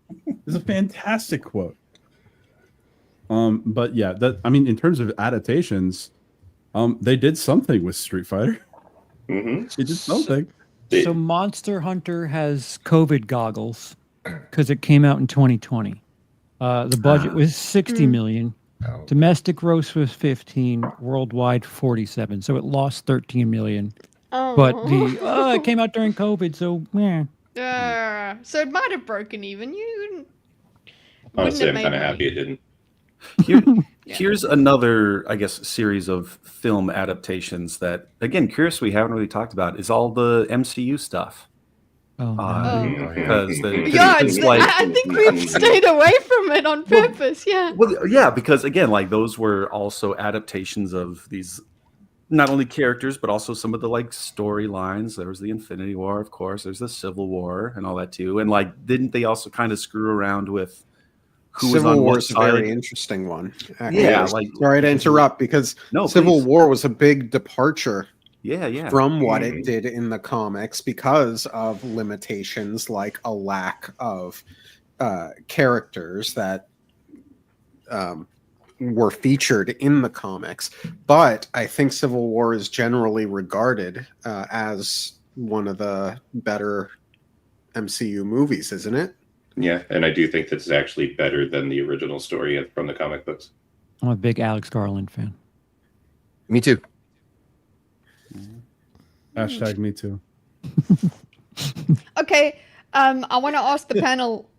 It's a fantastic quote. But yeah, in terms of adaptations, they did something with Street Fighter. Mhm. They did something. So Monster Hunter has COVID goggles because it came out in 2020. The budget was 60 million. Oh. Domestic gross was 15. Worldwide 47. So it lost 13 million. Oh. But it came out during COVID, so yeah. So it might have broken even. You Honestly, I'm wouldn't have kind of made happy it didn't. Here's another, I guess, series of film adaptations that, again, curious we haven't really talked about is all the MCU stuff. Oh, no. Mhm. Because Yeah, it's like, I think we've stayed away from it on purpose. Yeah. well, yeah, because again, like those were also adaptations of these, not only characters but also some of the storylines. There was the Infinity War, of course. There's the Civil War and all that too. And didn't they also kind of screw around with who was Civil on War what is a very side? interesting one. Actually. Yeah, Sorry to interrupt because No, Civil please. War was a big departure Yeah. from what it did in the comics because of limitations like a lack of characters that were featured in the comics. But I think Civil War is generally regarded as one of the better MCU movies, isn't it? Yeah, and I do think this is actually better than the original story from the comic books. I'm a big Alex Garland fan. Me too. Hashtag me too. Okay, I want to ask the panel.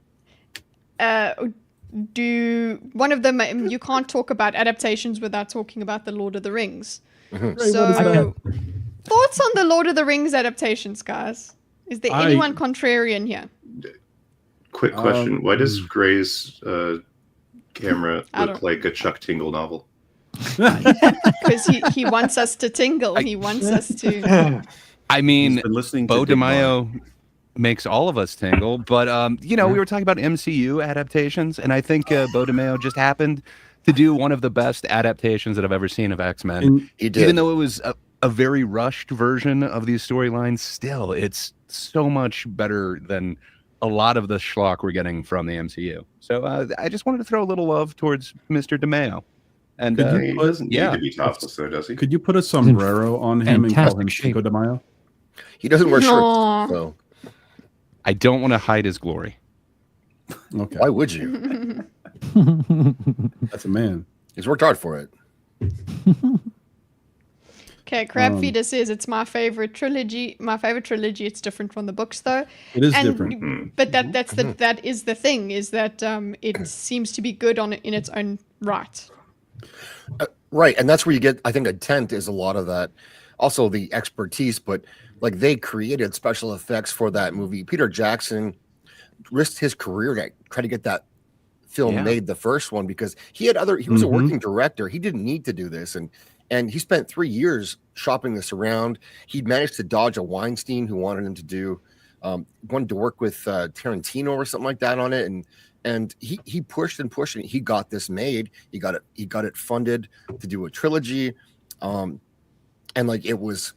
Do one of them? You can't talk about adaptations without talking about the Lord of the Rings. So, thoughts on the Lord of the Rings adaptations, guys? Is there anyone contrarian here? Quick question: why does Gray's camera look like a Chuck Tingle novel? Because he wants us to tingle. He wants us to. I mean, He's been listening Bo to Dick DeMaio makes all of us tingle, but we were talking about MCU adaptations, and I think Bo DeMaio just happened to do one of the best adaptations that I've ever seen of X-Men. He did. Even though it was a very rushed version of these storylines, still, it's so much better than a lot of the schlock we're getting from the MCU. So I just wanted to throw a little love towards Mr. DeMayo. And He doesn't need to be topless, though, does he? Could you put a sombrero on him and call him Chico de Mayo? He doesn't wear shirts, Aw. so I don't want to hide his glory. Okay, why would you? that's a man. He's worked hard for it. Okay, Crab Feeder says it's my favorite trilogy. My favorite trilogy. It's different from the books, though. It is And- different. But that is the thing, is that it seems to be good in its own right. Right, and that's where you get. I think a tent is a lot of that. Also, the expertise, but like they created special effects for that movie. Peter Jackson risked his career to try to get that film made, the first one, because he had other. He was a working director. He didn't need to do this, and he spent 3 years shopping this around. He managed to dodge a Weinstein who wanted him to do, wanted to work with Tarantino or something like that on it, and he pushed and pushed, and he got this made. He got it funded to do a trilogy, and like it was,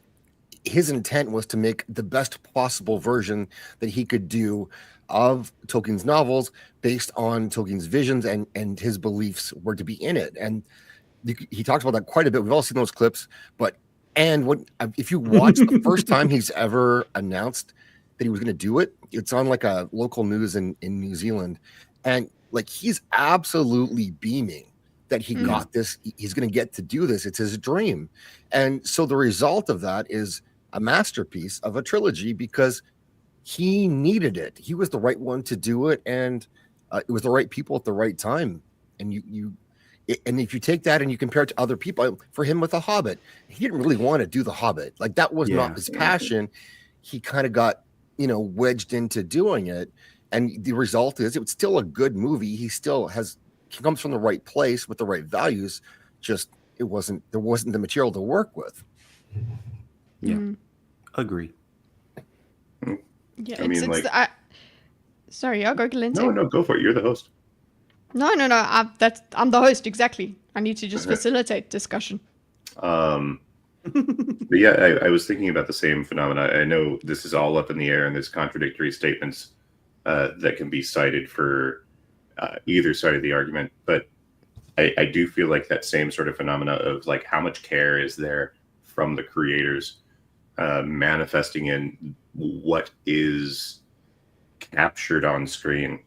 his intent was to make the best possible version that he could do of Tolkien's novels based on Tolkien's visions and his beliefs were to be in it. And he talks about that quite a bit. We've all seen those clips, if you watch the first time he's ever announced that he was going to do it, it's on like a local news in New Zealand. And like, he's absolutely beaming that he got this. He's going to get to do this. It's his dream. And so the result of that is a masterpiece of a trilogy because he needed it. He was the right one to do it. And it was the right people at the right time. And and if you take that and you compare it to other people, for him with The Hobbit, he didn't really want to do The Hobbit. Like, that was not his passion. He kind of got, wedged into doing it. And the result is it's still a good movie. He comes from the right place with the right values. Just there wasn't the material to work with. Yeah, agree. Yeah, I mean, sorry, I'll go, Lindsay. No, go for it. You're the host. No. I'm the host, exactly. I need to just facilitate discussion. But yeah, I was thinking about the same phenomena. I know this is all up in the air and there's contradictory statements that can be cited for either side of the argument. But I do feel like that same sort of phenomena of like how much care is there from the creators manifesting in what is captured on screen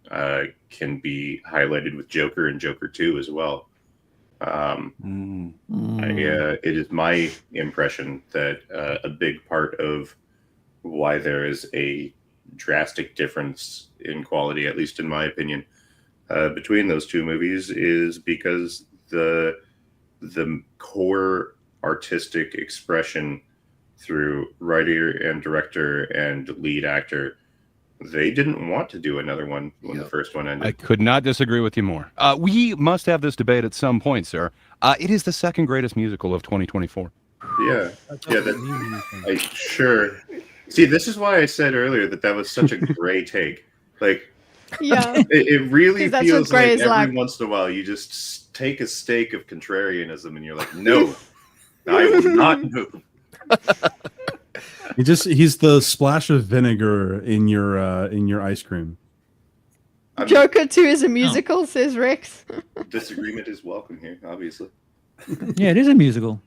can be highlighted with Joker and Joker 2 as well. It is my impression that a big part of why there is a drastic difference in quality, at least in my opinion, between those two movies is because the core artistic expression through writer and director and lead actor, they didn't want to do another one when the first one ended. I could not disagree with you more. We must have this debate at some point, sir. It is the second greatest musical of 2024. Yeah. Sure. See, this is why I said earlier that was such a gray take. Like, Yeah. it really That's feels what gray like is every like. once in a while you just take a stake of contrarianism and you're like, no, I will not move. He's the splash of vinegar in your ice cream. Joker 2 is a musical, says Rex. Disagreement is welcome here, obviously. Yeah, it is a musical.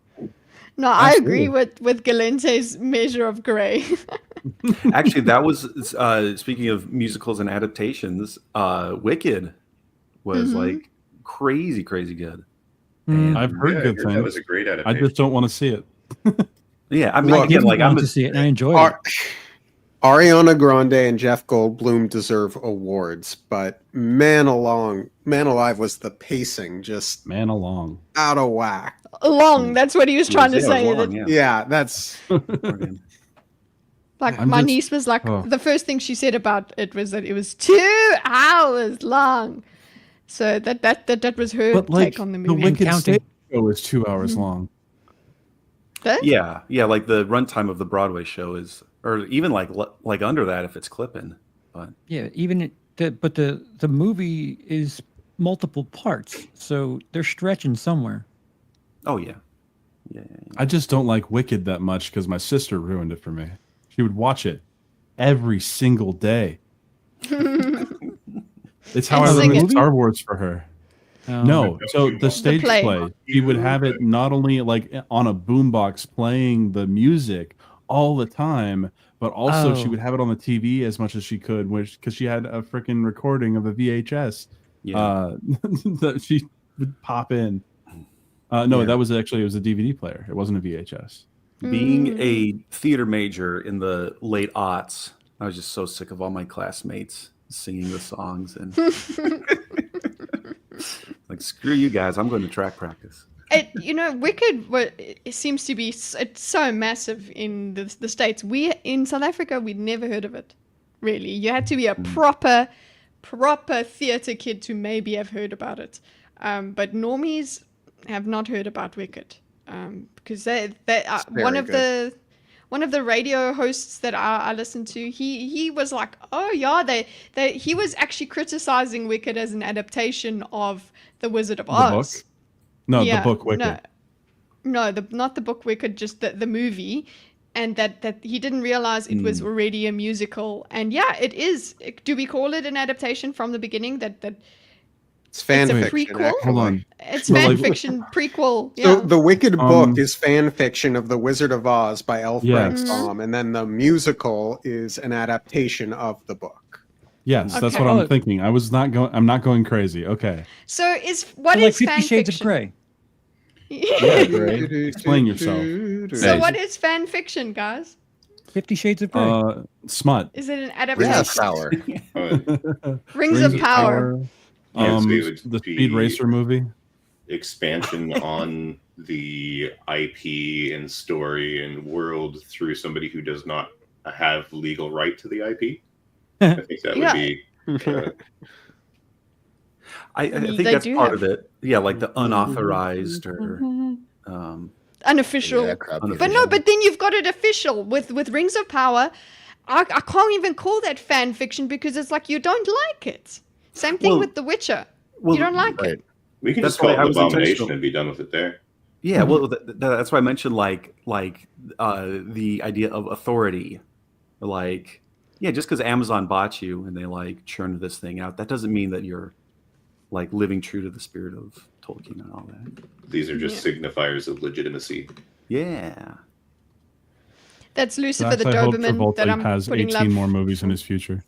No, I agree with Galente's measure of gray. Actually, that was speaking of musicals and adaptations. Wicked was like crazy good. And I've heard Yeah, I good heard that was things. a great I adaptation. just don't want to see it. yeah, I mean, Look, again, like I'm wanted to see it, and I enjoyed Ar- it. Ariana Grande and Jeff Goldblum deserve awards, but man alive was the pacing just Man along. out of whack. Long. That's what he was trying to it was say. long, that, Yeah, that's like I'm my just- niece was like, oh. the first thing she said about it was that it was 2 hours long. So that was her But like take on the the movie. Wicked counting. stage show is 2 hours long. yeah, like the runtime of the Broadway show is, or even like under that if it's clipping. But Yeah, even but the movie is multiple parts, so they're stretching somewhere. oh yeah. I just don't like Wicked that much because my sister ruined it for me. She would watch it every single day. It's how And I sing learned it. Star Wars for her. No, so the stage play. play, she would have it not only like on a boombox playing the music all the time, but also she Oh. would have it on the TV as much as she could, because she had a freaking recording of a VHS Yeah. that she would pop in. No, Yeah. that was actually, it was a DVD player. It wasn't a VHS. Being a theater major in the late aughts, I was just so sick of all my classmates singing the songs and like, screw you guys, I'm going to track practice. Wicked it seems to be it's so massive in the States. We in South Africa, we'd never heard of it. Really, you had to be a proper theater kid to maybe have heard about it. But normies have not heard about Wicked, because they are very one of the radio hosts that I listened to. He was like, oh yeah, he was actually criticizing Wicked as an adaptation of The Wizard of Oz. book? No, Yeah, the book Wicked. No, not the book Wicked, just the movie, and that he didn't realize it was already a musical. And yeah, it is. Do we call it an adaptation from the beginning? That it's fan It's a fiction. prequel? Hold on. it's Well, fan like- fiction prequel. Yeah. So the Wicked book Um, is fan fiction of The Wizard of Oz by L. Frank Yes. Baum, and then the musical is an adaptation of the book. Yes, that's Okay. what I'm Oh. thinking. I'm not going crazy. Okay. So what like is 50 fan Shades fiction? of Grey. Explain yourself. So what is fan fiction, guys? 50 Shades of Grey. Smut. Is it an Ring of adaptation? Power. Rings of Power. Yeah, so it would The be- Speed Racer movie. Expansion on the IP and story and world through somebody who does not have legal right to the IP. I think that would Yeah. be. I They think that's do part have- of it. Yeah, like the unauthorized or Unofficial. Yeah, crap. But no, but then you've got it official with Rings of Power. I can't even call that fan fiction because it's like you don't like it. Same thing Well- with The Witcher. well, You don't like Right. it. We can That's just call why I it was Abomination intentional. and be done with it there. yeah. Well, that's why I mentioned like the idea of authority. Like, yeah, just because Amazon bought you and they like churned this thing out, that doesn't mean that you're like living true to the spirit of Tolkien and all that. These are just signifiers of legitimacy. Yeah. That's Lucifer the I hope Doberman that Travolta I'm has putting 18 love. more movies in his future.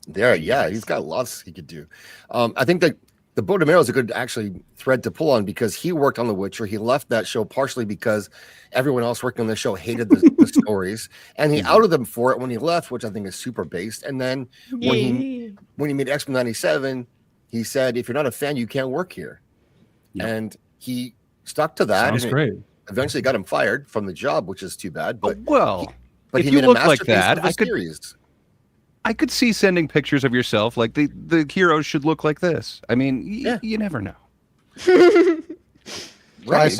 There, yeah, he's got lots he could do. I think that the Bodemero is a good actually thread to pull on because he worked on The Witcher. He left that show partially because everyone else working on the show hated the stories, and he outed them for it when he left, which I think is super based. And then when he made X-Men '97, he said, "If you're not a fan, you can't work here," Yeah. and he stuck to that. Sounds and it great. eventually got him fired from the job, which is too bad. But Well, but if he you made a look like masterpiece that, of a I could- series. I could see sending pictures of yourself like the heroes should look like this. I mean, Yeah. you never know. I Right,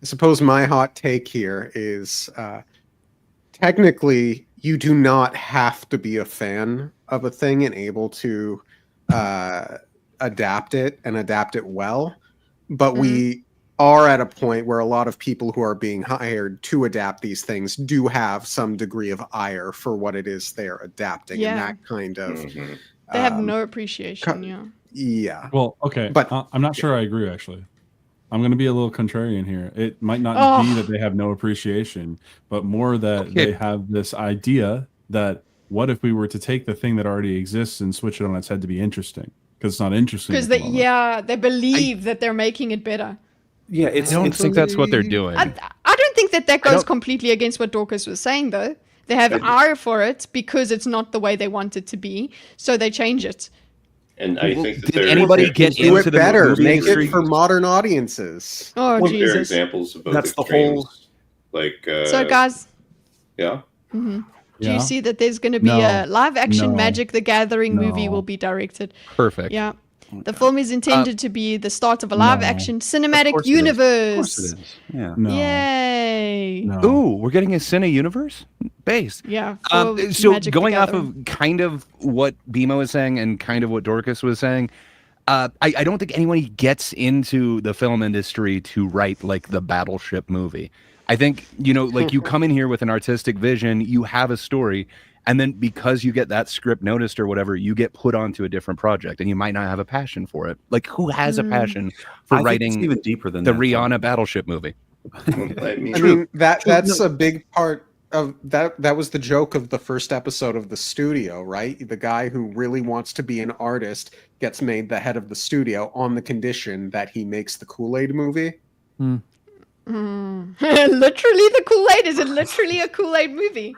suppose my hot take here is technically you do not have to be a fan of a thing and able to adapt it and adapt it well, but we are at a point where a lot of people who are being hired to adapt these things do have some degree of ire for what it is they're adapting, Yeah. and that kind of Mhm. They have no appreciation. Yeah. yeah. Well, okay, But- but I'm not sure I agree actually. I'm going to be a little contrarian here. It might not be that they have no appreciation, but more that they have this idea that what if we were to take the thing that already exists and switch it on its head to be interesting? Because it's not interesting. Because they believe that they're making it better. Yeah, I don't think that's what they're doing. I don't think that goes completely against what Dorcas was saying, though. They have ire for it because it's not the way they want it to be, so they change it. And I think that did anybody get Do into it the better. movie Make industry? it for modern audiences. Oh, well, there are Jesus. examples of both That's the extremes. whole- Like, So, guys, yeah. do Yeah. you see that there's going to be a live-action Magic the Gathering movie will be directed? Perfect. Yeah. The film is intended to be the start of a live-action cinematic universe. Of course it is. Yeah. No. Yay. No. Ooh, we're getting a Cine Universe base. Yeah. for So Magic the going off Gathering. of kind of what BMO is saying and kind of what Dorcas was saying, I don't think anyone gets into the film industry to write like the Battleship movie. I think, like you come in here with an artistic vision, you have a story, and then because you get that script noticed or whatever, you get put onto a different project and you might not have a passion for it. Like who has a passion for I think writing it's even deeper than the that, Rihanna Battleship movie? I mean, I mean that's a big part of that. That was the joke of the first episode of the studio, right? The guy who really wants to be an artist gets made the head of the studio on the condition that he makes the Kool-Aid movie. Literally the Kool-Aid? Is it literally a Kool-Aid movie?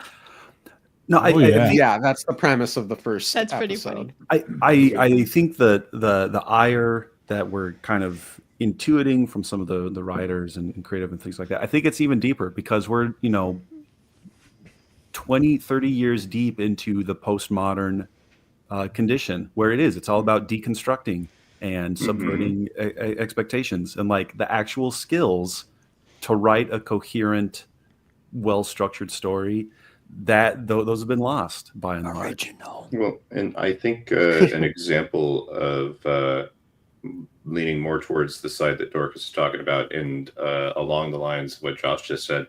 No, Yeah, that's the premise of the first That's pretty episode. funny. I think that the ire that we're kind of intuiting from some of the writers and creative and things like that, I think it's even deeper because we're 20, 30 years deep into the postmodern condition where it's all about deconstructing and subverting expectations, and like the actual skills to write a coherent, well-structured story, that those have been lost by and large. well, and I think an example of leaning more towards the side that Dorcas is talking about, and along the lines of what Josh just said,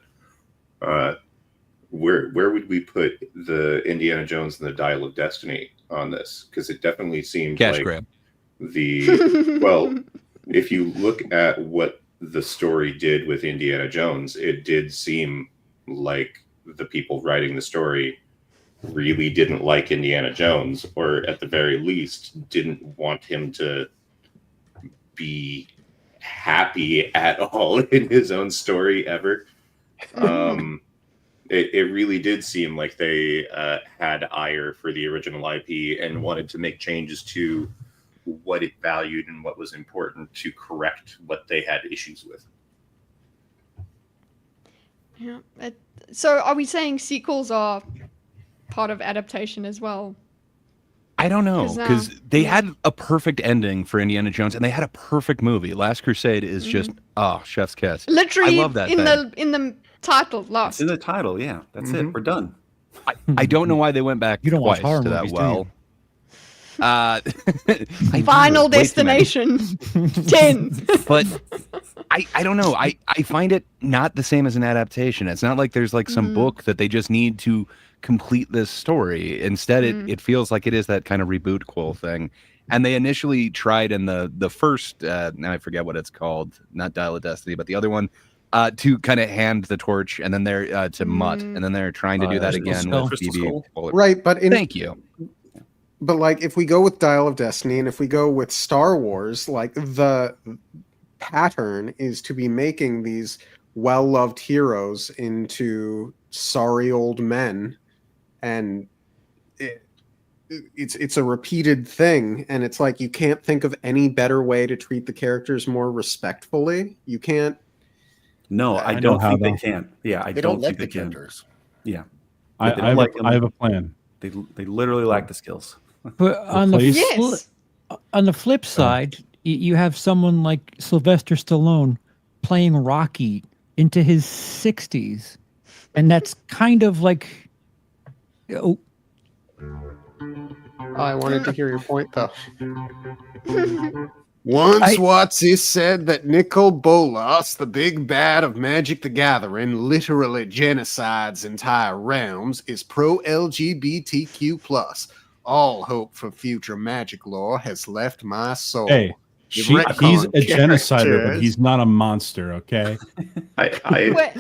where would we put the Indiana Jones and the Dial of Destiny on this? Because it definitely seemed Cash like grab. if you look at what the story did with Indiana Jones, it did seem like the people writing the story really didn't like Indiana Jones, or at the very least didn't want him to be happy at all in his own story ever. It really did seem like they had ire for the original IP and wanted to make changes to what it valued and what was important to correct what they had issues with. Yeah. So are we saying sequels are part of adaptation as well? I don't know, 'Cause, because they had a perfect ending for Indiana Jones, and they had a perfect movie. Last Crusade is just chef's kiss. Literally I love that in thing. the title, It's Lost. in the title, yeah. That's it. We're done. I don't know why they went back You don't watch twice horror to that movies, do well. I do, Final way too many. Destination 10. But I don't know. I find it not the same as an adaptation. It's not like there's like some book that they just need to complete this story. Instead, it feels like it is that kind of reboot Quill thing. And they initially tried in the first, now I forget what it's called, not Dial of Destiny, but the other one, to kind of hand the torch, and then they're to Mutt, and then they're trying to do that Crystal again Skull. with Crystal BB. Skull. Right, but Thank you. But like if we go with Dial of Destiny and if we go with Star Wars, like the pattern is to be making these well-loved heroes into sorry old men, and it's a repeated thing, and it's like you can't think of any better way to treat the characters more respectfully. You can't. No, I know don't how, think they though. can. Yeah, I They don't don't like think the they can. characters. Yeah, I They don't have, like them. I have a plan. they literally lack the skills. But on the Replace- Yes. on the flip side, you have someone like Sylvester Stallone playing Rocky into his 60s, and that's kind of like, oh, I wanted to hear your point though. Once Watsy said that Nicol Bolas, the big bad of Magic the Gathering, literally genocides entire realms, is pro-LGBTQ+. All hope for future magic lore has left my soul. Hey, You He's retcon a genocider, but characters. he's not a monster. Okay. I Wait,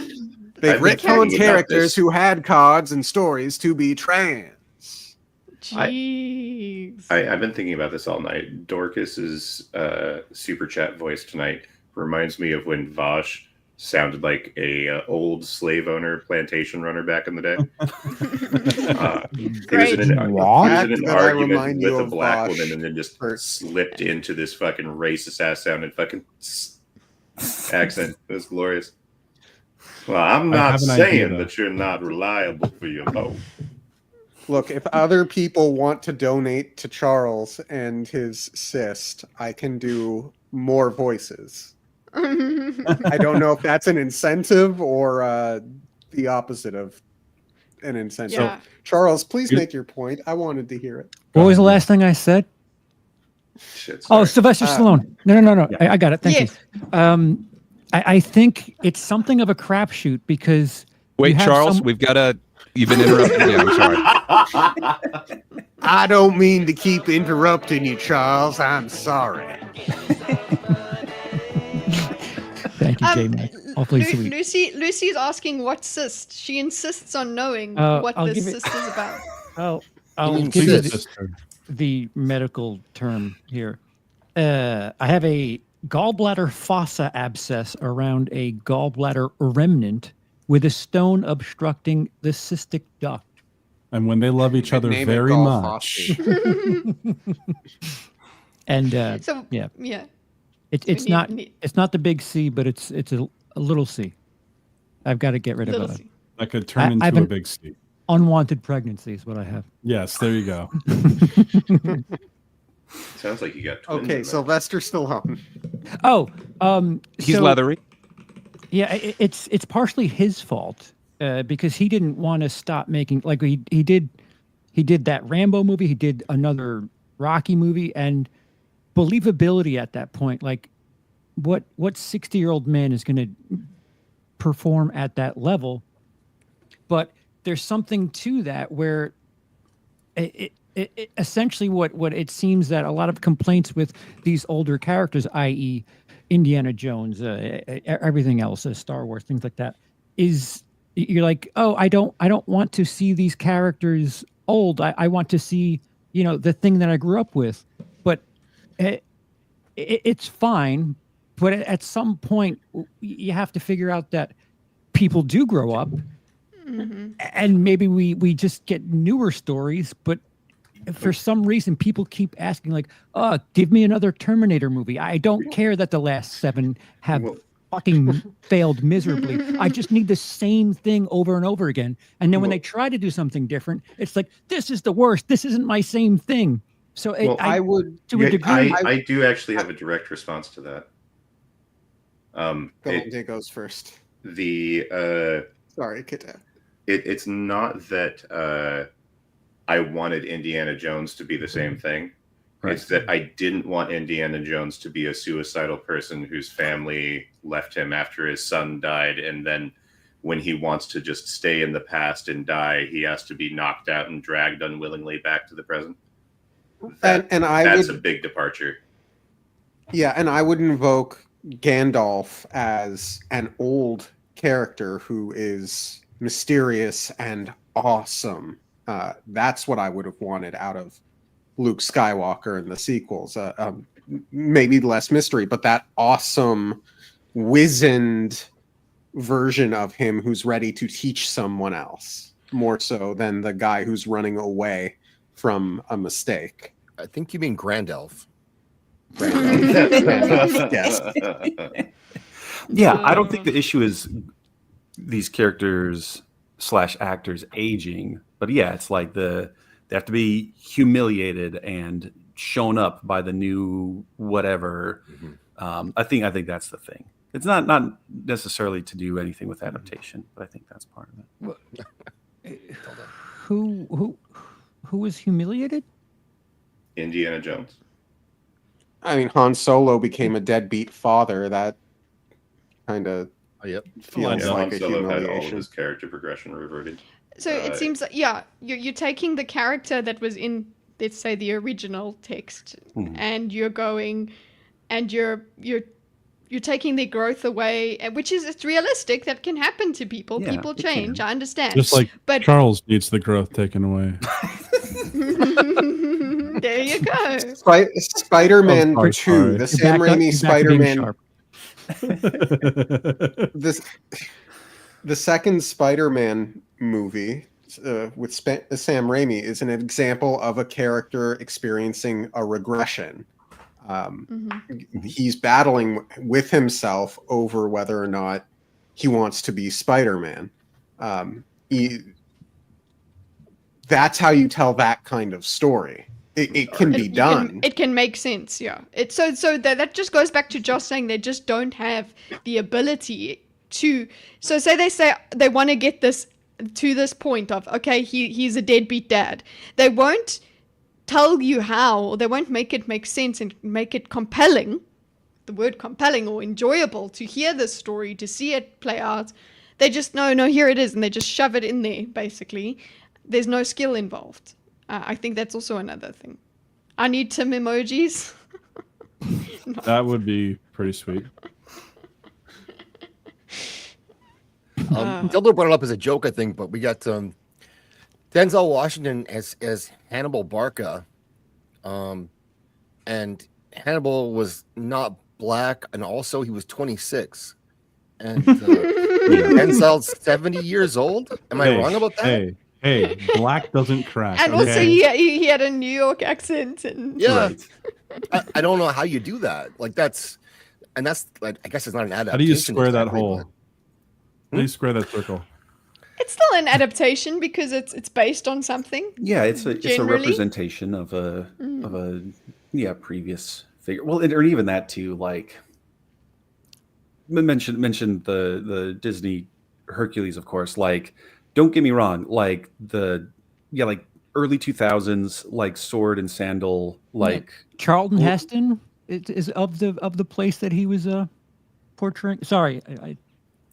They've I've been retconned thinking about characters this. who had cards and stories to be trans. jeez. I've been thinking about this all night. Dorcas's super chat voice tonight reminds me of when Vosh sounded like a old slave owner, plantation runner back in the day. He was in an, That I argument remind you with a of black Vosh woman and then just slipped into this fucking racist ass sounding fucking accent. It was glorious. Well, I'm I not have an idea, saying though. that you're not reliable for your vote. Look, if other people want to donate to Charles and his cyst, I can do more voices. I don't know if that's an incentive or the opposite of an incentive. Yeah. Charles, please make your point. I wanted to hear it. What was the last thing I said? Shit. Oh, Sorry. Sylvester Stallone. No. Yeah. I got it. Thank Yes. you. I think it's something of a crapshoot because Wait, you have Charles, some- we've got to. You've been interrupted. Yeah, I'm sorry. I don't mean to keep interrupting you, Charles. I'm sorry. Thank you, J-Mac. Awfully sweet. Lucy's asking what cyst. She insists on knowing what I'll this give it- cyst is about. I'll mean give you cyst? the medical term here. I have a gallbladder fossa abscess around a gallbladder remnant with a stone obstructing the cystic duct. And when they love each other Name it very golf much, And So yeah, yeah. it's not the big C, but it's a little C. I've got to get rid of Little it. C. that could turn into I've a been- big C. Unwanted pregnancy is what I have. Yes, there you go. Sounds like you got twins. Okay, in there. Sylvester Stallone. Oh, He's so- leathery. Yeah, it's partially his fault because he didn't want to stop making like he did that Rambo movie, he did another Rocky movie, and believability at that point, like what 60-year-old man is going to perform at that level? But there's something to that where it essentially what it seems that a lot of complaints with these older characters, i.e. Indiana Jones, everything else, Star Wars, things like that, is you're like, oh, I don't want to see these characters old. I want to see, the thing that I grew up with. But it's fine. But at some point, you have to figure out that people do grow up, and maybe we just get newer stories. But for some reason, people keep asking, like, "Oh, give me another Terminator movie." I don't care that the last 7 have fucking failed miserably. I just need the same thing over and over again. And then when they try to do something different, it's like, "This is the worst. This isn't my same thing." So Well, I would. to a degree, I do actually have a direct response to that. Golden goes first. Sorry, Kita. It's not that I wanted Indiana Jones to be the same thing. Right. It's that I didn't want Indiana Jones to be a suicidal person whose family left him after his son died, and then when he wants to just stay in the past and die, he has to be knocked out and dragged unwillingly back to the present. And That's a big departure. Yeah, and I would invoke Gandalf as an old character who is mysterious and awesome. That's what I would have wanted out of Luke Skywalker in the sequels. Maybe less mystery, but that awesome, wizened version of him who's ready to teach someone else, more so than the guy who's running away from a mistake. I think you mean Gandalf. Yes. Yeah, I don't think the issue is these characters / actors aging, but yeah, it's like they have to be humiliated and shown up by the new whatever. I think that's the thing. It's not necessarily to do anything with adaptation, but I think that's part of it. who was humiliated? Indiana Jones. I mean, Han Solo became a deadbeat father. That kind of Yep. feels Yeah, like Han a Solo had all of humiliation. his character progression reverted. So it seems like, you're taking the character that was in, let's say, the original text, and you're going, and you're taking their growth away, which is, it's realistic, that can happen to people. Yeah, People it change, can. I understand. Just like But Charles needs the growth taken away. there you go. Spider-Man Oh, 2, sorry. the Sam Raimi Spider-Man, the second Spider-Man movie with Sam Raimi is an example of a character experiencing a regression. He's battling with himself over whether or not he wants to be Spider-Man. That's how you tell that kind of story. It can be done. It can make sense, yeah. It's so that just goes back to Josh saying they just don't have the ability to. So say they want to get this to this point of, okay, he's a deadbeat dad. They won't tell you how, or they won't make it make sense and make it compelling. The word compelling or enjoyable to hear this story, to see it play out. They just no, here it is, and they just shove it in there. Basically, there's no skill involved. I think that's also another thing. I need some emojis. No. That would be pretty sweet. Dildo brought it up as a joke, I think, but we got Denzel Washington as Hannibal Barca, and Hannibal was not black, and also he was 26, and Denzel's 70 years old. Am I wrong about that? Hey, black doesn't crack. And also he had a New York accent, and Yeah, Right. I don't know how you do that. Like that's like, I guess it's not an adaptation. How do you square that exactly, hole? but- How do you square that circle? it's still an adaptation because it's based on something. Yeah, it's a Generally? representation of a previous figure. Well, or even that too. Like mentioned the Disney Hercules, of course. Like, don't get me wrong. Like like early 2000s, like sword and sandal, like Charlton Heston is of the place that he was portraying. Sorry,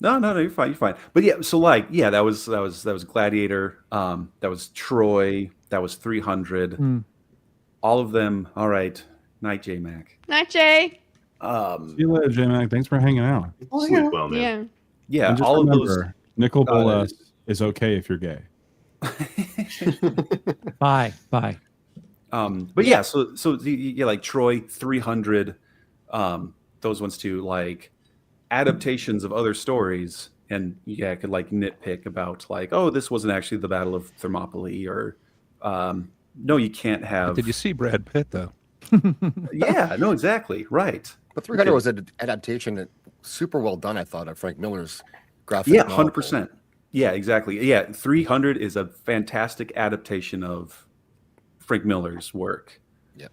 No, you're fine. You're fine. But yeah, so like, yeah, that was Gladiator. That was Troy. That was 300. All of them. All right. Night, J Mac. Night, Jay. See you later, J-Mac. Thanks for hanging out. Sleep well, man. Yeah. Yeah, And just all remember, of those. Nickel Bola is okay if you're gay. bye. But yeah, so yeah, like Troy, 300. Those ones too, like adaptations of other stories, and yeah, I could like nitpick about like, oh, this wasn't actually the Battle of Thermopylae, or no, you can't have. Did you see Brad Pitt though? Yeah, no, exactly, right. But 300 was an adaptation that super well done, I thought, of Frank Miller's graphic Yeah, novel. 100%. Yeah, exactly. Yeah, 300 is a fantastic adaptation of Frank Miller's work. Yeah.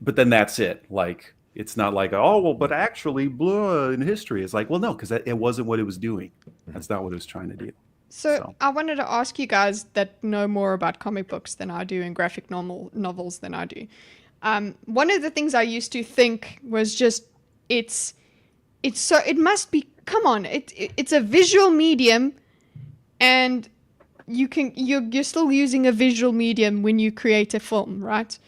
But then that's it. Like, it's not like, oh, well, but actually, blah, in history. It's like, well, no, because it wasn't what it was doing. That's not what it was trying to do. So I wanted to ask you guys that know more about comic books than I do and graphic novels than I do. One of the things I used to think was just it must be, come on, it's a visual medium, and you're still using a visual medium when you create a film, right?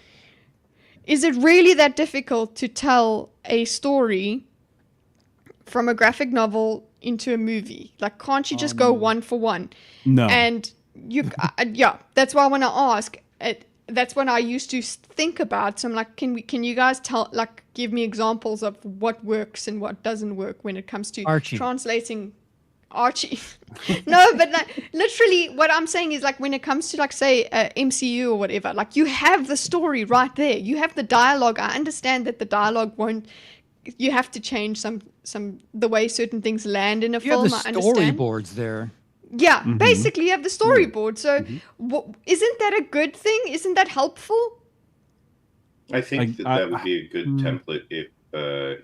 Is it really that difficult to tell a story from a graphic novel into a movie? Like, can't you just go one for one? No. And yeah, that's why I want to ask. That's when I used to think about. So I'm like, can you guys give me examples of what works and what doesn't work when it comes to Archie. translating Archie? No, but like, literally what I'm saying is, like, when it comes to, like, say MCU or whatever, like, you have the story right there. You have the dialogue. I understand that the dialogue won't. You have to change some the way certain things land in a You film. have I the understand. storyboards there. Yeah, basically you have the storyboard. So isn't that a good thing? Isn't that helpful? I think I- that would be a good template if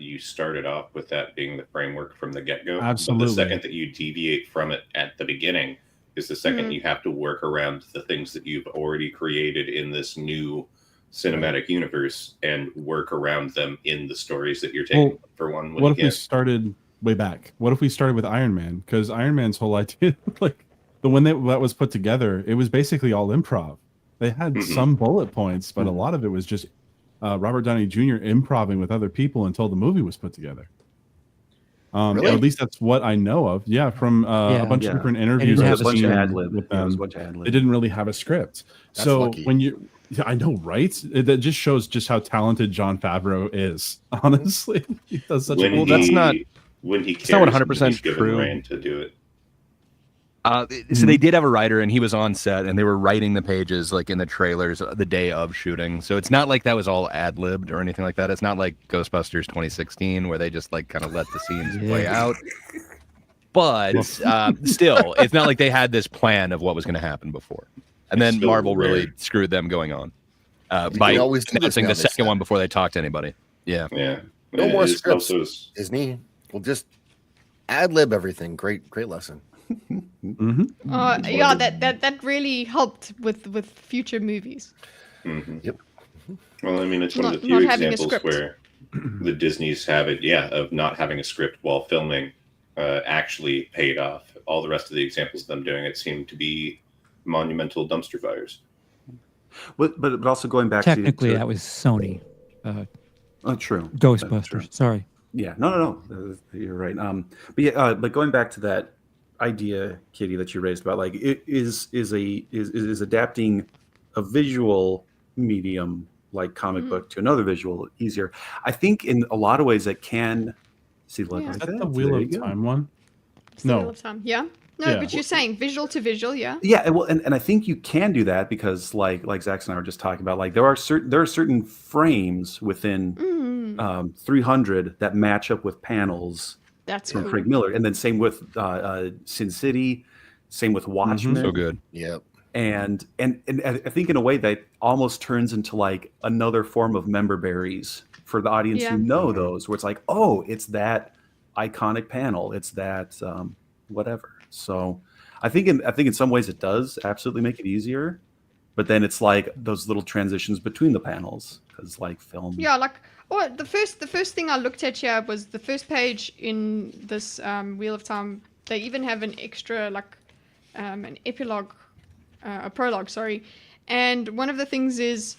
you started off with that being the framework from the get-go. Absolutely. But the second that you deviate from it at the beginning is the second you have to work around the things that you've already created in this new cinematic universe and work around them in the stories that you're taking for one. What if we started way back? What if we started with Iron Man? Because Iron Man's whole idea, like when that was put together, it was basically all improv. They had some bullet points, but a lot of it was just Robert Downey Jr. improving with other people until the movie was put together. Really? Or at least that's what I know of. Yeah, from Yeah. a bunch of Yeah. different They interviews didn't I've have a bunch seen of ad-lib. with Yeah, it was a them. bunch of ad-lib. They didn't really have a script. That's So lucky. when you, yeah, I know, right? That just shows just how talented John Favreau is. Honestly, he does such When a Well, good that's job. not- when he it's not cares, 100% he's given true. rein to do it. So they did have a writer, and he was on set, and they were writing the pages like in the trailers the day of shooting. So it's not like that was all ad libbed or anything like that. It's not like Ghostbusters 2016 where they just like kind of let the scenes play out. But still, it's not like they had this plan of what was going to happen before. And It's then still Marvel really weird. screwed them going on can by always do this announcing now, the they second said. one before they talked to anybody. Yeah. Yeah. No And more it's scripts. also- Disney will just ad lib everything. Great lesson. Yeah, that really helped with future movies. Mhm. Yep. Well, I mean, it's one of the Not few having a examples script. where the Disneys have it, of not having a script while filming actually paid off. All the rest of the examples of them doing it seem to be monumental dumpster fires. But also going back Technically, to that was Sony. true. Ghostbusters. True. Sorry. Yeah, no. You're right. But going back to that idea, Kitty, that you raised about like it is adapting a visual medium like comic book to another visual easier. I think in a lot of ways that can see like Yeah. Is that. that the Wheel There of you go. Time one? It's the No. Wheel of Time. Yeah. No, Yeah. but you're saying visual to visual, yeah. Yeah, well, and I think you can do that because like Zaxx and I were just talking about, like there are certain frames within 300 that match up with panels That's from cool. Craig Miller, and then same with Sin City, same with Watchmen. So good. Yep. And I think in a way that almost turns into like another form of member berries for the audience Yeah. who know those, where it's like, oh, it's that iconic panel, it's that whatever. So I think in some ways it does absolutely make it easier, but then it's like those little transitions between the panels because like film. Yeah, like the first thing I looked at here was the first page in this Wheel of Time. They even have an extra like an epilogue, a prologue, sorry. And one of the things is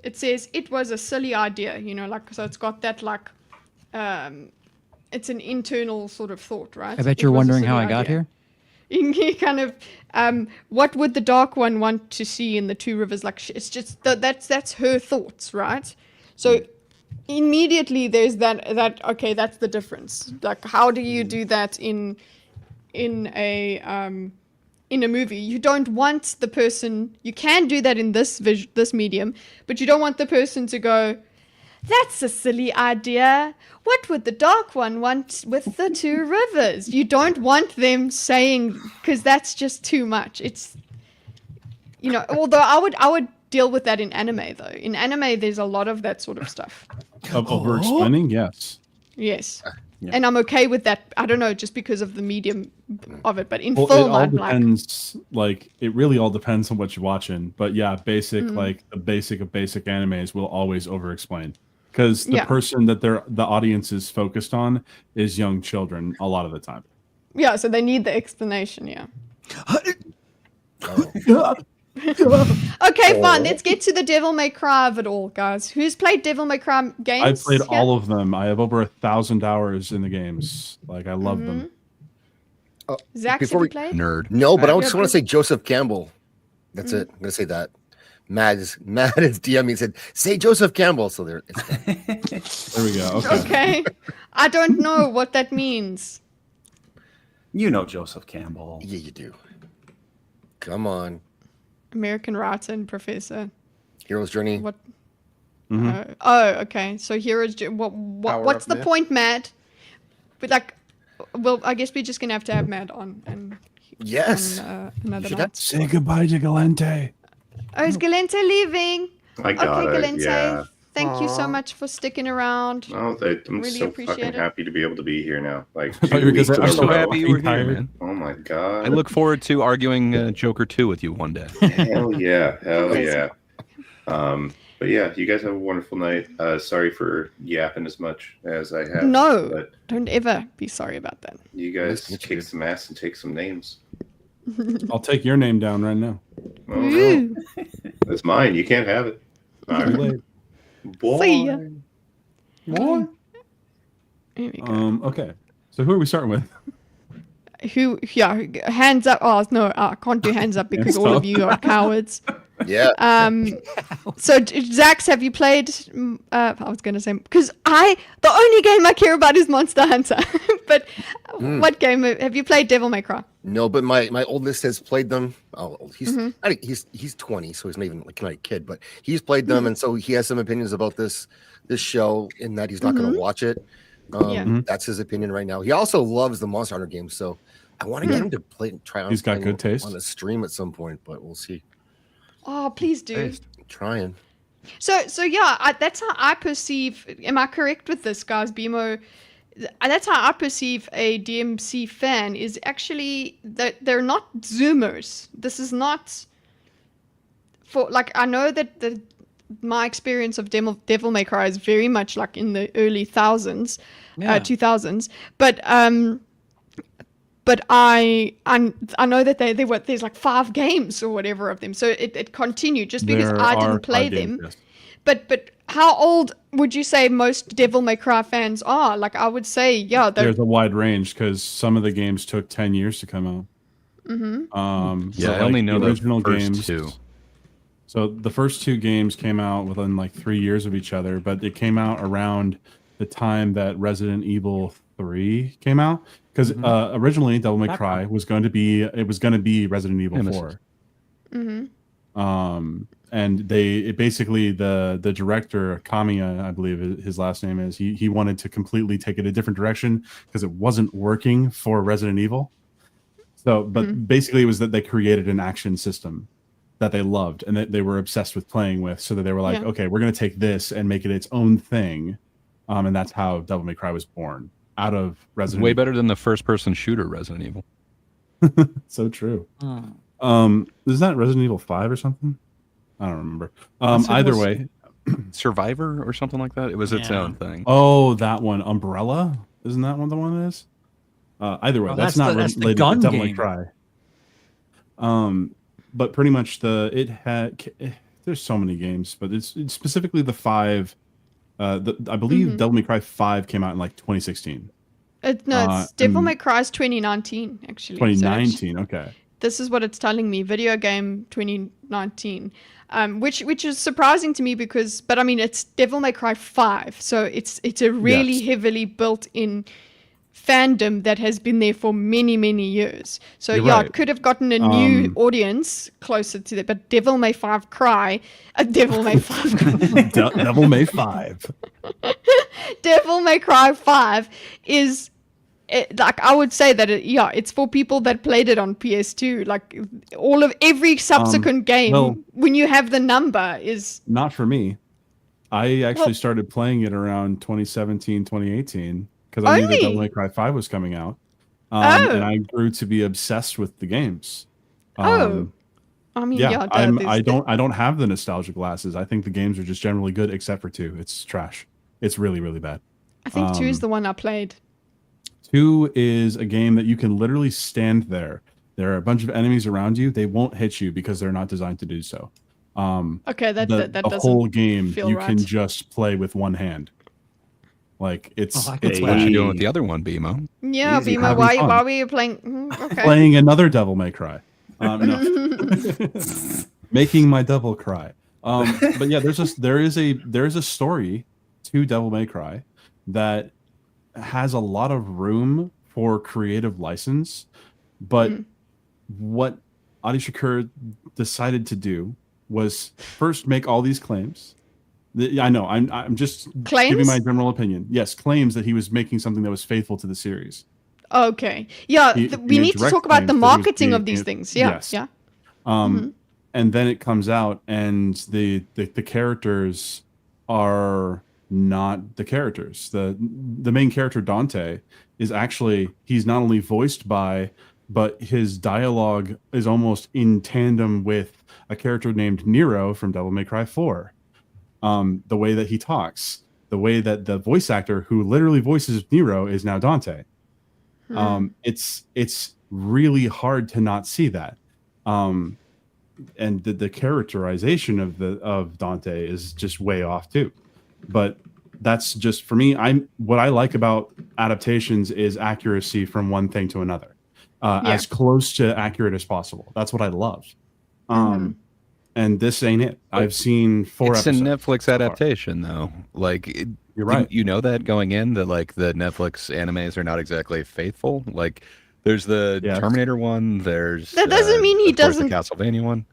it says it was a silly idea, like so it's got that like it's an internal sort of thought, right? I bet It you're was a wondering silly how I got idea. here. You kind of what would the Dark One want to see in the Two Rivers? Like it's just that's her thoughts, right? So immediately there's that okay, that's the difference. Like how do you do that in a movie? You don't want the person, you can do that in this medium, but you don't want the person to go, that's a silly idea. What would the Dark One want with the Two Rivers? You don't want them saying, because that's just too much. It's, although I would deal with that in anime, though. In anime, there's a lot of that sort of stuff. Of over-explaining? Yes. Yes. Yeah. And I'm okay with that. I don't know, just because of the medium of it. But in Well, it film, all I'm like, depends. Like, it really all depends on what you're watching. But yeah, like the basic of basic animes will always over-explain because the Yeah. person that the audience is focused on is young children a lot of the time. yeah, so they need the explanation, yeah. Okay, fine. Let's get to the Devil May Cry of it all, guys. Who's played Devil May Cry games? I've played Yeah. all of them. I have over 1,000 hours in the games. Like, I love them. Zaxx, have Before you we- played? Nerd. No, but I Yeah, just want to please. say Joseph Campbell. That's it. I'm gonna say that. Matt is DM me and said, "Say Joseph Campbell." So there. It's done. There we go. Okay. Okay. I don't know what that means. You know Joseph Campbell. Yeah, you do. Come on, American writer and professor. Hero's Journey. What? Mhm. Okay. So heroes. Power What's up, the Matt. point, Matt? But like, well, I guess we're just gonna have to have Matt on and Yes. another Should night. Say goodbye to Galente. Oh, is Galente leaving? I got Okay, it. Galente. Yeah. Thank you so Aw. much for sticking around. Oh, I'm Really so appreciate fucking it. happy to be able to be here now. Like, thought 2 you were gonna weeks say, in I'm a so row. happy you were here, tired. man. Oh my god. I look forward to arguing Joker 2 with you one day. Hell yeah. Hell Okay. yeah. But yeah, you guys have a wonderful night. Sorry for yapping as much as I have. No, But don't ever be sorry about that. you guys Nice to meet kick you. some ass and take some names. I'll take your name down right now. Oh, no. Ooh. That's mine. You can't have it. All Too right. late. See ya. What? Here we go. Okay. So who are we starting with? Who? Yeah, hands up. Oh no, I can't do hands up because Hands all up. of you are cowards. Yeah. So Zaxx, have you played? I was going to say because the only game I care about is Monster Hunter. But what game have you played? Devil May Cry. No, but my oldest has played them. Oh, he's 20, so he's not even like a kid, but he's played them, and so he has some opinions about this show in that he's not going to watch it. That's his opinion right now. He also loves the Monster Hunter games, so I want to get him to try on. He's got good taste on a stream at some point, but we'll see. Oh, please do. Trying. So yeah, that's how I perceive. Am I correct with this, guys? BMO. That's how I perceive a DMC fan is actually that they're not Zoomers. This is not for like I know that my experience of Devil May Cry is very much like in the early 2000s, but I know that there's like 5 games or whatever of them, so it continued just because There I are didn't play 5 games, them. yes. But how old would you say most Devil May Cry fans are? Like I would say, yeah, There's a wide range because some of the games took 10 years to come out. Yeah, I only know the original first games. 2. So the first 2 games came out within like 3 years of each other, but it came out around the time that Resident Evil 3 came out. Because originally Devil May Cry was going to be Resident Evil 4. And basically the director Kamiya, I believe his last name is, he wanted to completely take it a different direction because it wasn't working for Resident Evil. So, but basically it was that they created an action system that they loved and that they were obsessed with playing with, so that they were like, okay, we're going to take this and make it its own thing. And that's how Devil May Cry was born, out of Resident Way Evil. better than the first-person shooter Resident Evil. So true. Is that Resident Evil 5 or something? I don't remember. Either way. Survivor or something like that. It was its own thing. Oh, that one. Umbrella? Isn't that the one that is? Either way, that's not that's the related gun to Devil May game. Cry. But pretty much there's so many games, but it's specifically the 5. I believe Devil May Cry 5 came out in like 2016. It's Devil May Cry is 2019 actually. 2019, okay. This is what it's telling me. Video game 2019, which is surprising to me because, but I mean, it's Devil May Cry 5, so it's a really heavily built-in fandom that has been there for many years. So You're yeah, right. it could have gotten a new audience closer to that. But Devil May 5 Cry, Devil May 5, Devil May 5. Devil May Cry 5 is. Like I would say that it's for people that played it on PS2. Like every subsequent game, when you have the number, is not for me. I actually started playing it around 2017, 2018 because I knew that Devil May Cry 5 was coming out, and I grew to be obsessed with the games. I mean, I don't have the nostalgia glasses. I think the games are just generally good, except for 2. It's trash. It's really bad. I think 2 is the one I played. 2 is a game that you can literally stand there. There are a bunch of enemies around you. They won't hit you because they're not designed to do so. Okay, that the doesn't whole game feel you right. can just play with one hand. Like it's I can it's play What that. you doing with the other one, BMO? Yeah, Easy, Bima, having why fun. were you playing? Okay. playing another Devil May Cry. No. Making my devil cry. But yeah, there is a story to Devil May Cry that has a lot of room for creative license, but what Adi Shakur decided to do was first make all these claims. I know I'm just Claims? giving my general opinion. Yes, claims that he was making something that was faithful to the series. Okay. Yeah, He we made need to direct talk about the claims that he was marketing of being- these things. Yeah, yes. yeah. And then it comes out, and the characters are not the characters. The main character Dante is actually, he's not only voiced by, but his dialogue is almost in tandem with a character named Nero from Devil May Cry 4. The way that he talks, the way that the voice actor who literally voices Nero is now Dante. It's really hard to not see that. And the characterization of Dante is just way off too. but that's just for me. What I like about adaptations is accuracy from one thing to another, as close to accurate as possible. That's what I love. And this ain't it. I've seen 4 It's a episodes. Netflix so far. adaptation, though. Like, You're right. You know that going in, that like the Netflix animes are not exactly faithful. Like, there's the Yes. Terminator one. There's That doesn't mean he of course, doesn't. the Castlevania one.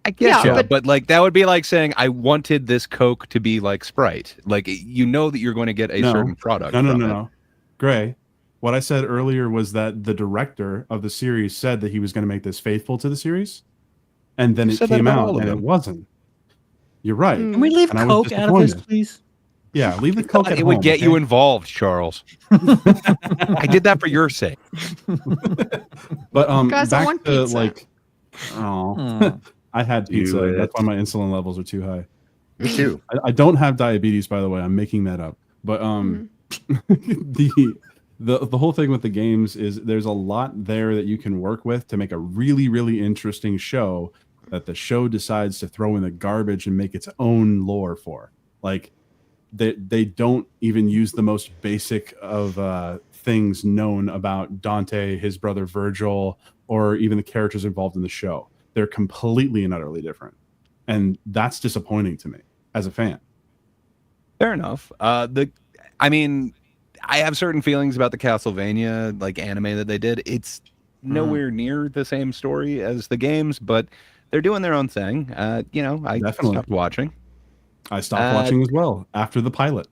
I Yeah, get you, but- but like that would be like saying I wanted this Coke to be like Sprite. Like, you know that you're going to get a certain product. No. Gray, what I said earlier was that the director of the series said that he was going to make this faithful to the series, and then You it said that came about out all of and it them. wasn't. You're right. Can we leave And I was Coke out of this, disappointed. please? Yeah, leave the Coke at It would home, get you okay? involved, Charles. I did that for your sake. But Guys, I back want to pizza. like, I had pizza. Do That's it. why my insulin levels are too high. Me too. I don't have diabetes, by the way. I'm making that up. But the whole thing with the games is there's a lot there that you can work with to make a really, really interesting show that the show decides to throw in the garbage and make its own lore for. Like they don't even use the most basic of things known about Dante, his brother Virgil, or even the characters involved in the show. They're completely and utterly different. And that's disappointing to me as a fan. Fair enough. I mean, I have certain feelings about the Castlevania like anime that they did. It's nowhere near the same story as the games, but they're doing their own thing. I Definitely. stopped watching. I stopped watching as well after the pilot.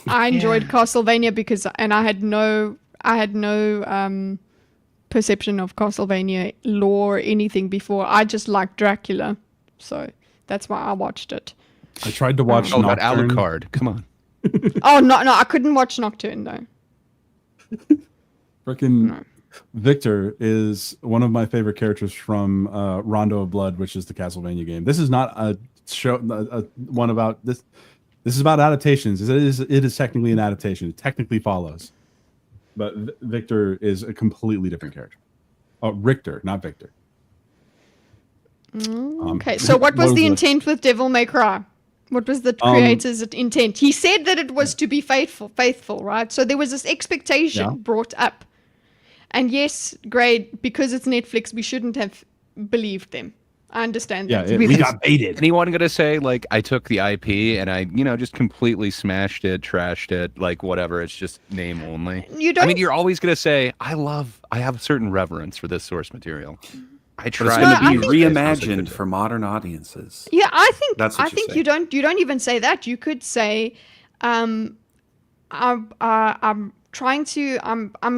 I enjoyed Castlevania because, and I had no perception of Castlevania lore or anything before. I just liked Dracula, so that's why I watched it. I tried to watch Oh, that Nocturne. Alucard. Come on. Oh no, I couldn't watch Nocturne though. Frickin' Victor is one of my favorite characters from Rondo of Blood, which is the Castlevania game. This is not a show, one about this. This is about adaptations. It is technically an adaptation. It technically follows, but Victor is a completely different character. Oh, Richter, not Victor. Okay, so what was the intent with Devil May Cry? What was the creator's intent? He said that it was to be faithful, right? So there was this expectation brought up. And yes, great, because it's Netflix, we shouldn't have believed them. I understand that. We got baited. Anyone gonna say like I took the IP and I, just completely smashed it, trashed it, like whatever? It's just name only. You don't. I mean, you're always gonna say I have a certain reverence for this source material. I But it's try going to to be I think- reimagined for modern audiences. Yeah, I think That's what you say. you don't even say that. You could say, I'm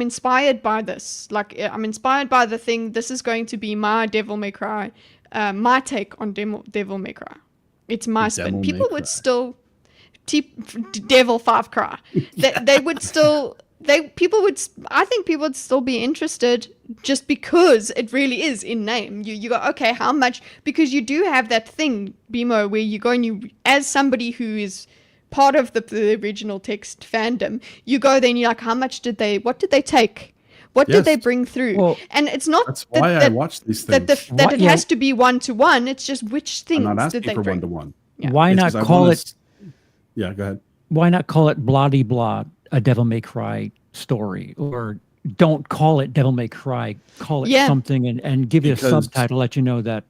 inspired by this. Like I'm inspired by the thing. This is going to be my Devil May Cry, my take on Devil May Cry. It's my spin. Devil People May would Cry. still Devil 5 Cry. They would still. I think people would still be interested just because it really is in name. You go, okay, how much? Because you do have that thing, BMO, where you go and you, as somebody who is part of the original text fandom, you go there and you're like, what did they take? What did they Yes. bring through? Well, And it's not That's why I watch these things. that it has to be one-to-one. It's just which I'm things not did asking they for bring? 1-to-1. Yeah. Why It's not 'cause I call wanna it? Yeah, go ahead. Why not call it blah de blah, a Devil May Cry story, or don't call it Devil May Cry, call it Yeah. something, and give you a Because- subtitle, let you know that,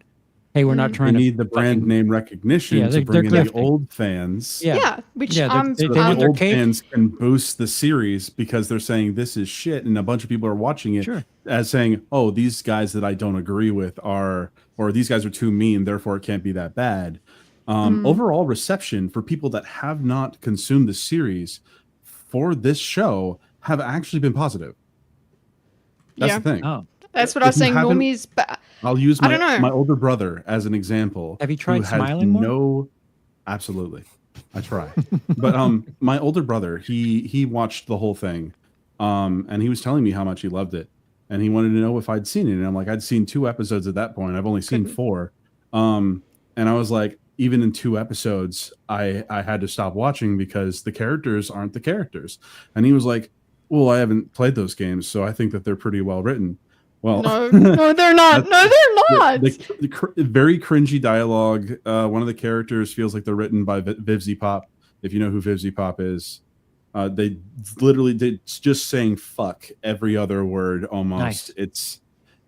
hey, we're not They trying to need the brand fucking- name recognition Yeah, to they're bring in the grifting. old fans. Yeah, Which Yeah, I'm they So want that the their old cake. fans can boost the series because they're saying this is shit, and a bunch of people are watching it Sure. as saying, "Oh, these guys that I don't agree with or these guys are too mean, therefore it can't be that bad." Overall reception for people that have not consumed the series for this show have actually been positive. That's Yeah. the thing. Oh, That's what I was If you saying. haven't- Normies, but I'll use I don't know. my older brother as an example. Have you who tried has smiling more? No, absolutely. I try. But my older brother, he watched the whole thing. And he was telling me how much he loved it. And he wanted to know if I'd seen it. And I'm like, I'd seen 2 episodes at that point. I've only seen Couldn't. 4. And I was like, even in 2 episodes, I had to stop watching because the characters aren't the characters. And he was like, well, I haven't played those games, so I think that they're pretty well written. Well, No, no, they're not. No, they're not. Very cringy dialogue. One of the characters feels like they're written by Vivzy Pop. If you know who Vivzy Pop is, they literally did just saying "fuck" every other word almost. Nice.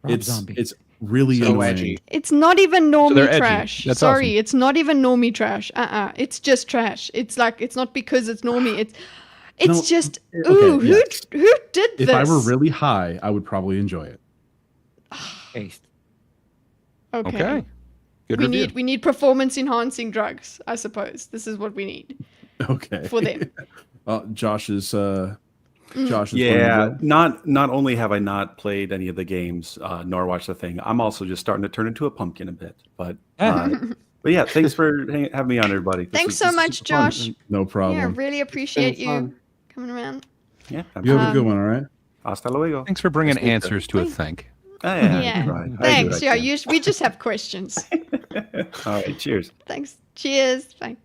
Rob Zombie. It's really So annoying. edgy. It's not even normie they're edgy. trash. That's Sorry, awesome. it's not even normie trash. It's just trash. It's like it's not because it's normie. It's No, just okay, ooh, yes. who did If this? I were really high, I would probably enjoy it. Taste. Okay. Good We review. need performance enhancing drugs, I suppose. This is what we need Okay. for them. Josh is Josh is Yeah, not only have I not played any of the games nor watched the thing, I'm also just starting to turn into a pumpkin a bit. But yeah, thanks for having me on, everybody. Thanks so much, super fun. Josh. No problem. Yeah, really appreciate been you fun. coming around. Yeah, You have a good one, all right? hasta luego. Thanks for bringing Nice to meet you. answers to a think. Yeah, right. Thanks. Yeah, Yeah. we just have questions. All right, cheers. Thanks. Cheers. Bye.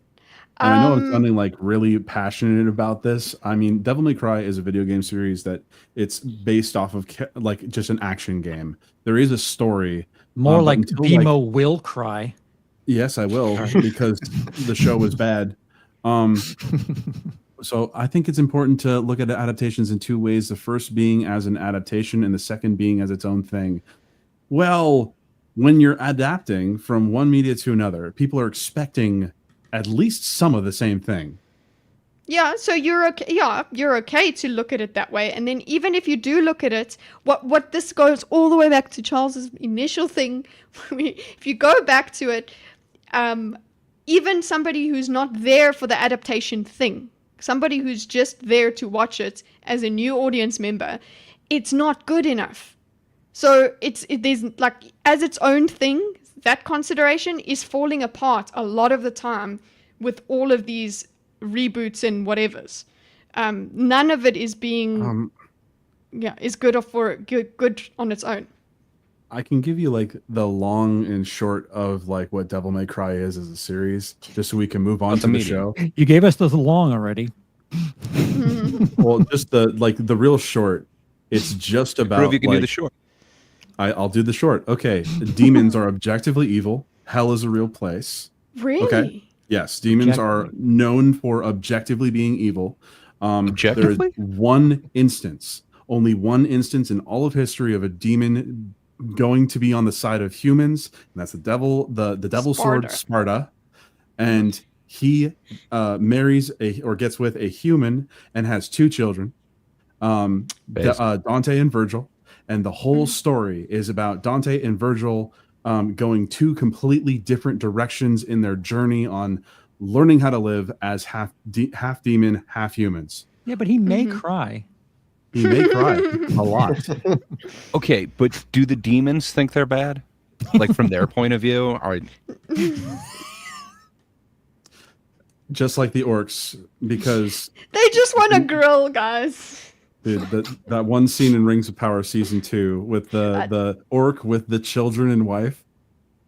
And I know I'm sounding like really passionate about this. I mean, Devil May Cry is a video game series that it's based off of like just an action game. There is a story. More but like until, Demo will cry. Yes, I will because the show was bad. So I think it's important to look at adaptations in two ways. The first being as an adaptation and the second being as its own thing. Well, when you're adapting from one media to another, people are expecting at least some of the same thing. Yeah, so you're okay. Yeah, you're okay to look at it that way. And then even if you do look at it, what this goes all the way back to Charles's initial thing. If you go back to it, even somebody who's not there for the adaptation thing, somebody who's just there to watch it as a new audience member, it's not good enough. So there's like as its own thing, that consideration is falling apart a lot of the time with all of these reboots and whatevers. None of it is being is good good on its own. I can give you like the long and short of like what Devil May Cry is as a series, just so we can move on to the show. You gave us the long already. Well, just the real short. It's just about Prove you can do like, the short. I'll do the short. Okay, demons are objectively evil. Hell is a real place. Really? Okay. Yes, demons are known for objectively being evil. Objectively? There's only one instance in all of history of a demon going to be on the side of humans, and that's the devil, the devil sword Sparta, and he marries or gets with a human and has two children, Dante and Virgil, and the whole story is about Dante and Virgil going two completely different directions in their journey on learning how to live as half demon, half humans. Yeah, but he may cry. He may cry a lot. Okay, but do the demons think they're bad? Like from their point of view? All right. Just like the orcs, because They just want to grill, guys. dude, that one scene in Rings of Power season 2 with the orc with the children and wife.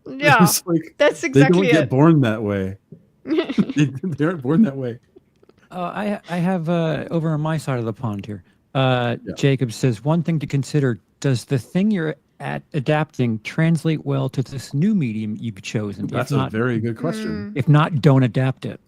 Yeah, It's like, that's they exactly don't get it. born that way. They aren't born that way. I have over on my side of the pond here. Jacob says one thing to consider: does the thing you're adapting translate well to this new medium you've chosen? That's if not, a very good question. If not, don't adapt it.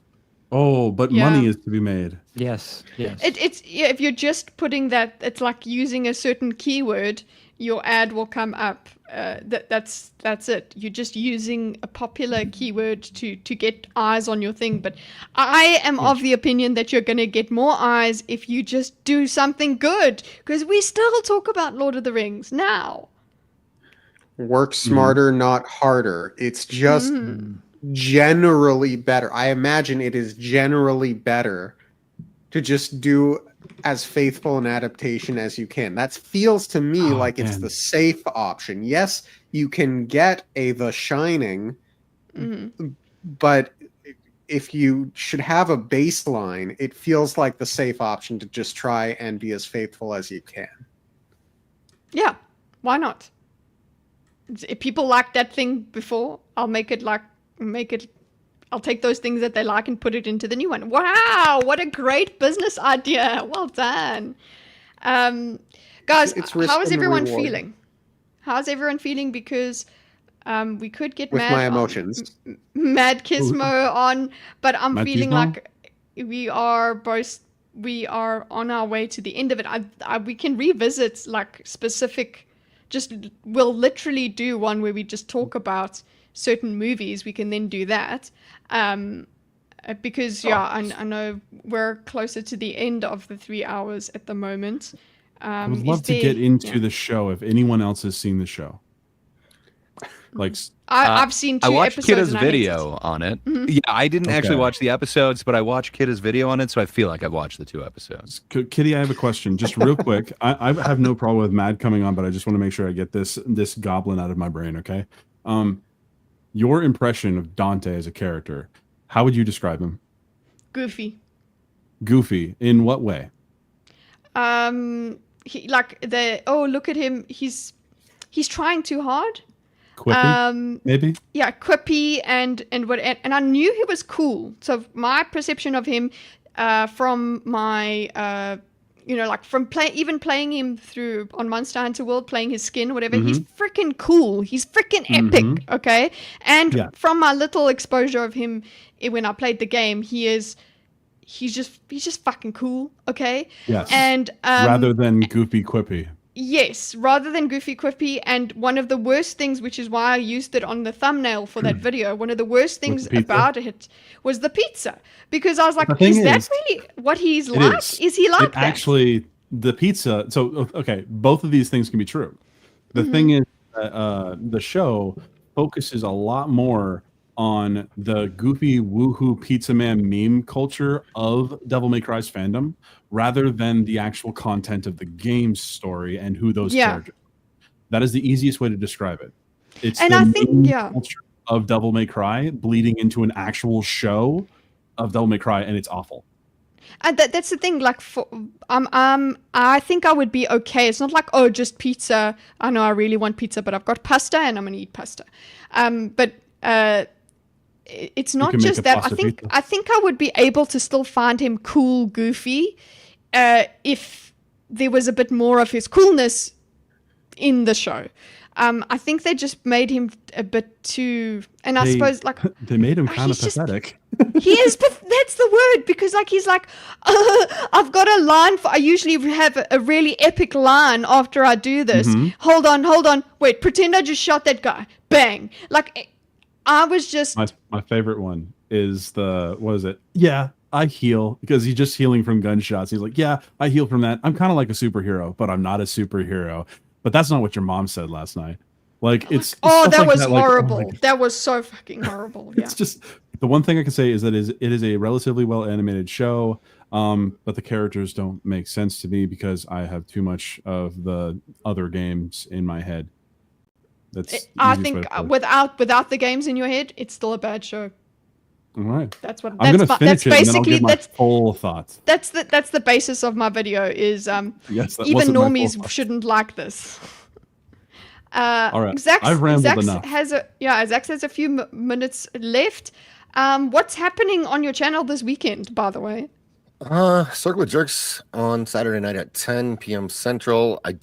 Oh, but Yeah. money is to be made. Yes. It's if you're just putting that, it's like using a certain keyword, your ad will come up. That's it. You're just using a popular keyword to get eyes on your thing. But I am of the opinion that you're going to get more eyes if you just do something good, because we still talk about Lord of the Rings now. Work smarter, not harder. It's just generally better. I imagine it is generally better to just do as faithful an adaptation as you can. That feels to me like it's the safe option. Yes, you can get a The Shining, but if you should have a baseline, it feels like the safe option to just try and be as faithful as you can. Yeah, why not? If people liked that thing before, I'll I'll take those things that they like and put it into the new one. Wow, what a great business idea. Well done. Guys, It's risk how is and everyone reward. feeling? How's everyone feeling? Because we could get With Mad my on- emotions. Mad Gizmo on, but I'm Mad feeling Gizmo? like we are on our way to the end of it. We can revisit like specific. We'll literally do one where we just talk about certain movies. We can then do that. Because I know we're closer to the end of the 3 hours at the moment. I would love to get into the show if anyone else has seen the show. Like, I've seen 2 I watched episodes. Kidda's and I hate video it. on it. Yeah, I didn't actually Okay. watch the episodes, but I watched Kidda's video on it, so I feel like I've watched the 2 episodes. Kitty, I have a question, just real quick. I have no problem with Mad coming on, but I just want to make sure I get this goblin out of my brain. Okay, your impression of Dante as a character, how would you describe him? Goofy. Goofy in what way? Look at him. He's trying too hard. Quippy, maybe. Yeah, quippy and I knew he was cool. So my perception of him, from my from playing him through on Monster Hunter World, playing his skin, whatever. He's freaking cool. He's freaking epic. Okay, and from my little exposure of him when I played the game, he's just fucking cool. Okay. Yes. And rather than goofy quippy. Yes, rather than goofy quippy. And one of the worst things, which is why I used it on the thumbnail for that video, one of the worst things about it was the pizza. Because I was like, is that really what he's like? Is he like that? Actually, the pizza. So, okay, both of these things can be true. The thing is, the show focuses a lot more on the goofy woohoo pizza man meme culture of Devil May Cry's fandom rather than the actual content of the game's story and who those characters are. That is the easiest way to describe it. It's culture of Devil May Cry bleeding into an actual show of Devil May Cry, and it's awful. And that's the thing. Like, I think I would be okay. It's not like, oh, just pizza. I know I really want pizza, but I've got pasta and I'm gonna eat pasta. It's not just that. I think I would be able to still find him cool, goofy, if there was a bit more of his coolness in the show. I think they just made him a bit too, and I suppose like they made him kind of pathetic. He is. That's the word, because like he's like, I've got a line I usually have a really epic line after I do this. Hold on, wait, pretend I just shot that guy. Bang! Like I was just. My favorite one is what is it? Yeah, I heal, because he's just healing from gunshots. He's like, yeah, I heal from that. I'm kind of like a superhero, but I'm not a superhero. But that's not what your mom said last night. Like it's that was that, horrible. Like, that was so fucking horrible. Yeah. It's just the one thing I can say is that it is a relatively well animated show, but the characters don't make sense to me because I have too much of the other games in my head. I think without the games in your head, it's still a bad show. All right. That's what. I'm going to finish it, and then I'll give my that's full thoughts. That's the basis of my video. Is yes, even normies shouldn't like this. All right. Zaxx, I've rambled enough. Zaxx has a few minutes left. What's happening on your channel this weekend, by the way? Circle of Jerks on Saturday night at 10 p.m. Central. I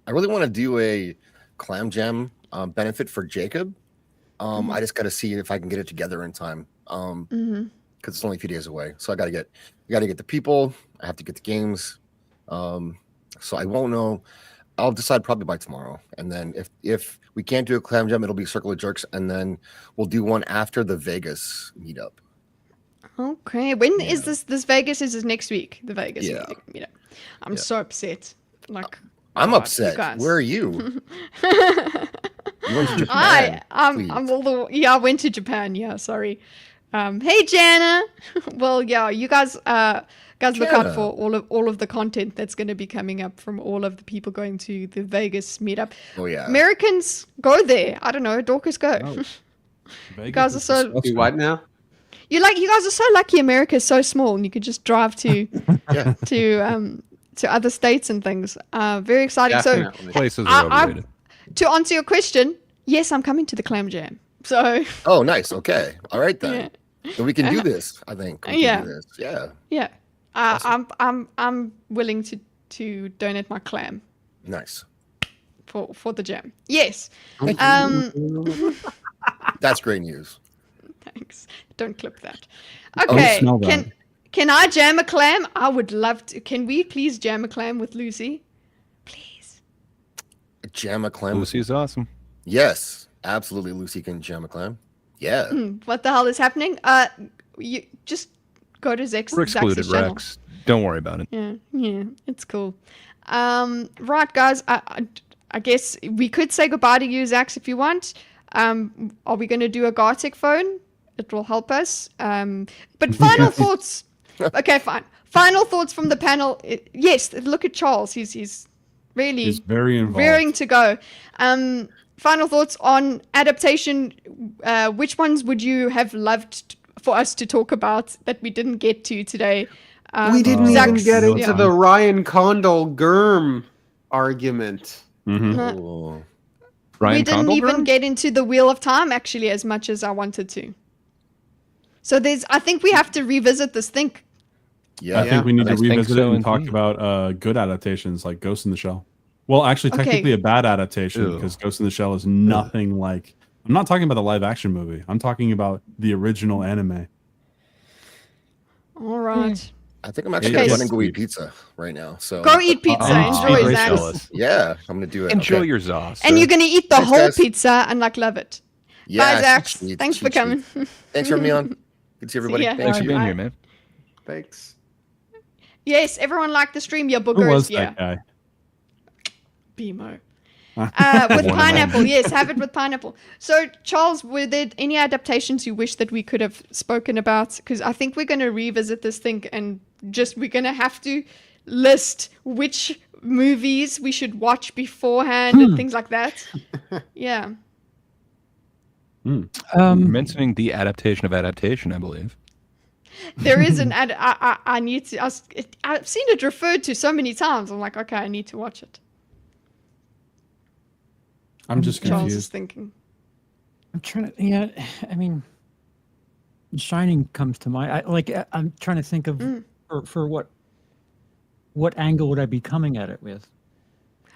really want to do a Clam Jam benefit for Jacob. I just got to see if I can get it together in time. Because it's only a few days away. So I got to get the people. I have to get the games. So I won't know. I'll decide probably by tomorrow. And then if we can't do a Clam Jam, it'll be Circle of Jerks, and then we'll do one after the Vegas meetup. Okay. When is this Vegas? Is this next week? The Vegas meetup. I'm so upset. Like I'm upset. Where are you? You went to Japan. I went to Japan. Yeah, sorry. Hey Jana. Well, yeah, you guys look out for all of the content that's going to be coming up from all of the people going to the Vegas meetup. Oh yeah. Americans, go there. I don't know, Dorcas, go. Oh. You guys are so what now? You guys are so lucky. America's so small, and you could just drive to to other states and things. Very exciting. Definitely. So Places are overrated. To answer your question, yes, I'm coming to the Clam Jam. So. Oh, nice. Okay. All right then. Yeah. So we can do this. I think. We can do this. Yeah. Yeah. Awesome. I'm willing to donate my clam. Nice. for the jam. Yes. That's great news. Thanks. Don't clip that. Oh, Okay. smell that. Can I jam a clam? I would love to. Can we please jam a clam with Lucy? Please. Jam a clam. Lucy's awesome. Yes, absolutely. Lucy can jam a clam. Yeah. What the hell is happening? You just go to Zaxx. We're excluded, Zaxx's channel. Rex. Don't worry about it. Yeah, it's cool. Right, guys. I guess we could say goodbye to you, Zaxx, if you want. Are we going to do a Gartic phone? It will help us. But final thoughts. Okay, fine. Final thoughts from the panel. Yes, look at Charles. He's really He's very involved. raring to go. Final thoughts on adaptation. Which ones would you have loved for us to talk about that we didn't get to today? We didn't even Zaxx, get into yeah. the Ryan Condal Germ argument. Oh. Ryan We didn't Condal even Girl? get into the Wheel of Time actually as much as I wanted to. So I think we have to revisit this thing. Yeah. I think we need to I think revisit so it and talk indeed. about good adaptations like Ghost in the Shell. Well, actually, Okay. technically a bad adaptation Ew. because Ghost in the Shell is nothing like. I'm not talking about the live action movie. I'm talking about the original anime. All right. I think I'm actually Okay. going to go eat pizza right now. So Go eat pizza. Oh, Enjoy very Zaxx. jealous. yeah, I'm going to do it. Enjoy Okay. your Zoss. And you're going to eat the Thanks, whole guys. pizza and love it. Yeah, Bye, Zaxx. cheat sheet, Thanks for cheat sheet. coming. Thanks for having me on. Good to see everybody. ya. Thanks for being Bye. here, man. Thanks. Yes, everyone liked the stream. Your Who boogers. was Yeah. that guy? BMO. Huh? With One of pineapple, them. yes, have it with pineapple. So, Charles, were there any adaptations you wish that we could have spoken about? Because I think we're going to revisit this thing and we're going to have to list which movies we should watch beforehand and things like that. Yeah. You're mentioning the adaptation of adaptation, I believe. There is an ad. I need to. I've seen it referred to so many times. I'm like, okay, I need to watch it. I'm just Charles is confused. thinking. I'm trying to. Yeah, I mean, Shining comes to mind. I'm trying to think of for what angle would I be coming at it with?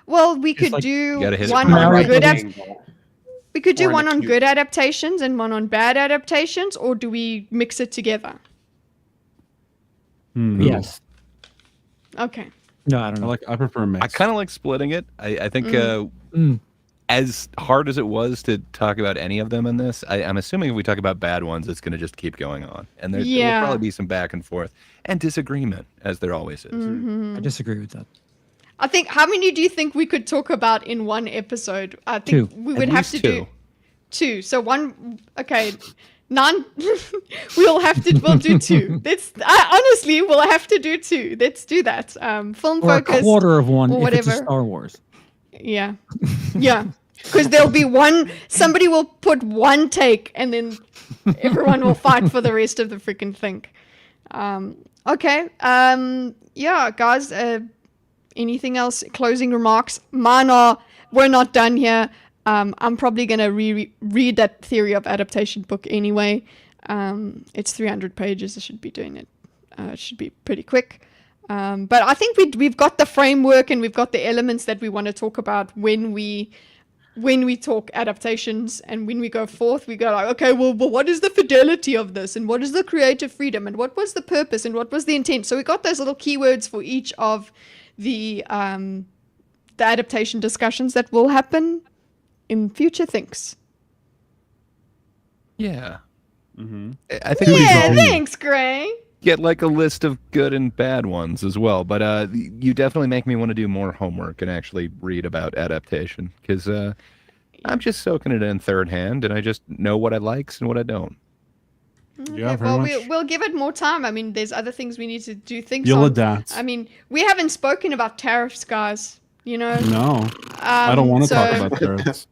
Well, we It's could like- do gotta hit it one from on every good. angle. We could do Or an one on acute- good adaptations and one on bad adaptations, or do we mix it together? Yes. Okay. No, I don't know. I prefer a mix. I kind of like splitting it. I think as hard as it was to talk about any of them in this, I'm assuming if we talk about bad ones, it's going to just keep going on. And there will probably be some back and forth and disagreement, as there always is. I disagree with that. I think. How many do you think we could talk about in one episode? I think Two. we At would have least to two. do two. So one. Okay. None. We'll do two. Honestly, we'll have to do two. Let's do that. Film Or focus. a quarter of one or if it's a whatever. Star Wars. Yeah. Yeah. Because there'll be somebody will put one take and then everyone will fight for the rest of the freaking thing. Okay. Yeah, guys, anything else? Closing remarks? Mine are, we're not done here. I'm probably going to read that theory of adaptation book anyway. It's 300 pages. I should be doing it. It should be pretty quick. But I think we've got the framework and we've got the elements that we want to talk about when we talk adaptations, and when we go forth, we go like, okay, well, what is the fidelity of this, and what is the creative freedom, and what was the purpose, and what was the intent? So we got those little keywords for each of the adaptation discussions that will happen in future things. Yeah. Mm-hmm. I think we Yeah, should thanks, Gray. get like a list of good and bad ones as well. But you definitely make me want to do more homework and actually read about adaptation, because I'm just soaking it in third hand, and I just know what I likes and what I don't. Yeah, very Well, much. we'll give it more time. I mean, there's other things we need to do things You'll on. adapt. I mean, we haven't spoken about tariffs, guys. You know. No, I don't want to so- talk about tariffs.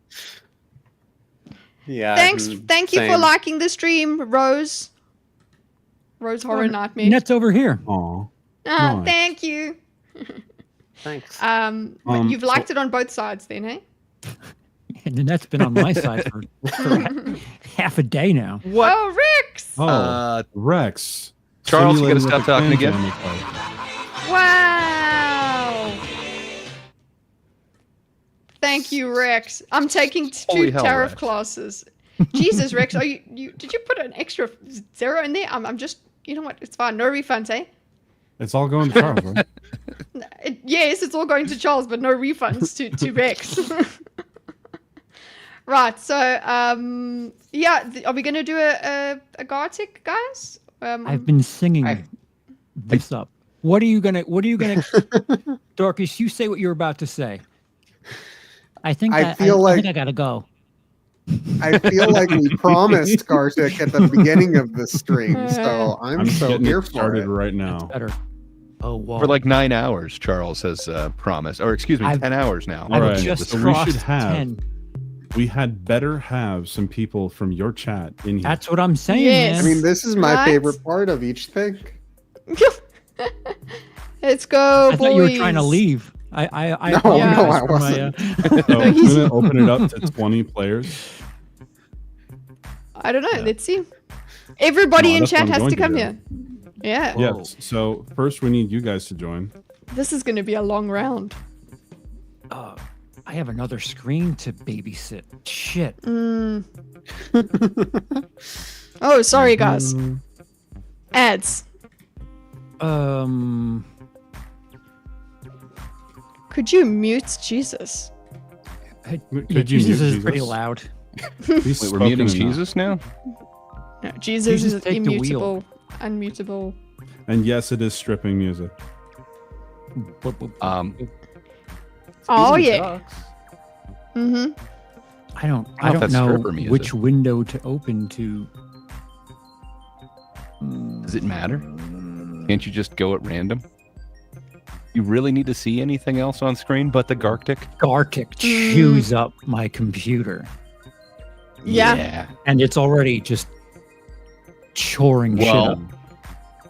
Yeah. Thank you for same. liking the stream, Rose. Rose Horror Nightmare. Net's over here. Aw. Ah, nice. thank you. Thanks. But you've liked it on both sides, then, hey? And the net's been on my side for half a day now. What? Oh, Rix! Oh, Rex. Charles, you gotta Simulating stop with the talking again. fan family card. Wow! Thank you, Rex. I'm taking Holy 2 hell, tariff Rex. classes. Jesus, Rex, are you? Did you put an extra 0 in there? I'm just. You know what? It's fine. No refunds, eh? It's all going to Charles, right? Yes, it's all going to Charles, but no refunds to Rex. Right. So, yeah. Are we gonna do a Gartic, guys? I've been singing this up. What are you gonna Dorcas, you say what you're about to say. I think I feel I think like- I gotta go. I feel like we promised Gartic at the beginning of the stream, so I'm so getting here it for started it. right now. Better. Oh wow. For like 9 hours, Charles has promised, or excuse me, I've- 10 hours now. I've Alright, just so we crossed should have- 10. We had better have some people from your chat in here. That's what I'm saying, Yes. I man. mean, this is my Right? favorite part of each thing. Let's go, I boys. thought you were trying to leave. I No, apologize no, I for my, So I'm he's- gonna open it up to 20 players. I don't know. Yeah. Let's see. Everybody No, in that's what chat I'm has going to to come do. here. Yeah. Whoa. Yes. So first we need you guys to join. This is going to be a long round. I have another screen to babysit. Shit. Oh, sorry, guys. Mm, Ads. Could you mute Jesus? Could you Jesus mute is pretty Jesus? loud. he's Wait, we're spoken muting enough. Jesus now? No, Jesus Jesus, is take the wheel. immutable, unmutable. And yes, it is stripping music. Oh, Excuse me, yeah. Docs. Mm-hmm. I don't I don't know if that's know stripper music. which window to open to. Does it matter? Can't you just go at random? You really need to see anything else on screen but the Gartic? Gartic chews up my computer, Yeah. and it's already just choring shit up. Well,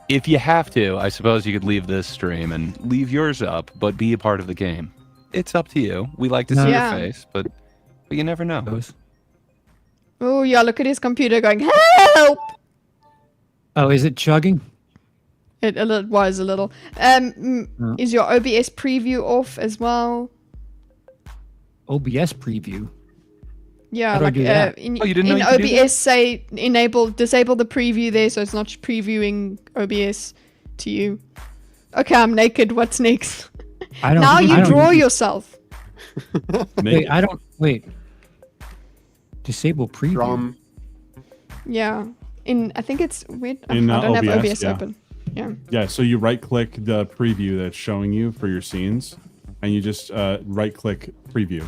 if you have to, I suppose you could leave this stream and leave yours up, but be a part of the game. It's up to you. We like to see Yeah. your face, but you never know. Oh, yeah, look at his computer going, help! Oh, is it chugging? It was a little. Is your OBS preview off as well? OBS preview. Yeah, How do I like do that? in, Oh, you didn't know in you could do that? OBS, say disable the preview there, so it's not previewing OBS to you. Okay, I'm naked. What's next? I don't. Now I you don't draw use- yourself. Wait, I don't. Wait. Disable preview. Drum. Yeah. I think it's weird. In, I don't have OBS, OBS yeah. open. Yeah. Yeah, so you right click the preview that's showing you for your scenes, and you just right click preview.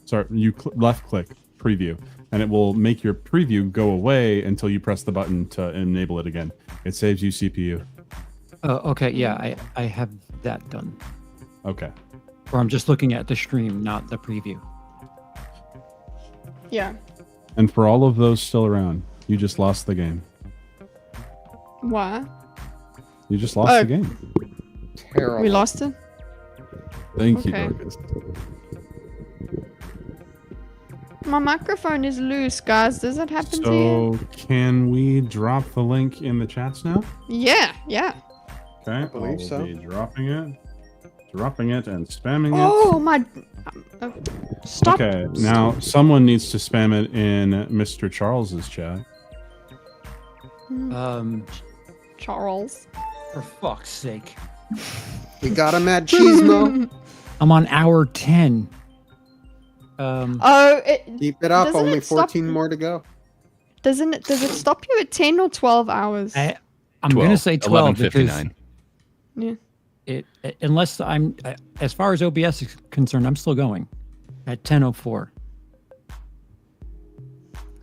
Sorry, you left click preview, and it will make your preview go away until you press the button to enable it again. It saves you CPU. Okay, yeah, I have that done. Okay. Or I'm just looking at the stream, not the preview. Yeah. And for all of those still around, you just lost the game. Why? You just lost Oh. the game. Terrible. We lost it? Thank you, Okay. Dorcas. My microphone is loose, guys. Does that happen to you? So can we drop the link in the chats now? Yeah, yeah. Okay, I believe will so. be dropping it and spamming it. Oh, my. Stop. Okay, now someone needs to spam it in Mr. Charles's chat. Charles. For fuck's sake. We got him at Cheesemo. I'm on hour 10. Oh, Keep it up. Doesn't Only it stop- 14 more to go. does it stop you at 10 or 12 hours? I'm gonna say 12 because 11:59. Yeah. unless I'm as far as OBS is concerned, I'm still going at 10:04.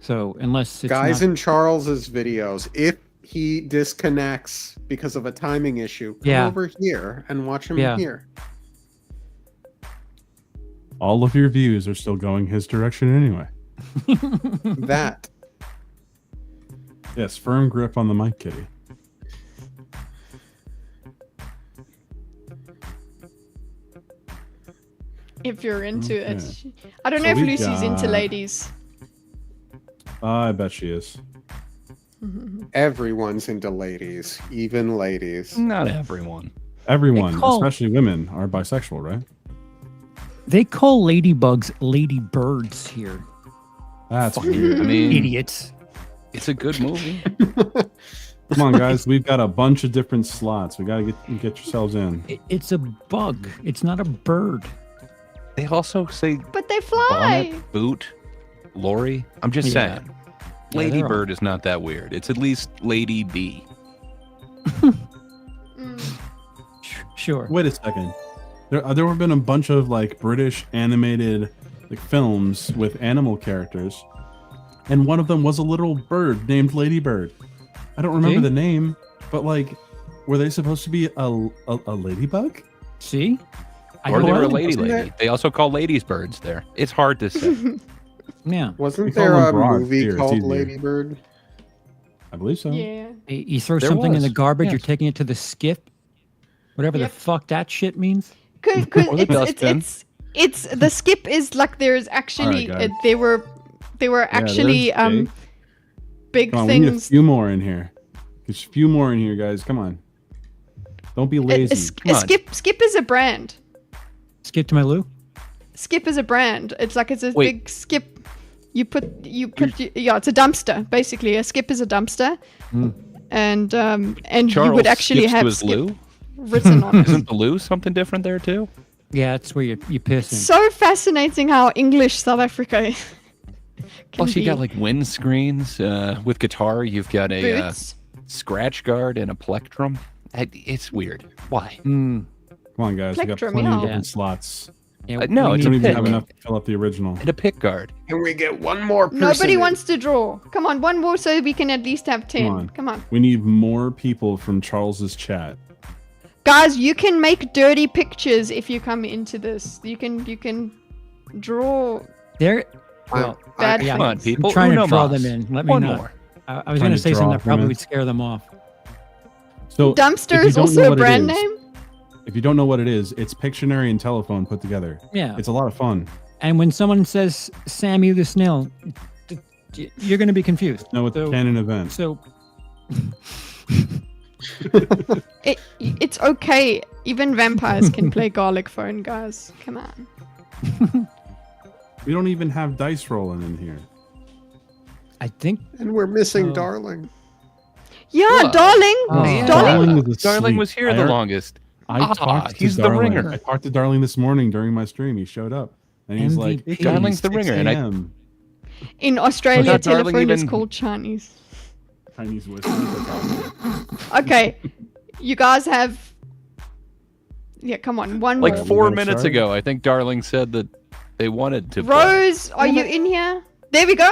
So unless it's Guys not, in Charles's videos, if he disconnects because of a timing issue, come Yeah. over here and watch him Yeah. here. All of your views are still going his direction anyway. That. Yes, firm grip on the mic, kitty. If you're into Okay. it. I don't So know if we Lucy's into got- ladies. I bet she is. Everyone's into ladies, even ladies. Not everyone. Everyone, call- especially women, are bisexual, right? They call ladybugs ladybirds here. That's Fucking- weird. I mean, Idiots. it's a good movie. Come on, guys. We've got a bunch of different slots. We gotta get yourselves in. It's a bug. It's not a bird. They also say But they fly. bonnet, boot, lorry. I'm just Yeah. saying. Yeah, Lady they're Bird is not that weird. It's at least Lady B. Sure. Wait a second. There have been a bunch of like British animated like films with animal characters, and one of them was a little bird named Lady Bird. I don't remember See? the name, but like, were they supposed to be a ladybug? See? Or they were a don't- lady Wasn't lady. They also call ladies birds there. It's hard to say. Yeah. We Wasn't call there them a broads movie here, it's called easier. Lady Bird? I believe so. Yeah. You throw There something in the was, garbage, you're yes. taking it to the skip. Whatever Yep. the fuck that shit means. Cause Or the dustbin. it's the skip is like there's actually Alright, guys. they were actually there's Jake. big Come on, we need a things. few more in here. There's a few more in here, guys. Come on. Don't be lazy. Come on. Skip is a brand. Skip to my loo. Skip is a brand. It's like it's a Wait. big skip. Yeah, it's a dumpster basically. A skip is a dumpster, and Charles you would actually skips to have his skip loo? written on it. Isn't the loo something different there too? Yeah, that's where you piss in. So fascinating how English South Africa can Plus, you be. got like windscreens with guitar. You've got a Boots. scratch guard and a plectrum. It's weird. Why? Come on, guys. We got Plectrum, plenty of yeah. different slots. Yeah, no, we it's We need don't a even pick. have enough to fill up the original. And a pick guard. Can we get one more person? Nobody in? wants to draw. Come on, one more so we can at least have 10. on. Come on. We need more people from Charles's chat. Guys, you can make dirty pictures if you come into this. You can draw. There. Well, Bad yeah, Come on, things. people. I'm trying Uno to draw mas. them in. Let me One know. more. I was Trying going to to say draw something that from probably it. would scare them off. So if Dumpster you is don't know also a what it brand is- name. If you don't know what it is, it's Pictionary and telephone put together. Yeah. It's a lot of fun. And when someone says Sammy the snail, you're going to be confused. No, it's So- a canon event. So It's okay. Even vampires can play garlic phone, guys. Come on. We don't even have dice rolling in here. I think And we're missing Oh. Darling. Yeah, Whoa. darling. Oh. Yeah. Darling. is Darling asleep. was here the longest. I Ah, talked to he's the Darling. ringer. I talked to Darling this morning during my stream. He showed up. And he's like, MVP. hey, Darling's the 6 ringer, and I- a.m. In Australia, thought Darling telephone is even- called Chinese. Chinese whiskey. That's awesome. Okay, you guys have. Yeah, come on, one Like more. 4 gotta minutes start? ago, I think Darling said that they wanted to. play. Rose, are you in here? There we go.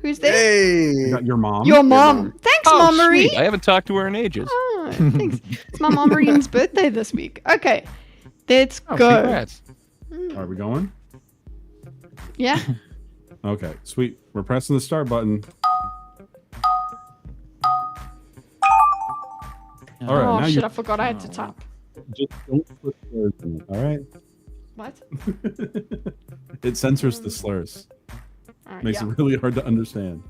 Who's there? You Hey! got your mom? Your mom. mom. Thanks, Oh, Mom Marie. sweet. I haven't talked to her in ages. Oh, thanks. It's my Mom Marie's birthday this week. Okay, let's Oh, go. congrats. Are we going? Yeah. Okay, sweet. We're pressing the start button. All right, Oh now shit! you I forgot I had to type. just don't put slurs in it. All right. What? It censors the slurs. Alright, Makes yeah. it really hard to understand.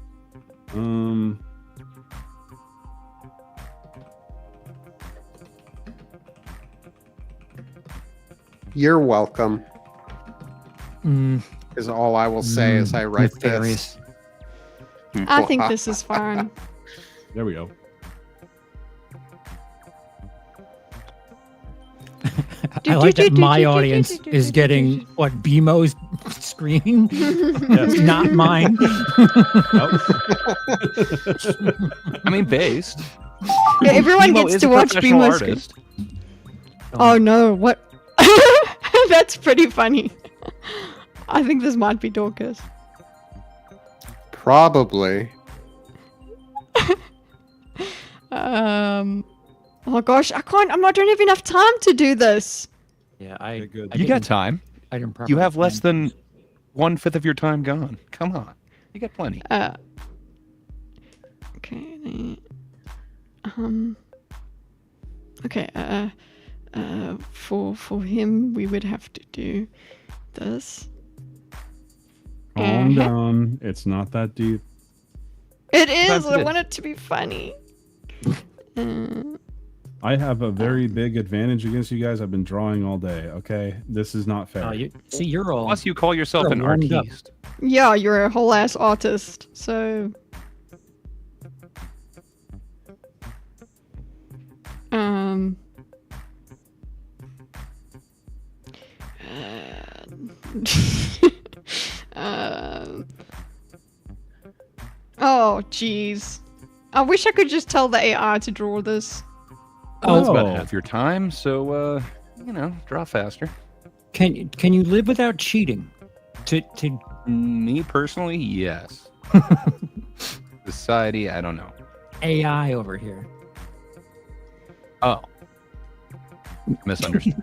You're welcome, mm, is all I will say as I write this. nefarious. I think this is fine. There we go. I like that my audience is getting what BMO's screen, not mine. I mean, based. Yeah, everyone Emo gets is to a watch professional BMO's screen. artist. Oh no! What? That's pretty funny. I think this might be Dorcas. Probably. Oh gosh, I can't. I don't have enough time to do this. Yeah, Okay, good. You got time. I didn't You have properly less plan. than 1/5 of your time gone. Come on. You got plenty. Okay. Okay. For him, we would have to do this. Calm down. It's not that deep. It is. Sometimes it I is. want it to be funny. I have a very big advantage against you guys. I've been drawing all day. Okay, this is not fair. See, you're all. Plus, you call yourself You're an warmed up. artiste. Yeah, you're a whole ass artist. So, um, oh, jeez. I wish I could just tell the AI to draw this. Oh, it's about Oh. half your time, so draw faster. Can you live without cheating? To Me personally, yes. Society, I don't know. AI over here. Oh, misunderstood.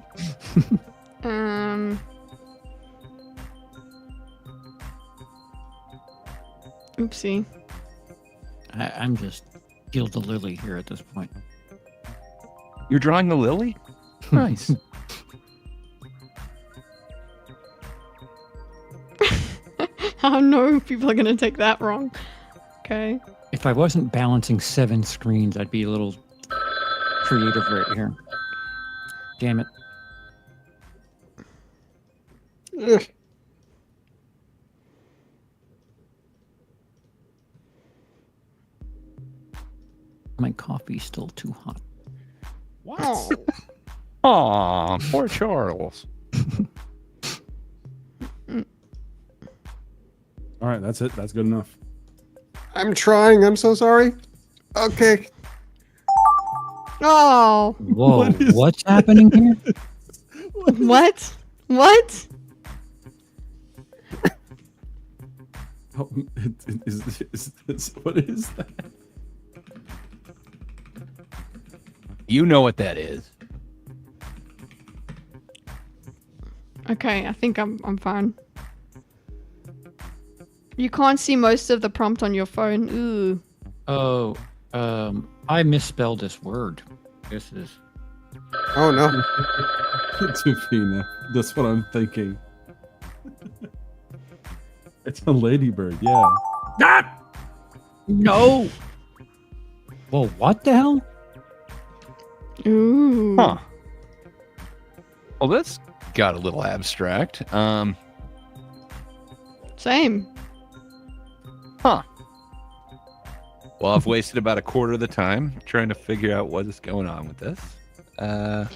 Oopsie. I'm just Gilda the Lily here at this point. You're drawing the lily? Nice. I know people are gonna take that wrong. Okay. If I wasn't balancing 7 screens, I'd be a little creative right here. Damn it. Ugh. My coffee's still too hot. Wow. Aw, poor Charles. All right, that's it. That's good enough. I'm trying. I'm so sorry. Okay. Oh. Whoa, what's happening here? What? What? Oh, what is that? You know what that is. Okay, I think I'm fine. You can't see most of the prompt on your phone. Ooh. Oh, I misspelled this word. This is. Oh no. Tufina. That's what I'm thinking. It's a ladybird, yeah. Ah! No! Well, what the hell? Ooh. Huh. Well, this got a little abstract. Same. Huh. Well, I've wasted about a quarter of the time trying to figure out what is going on with this. I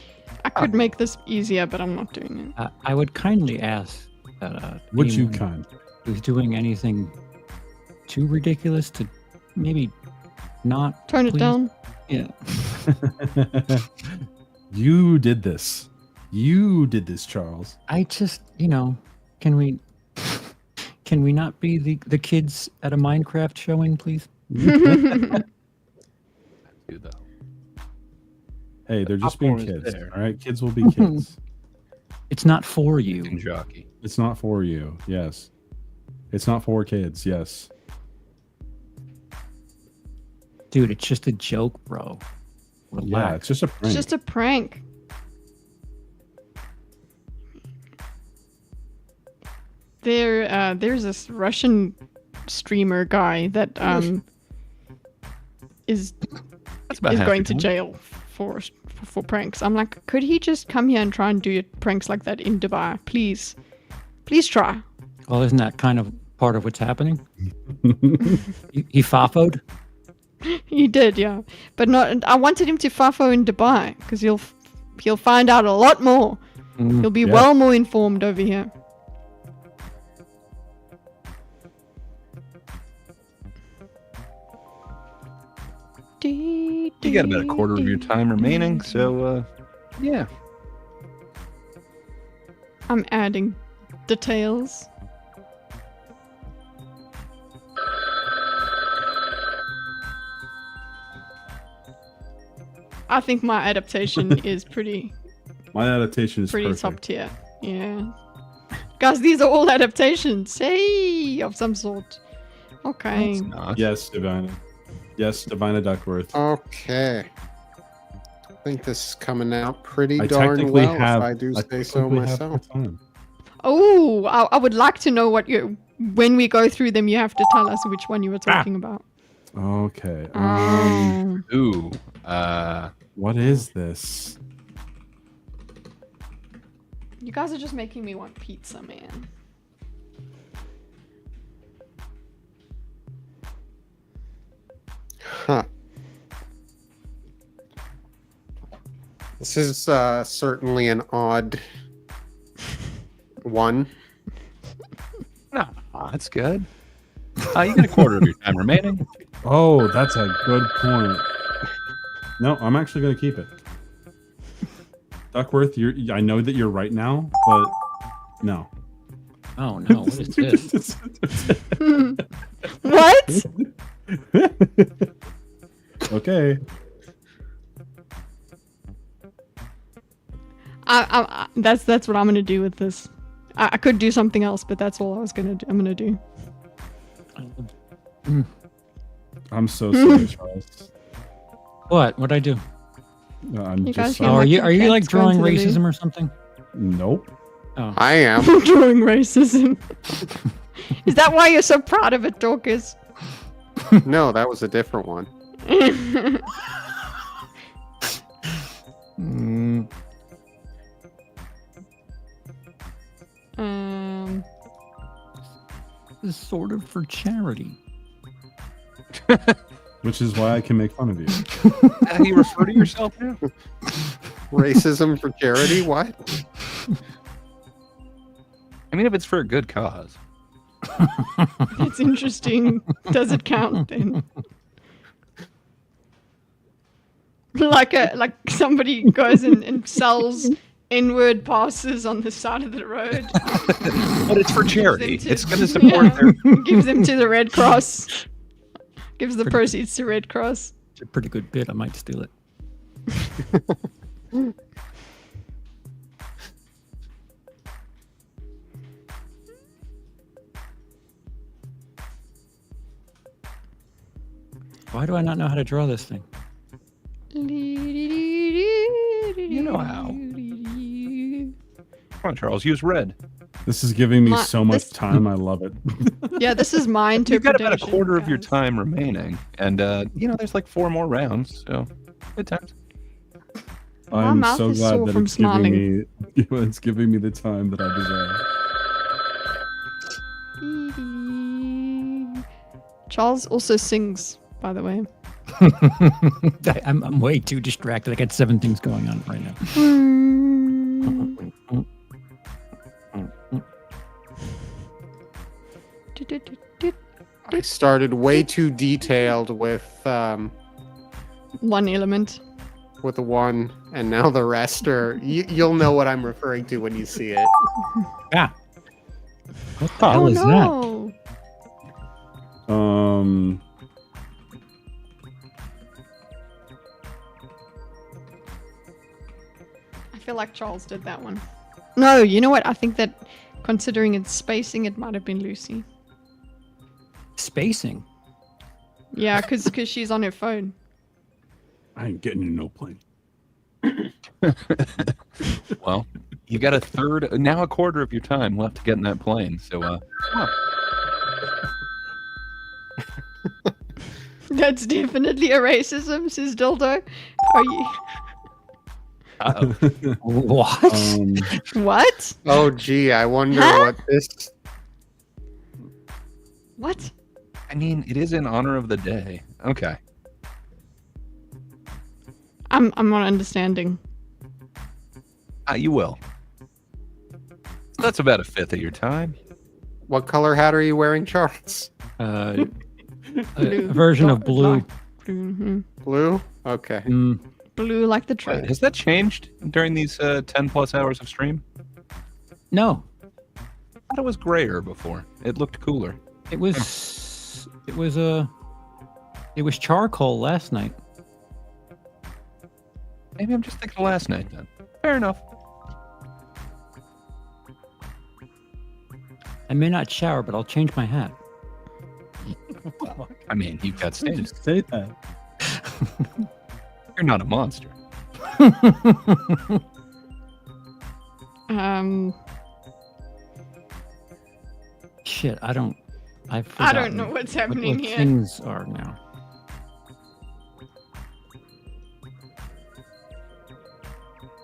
could make this easier, but I'm not doing it. I would kindly ask that Would you anyone kind? who's doing anything too ridiculous to maybe not Tone it please? down. Yeah. You did this. You did this, Charles. I just, can we not be the kids at a Minecraft showing, please? Do though. Hey, they're just being popcorn is kids. there. All right, kids will be kids. It's not for you. And jockey. It's not for you. Yes. It's not for kids. Yes. Dude, it's just a joke, bro. Relax. Yeah, it's just a prank. It's just a prank. There's this Russian streamer guy that is That's about is half going your to time. jail for pranks. I'm like, could he just come here and try and do pranks like that in Dubai, please? Please try. Well, isn't that kind of part of what's happening? He fafoed? He did, yeah, but not. I wanted him to fafo in Dubai because he'll find out a lot more. He'll be Yeah. well more informed over here. You got about a quarter of your time remaining, so yeah. I'm adding details. I think my adaptation is pretty My adaptation is perfect. top tier. Yeah. Guys, these are all adaptations. Hey, of some sort. Okay. It's not. Yes, Divina. Yes, Divina Duckworth. Okay. I think this is coming out pretty I darn technically well, have. if I do I say so technically have myself. the time. Oh, I would like to know what when we go through them, you have to tell us which one you were talking about. Okay. Um, Ooh. What is this? You guys are just making me want pizza, man. Huh. This is certainly an odd one. No, that's good. You got a quarter of your time remaining. Oh, that's a good point. No, I'm actually going to keep it. Duckworth, I know that you're right now, but no. Oh no, what is this? What? Okay. That's what I'm gonna do with this. I could do something else, but that's all I was gonna do. I'm gonna do. I'm so sorry, Charles. What'd I do? I'm You just guys Oh, sorry. are you like Cats going drawing to the racism or something? Nope. Oh, I am. Drawing racism. Is that why you're so proud of it, Dorcas? No, that was a different one. mm, this is sort of for charity. Which is why I can make fun of you. How you refer to yourself now? Racism for charity? What? I mean, if it's for a good cause. That's interesting. Does it count then? Like somebody goes and sells inward passes on the side of the road. But it's for charity. Gives them It's going to support their... gives them to the Red Cross. Gives the proceeds to Red Cross. It's a pretty good bit. I might steal it. Why do I not know how to draw this thing? You know how. Come on, Charles, use red. This is giving me My- so much this- time. I love it. Yeah, this is my You've interpretation. got about a quarter of your guys. time remaining. And, there's like 4 more rounds, so good times. I'm mouth so is glad sore that from it's giving smiling. me it's giving me the time that I deserve. Charles also sings, by the way. I'm way too distracted. I got 7 things going on right now. I started way too detailed with One element. the one, and now the rest are. You'll know what I'm referring to when you see it. Yeah. What the Oh hell is that? no! I feel like Charles did that one. No, you know what? I think that considering its spacing, it might have been Lucy. Spacing. Yeah, because she's on her phone. I ain't getting in no plane. Well, you got a quarter of your time left to get in that plane. So, That's definitely a racism, says Dildo. Are you? uh-oh. What? What? Oh, gee, I wonder Huh? what this. What? I mean, it is in honor of the day. Okay. I'm not understanding. You will. That's about a fifth of your time. What color hat are you wearing, Charles? A Blue. version of blue. Mhm. Blue? Okay. Blue like the Wait, trade. has that changed during these 10 plus hours of stream? No, I thought it was grayer before. It looked cooler. it was charcoal last night. Maybe I'm just thinking of last night then. Fair enough. I may not shower, but I'll change my hat. I mean, you've got stains. Just say that. You're not a monster. Shit, I don't know what's happening what here. things are now.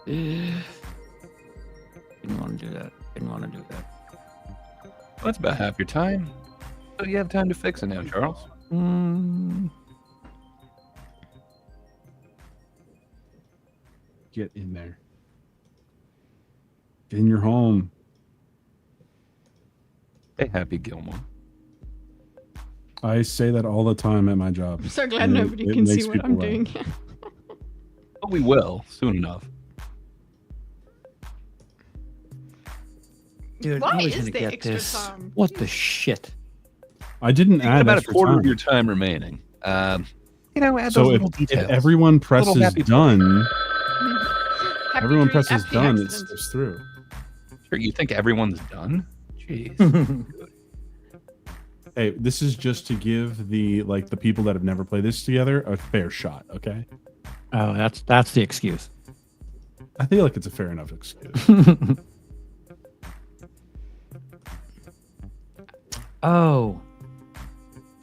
Didn't want to do that. Didn't want to do that. That's about half your time. So you have time to fix it now, Charles. Get in there. Get in your home. Hey, Happy Gilmore. I say that all the time at my job. I'm so glad And nobody it can see makes what people I'm laugh. doing. But we will soon enough. Dude, Why I was is gonna there get extra this. time? What the shit? I didn't You got add about a extra quarter time. of your time remaining. Add those So little if details. everyone presses happy done, Happy everyone dream- presses happy done, it accident. slips through. Sure, you think everyone's done? Jeez. Hey, this is just to give the people that have never played this together a fair shot, okay? Oh, that's the excuse. I feel like it's a fair enough excuse. Oh.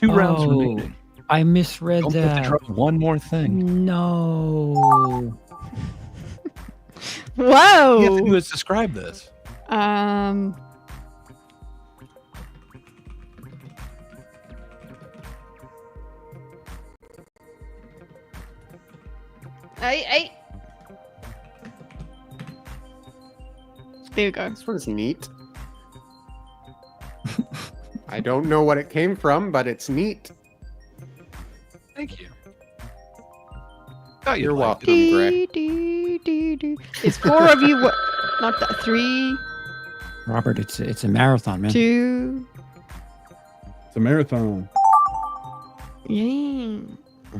Two rounds Oh, remaining. I misread Don't forget to that. drop one more thing. No. All Whoa. you have to do is describe this. Hey. There you go. This one's neat. I don't know what it came from, but it's neat. Thank you. Thought you'd You're like welcome, it. Gray. There's 4 of you. Not that. 3, Robert, it's a marathon, man. 2. It's a marathon. Yeah.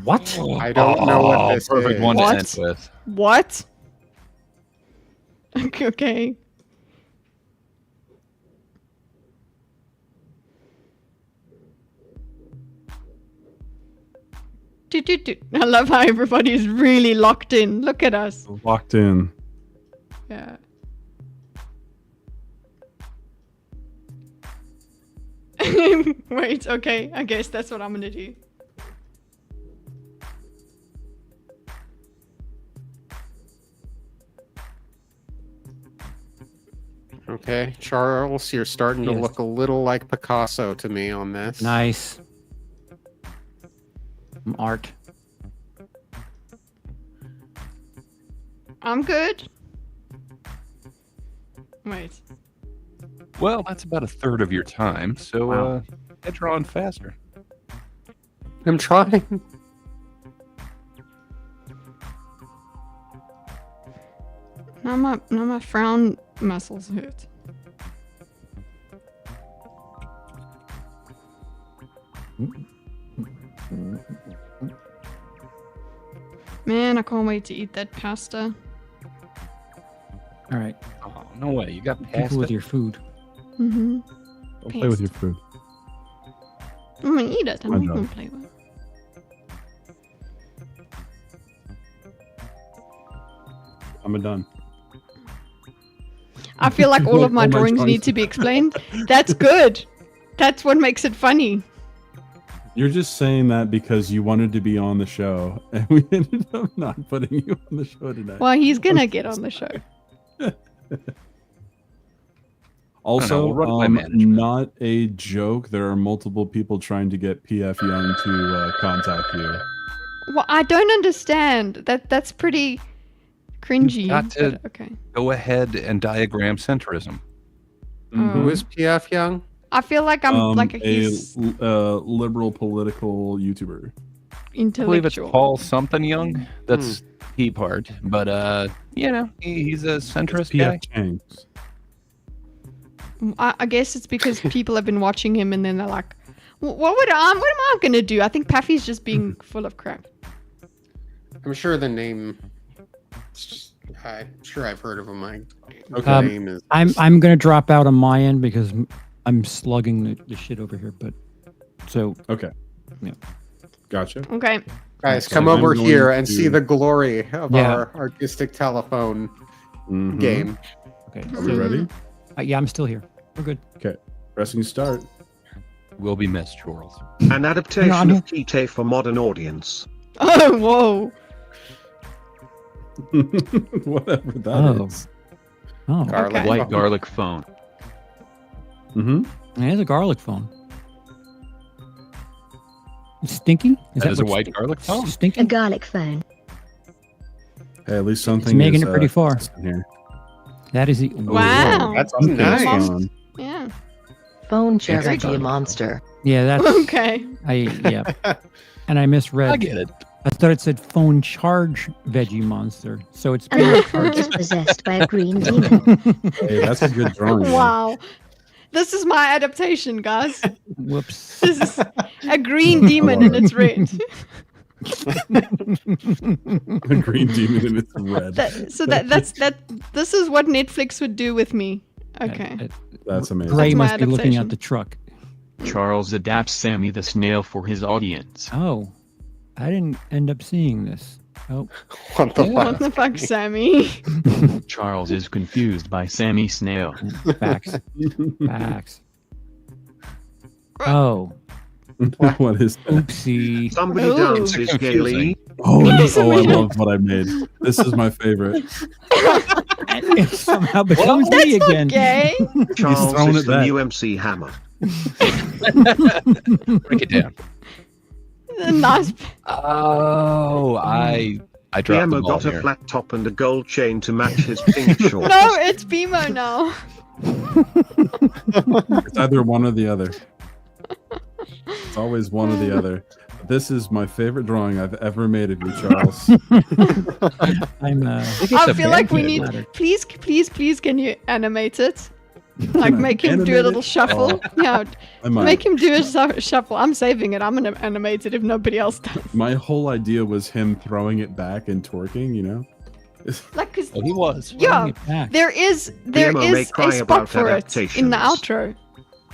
What? I don't know what this Perfect is. one to What? end with. What? Okay. I love how everybody's really locked in. Look at us. Locked in. Yeah. Wait, okay. I guess that's what I'm gonna do. Okay, Charles, you're starting to Yes. look a little like Picasso to me on this. Nice. Art. I'm good. Wait. Well, that's about a third of your time, so Wow. get drawing faster. I'm trying. Now my frown muscles hurt. Man, I can't wait to eat that pasta. All right. Oh, no way. You got People past with it? your food. Mm-hmm. Don't play with your food. I'm gonna eat it. I'm My not job. gonna play with it. I'm done. I feel like all of my All my drawings need drawings. to be explained. That's good. That's what makes it funny. You're just saying that because you wanted to be on the show, and we ended up not putting you on the show tonight. Well, he's gonna get on the show. Also, we'll run it by management. not a joke. There are multiple people trying to get PF Young to contact you. Well, I don't understand. That's pretty cringy. got to- but okay. Go ahead and diagram centrism. Who is PF Young? I feel like I'm like a he's liberal political YouTuber. I believe it's intellectual. Paul something Young. That's he part, but he's a centrist guy. PF Chang's. I guess it's because people have been watching him and then they're like, what am I gonna do? I think Paffy's just being full of crap. I'm sure the name. I'm sure I've heard of him. Okay. The name is. I'm gonna drop out on my end because I'm slugging the shit over here. But so Okay. Yeah. Gotcha. Okay. Guys, So come I'm over going here and to- see the glory of Yeah. our artistic telephone Mhm. game. okay. Are we ready? Yeah, I'm still here. We're good. Okay. Pressing start. Will be missed, Charles. An adaptation I'm of Kite for modern audience. Oh, whoa. Whatever that is. Oh, Garlic. Okay. White garlic phone. Mm-hmm. it has a garlic phone. Stinky? That is a what's white garlic phone? Stinky? A garlic phone. Hey, at least something making is, it pretty far. in here. That is the. Wow. That's Something's nice. going on. Yeah. Phone Very charity good. monster. Yeah, that's. Okay. Yeah. And I misread. I get it. I thought it said phone charge veggie monster. So it's And that phone is possessed by a green demon. Hey, that's a good drawing. man. Wow. This is my adaptation, guys. whoops. This is a green demon and it's red. A green demon and it's red. This is what Netflix would do with me. Okay. That's amazing. Gray That's my must be looking adaptation. at the truck. Charles adapts Sammy the snail for his audience. Oh, I didn't end up seeing this. Oh, What the What fuck? the fuck, Sammy? Charles is confused by Sammy Snail. facts. Facts. Oh, What is that? oopsie. Somebody Ooh. dances Confusing. gaily. Oh, I Somebody- love what I made. This is my favorite. It somehow becomes me again. Gay? Charles throwing is it the back. new MC Hammer. Break it down. Nice. Oh, I dropped the Hammer ball got a here. flat top and a gold chain to match his pink shorts. No, it's BMO now. It's either one or the other. It's always one or the other. This is my favorite drawing I've ever made of you, Charles. I'm. I feel like we need. Please, can you animate it? Like make him do a Animate little it? shuffle. Yeah, I might. make him do a shuffle. I'm saving it. I'm gonna animate it if nobody else does. My whole idea was him throwing it back and twerking, you know? Like, 'cause Oh, he was. yeah, Bring it back. there is BMO may cry a spot about for it in the adaptations. outro.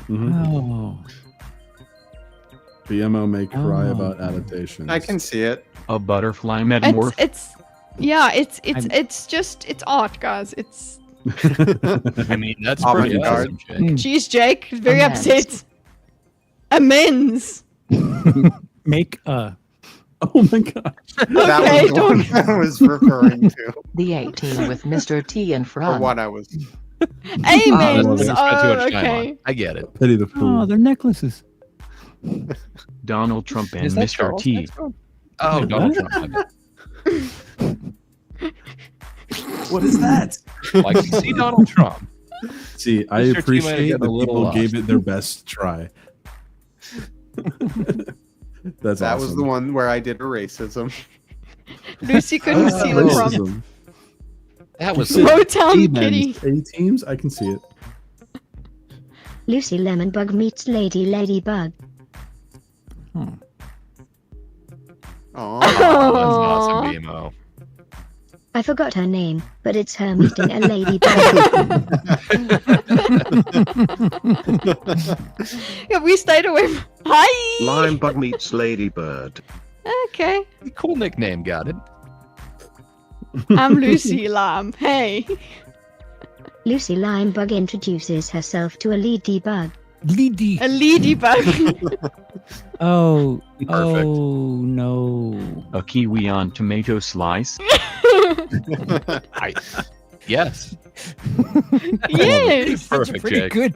Mhm. Oh, BMO may cry Oh. about adaptations. I can see it. A butterfly metamorph. It's art, guys. It's I mean, that's pretty Avant-garde. awesome, Jake. geez, Jake, very Amends. upset. Amends. make a. Oh my god. That Okay, was the one don't. I was referring to. The 18 with Mr. T in The front. one I was. Amens. That's what I spent too Oh, much time okay. on. I get it. Pity the fool. Oh, they're necklaces. Donald Trump and Is that Mr. Charles T. next one? Oh, Donald Trump. I meant. What is that? Like, see Donald Trump. See, I Mr. T might appreciate get a that little people lost. gave it their best try. That's That awesome. was the one where I did a racism. Lucy couldn't see the prompt. Racism. That was Motown Kitty. A-teams, I can see it. Lucy Lemonbug meets Lady Ladybug. Oh, Oh, that's awesome, BMO. I forgot her name, but it's her meeting a ladybug. Yeah, we stayed away from. Hi. Limebug meets Ladybird. Okay. Cool nickname, got it. I'm Lucy Lime. Hey. Lucy Limebug introduces herself to a ladybug. Lady. A ladybug. Oh. Perfect. Oh no. A kiwi on tomato slice. Yes. Yes. Perfect, Pretty Jake. good.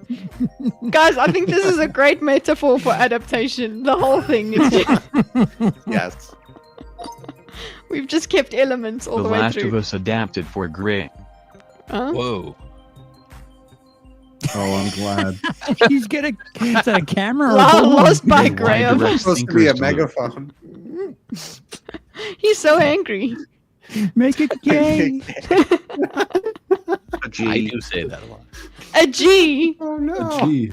Guys, I think this is a great metaphor for adaptation. The whole thing is just, yes. we've just kept elements all The the way Last through. of Us adapted for Gray. Huh? Whoa. Oh, I'm glad. He's got a. Is that a camera? Or a Lost by Why Graham. direct It's supposed to be a thinkers to megaphone. He's so angry. Make it gay. A I G. do say that a lot. A G. Oh no. Gee.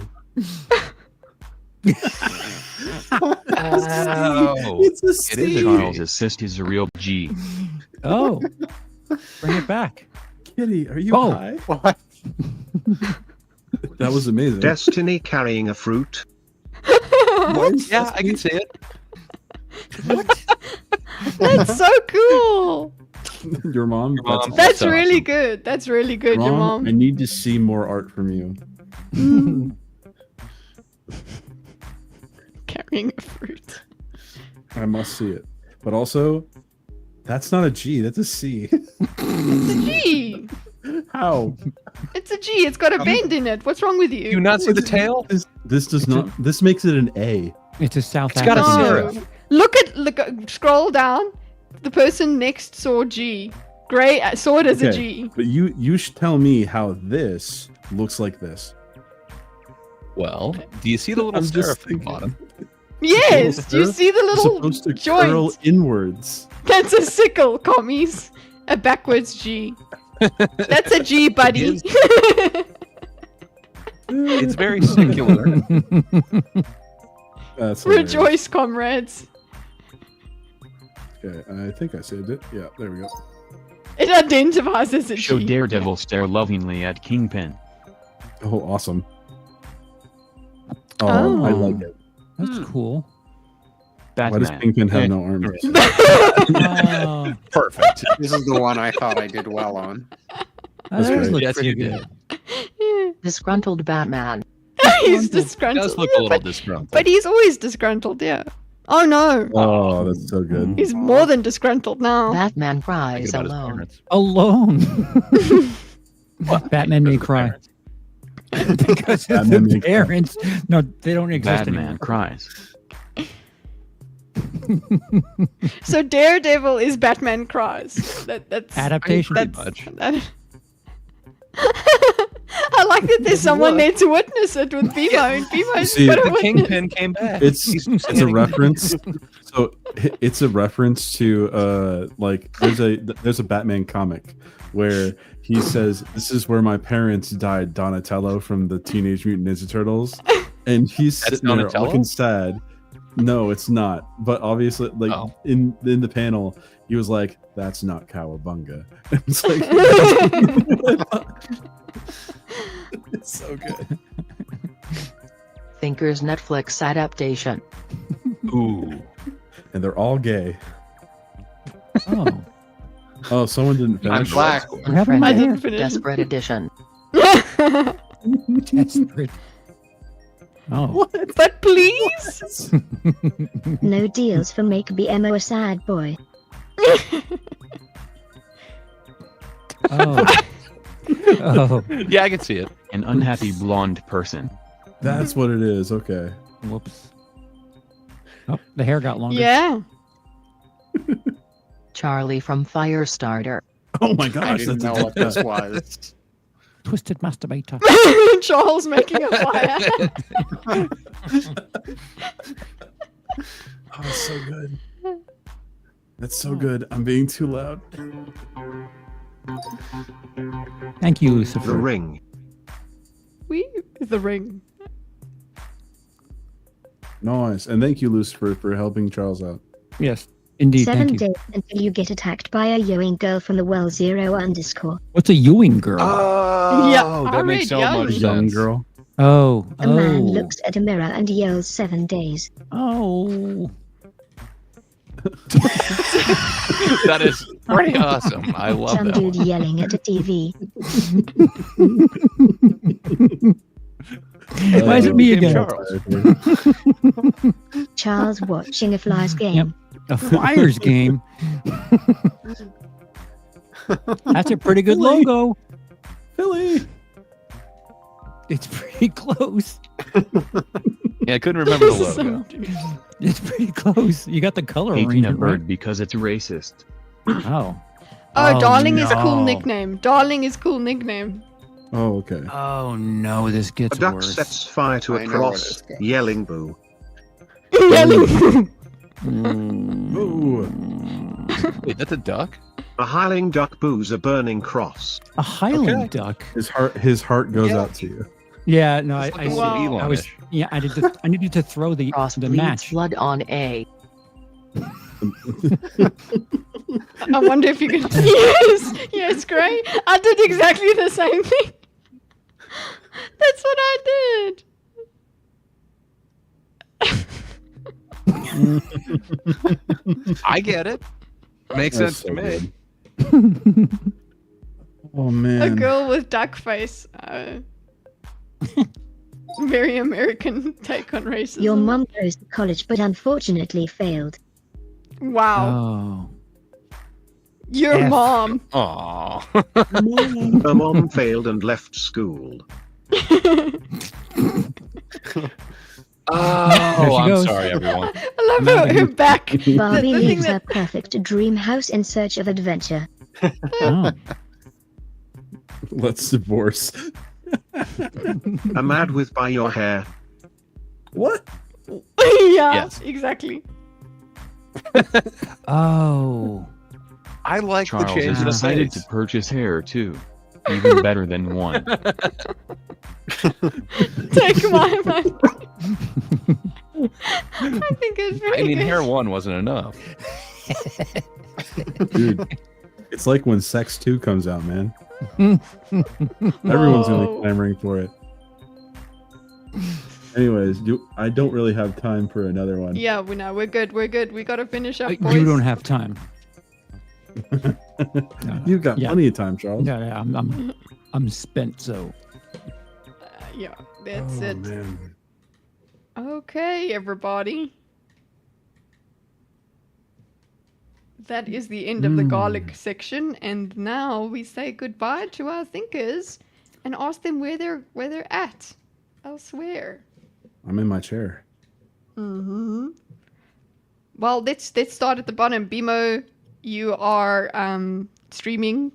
Oh. It's a It is a Charles' cyst is a real G. Oh. Bring it back. Kitty, are you Oh. high? What? That was amazing. Destiny carrying a fruit. Yeah, I can see it. That's so cool. Your mom? Your mom. That's That's awesome. really good. That's really good, your Mom, I mom. need to see more art from you. Carrying a fruit. I must see it. But also, That's not a G. That's a C. It's a G. How? It's a G. It's got a bend in it. What's wrong with you? Do you not see the tail? This does not. This makes it an A. It's a South It's got a African. serif. Look, scroll down. The person next saw G. Gray saw it as a G. But you should tell me how this looks like this. Well, do you see the little I'm just serif at the thinking. bottom? Yes. Do you Serif? see the It's little supposed to curl joint? inwards. That's a sickle, commies. A backwards G. That's a G, buddy. It's very singular. That's hilarious. Rejoice, comrades. Okay, I think I saved it. Yeah, there we go. It identifies as a Show G. Daredevil stare lovingly at Kingpin. Oh, awesome. Oh, I Oh. like it. That's cool. Why does Batman. Kingpin have no arms? Oh, Perfect. This is the one I thought I did well on. That's that does great. look Yes, pretty you good. did. Disgruntled Batman. He's It does disgruntled. look a little disgruntled. But he's always disgruntled, yeah. Oh no. Oh, that's so good. He's more than disgruntled now. Batman Think cries about his alone. parents. Alone. Batman may cry. Because of Batman the may cry. parents. No, they don't exist Batman anymore. cries. So Daredevil is Batman cries. That's Adaptation. Pretty much. I like that there's someone there to witness it with Bimo, and Bimo's See, got a The witness. Kingpin came back. It's a reference. So it's a reference to like there's a Batman comic where he says, "This is where my parents died, Donatello from the Teenage Mutant Ninja Turtles," and he's That's sitting there Donatello? looking sad. No, it's not. But obviously, like Oh. in the panel, he was like, "That's not Cowabunga." It's like it's so good. Thinker's Netflix adaptation. Ooh. And they're all gay. Oh. Oh, someone didn't I'm finish. black. What happened to my I hair? didn't finish. Desperate edition. Desperate. Oh. But please. No deals for make BMO a sad boy. Oh. Oh. Yeah, I can see it. An unhappy blonde person. That's what it is. Okay. Whoops. Oh, the hair got longer. Yeah. Charlie from Firestarter. Oh my I gosh, didn't that's know what this was. Twisted masturbator. Charles making a fire. Oh, it's so good. That's so good. I'm being too loud. Thank you, The Lucifer. Ring. The ring. Nice. And thank you, Lucifer, for helping Charles out. Yes, indeed. 7 Thank you. days until you get attacked by a Ewing girl from the well 0_. What's a Ewing girl? Oh, Yeah, that I makes read so young. much Young sense. girl. Oh. A man Oh. looks at a mirror and yells 7 days. Oh. That is pretty awesome. I love Some that dude one. yelling at a TV. Why is it me Game again? Charles. Charles watching a Flyers game. A Flyers game. That's a pretty good Philly. logo. Philly. It's pretty close. Yeah, I couldn't remember the logo. It's pretty close. You got the color Hating a arrangement bird right. because it's racist. Oh. Oh, Darling is a cool no. nickname. Darling is cool nickname. Oh, okay. Oh no, this A gets duck worse. sets fire to I a know what cross, it's got. yelling boo. Yelling. Ooh. Wait, that's a duck? A hiling duck boos a burning cross. A Highland Okay. duck. His heart goes Yeah. out to you. Yeah, no, It's I looking see. a little I was Elon-ish. yeah, I needed to throw the Cross bleeds match. blood on A. I wonder if you can. Yes, great. I did exactly the same thing. That's what I did. I get it. Makes That's sense to so me. good. Oh A man. girl with duck face. Very American take on racism. Your mum goes to college but unfortunately failed. Wow. Oh. Your F. mom. Aw. Her mom failed and left school. Oh, I'm goes. sorry, everyone. I love her back. Barbie the thing leaves her that, perfect dream house in search of adventure. Oh. Let's divorce. A mad with by your hair. What? yeah, Yes. exactly. Oh. I like Charles the change has in the decided face. to purchase hair too. Even better than one. Take my money. I think it's very I mean, good. hair one wasn't enough. Dude, it's like when Sex 2 comes out, man. Everyone's gonna be Whoa. clamoring for it. Anyways, I don't really have time for another one. Yeah, we're good. We're good. We gotta finish up, boys. You don't have time. You've got Yeah. plenty of time, Charles. Yeah, I'm spent. So Yeah, that's Oh, it. man. Okay, everybody. That is the end of the garlic section, and now we say goodbye to our thinkers and ask them where they're at elsewhere. I'm in my chair. Mm-hmm. Well, let's start at the bottom. Bimo, you are streaming.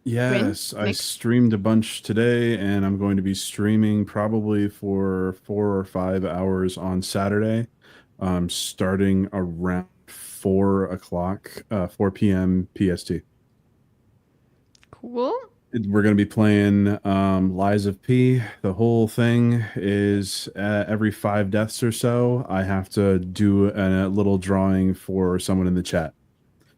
Yes, I Next? streamed a bunch today, and I'm going to be streaming probably for 4 or 5 hours on Saturday, starting around 4 p.m. PST. Cool. We're going to be playing Lies of P. The whole thing is every 5 deaths or so, I have to do a little drawing for someone in the chat.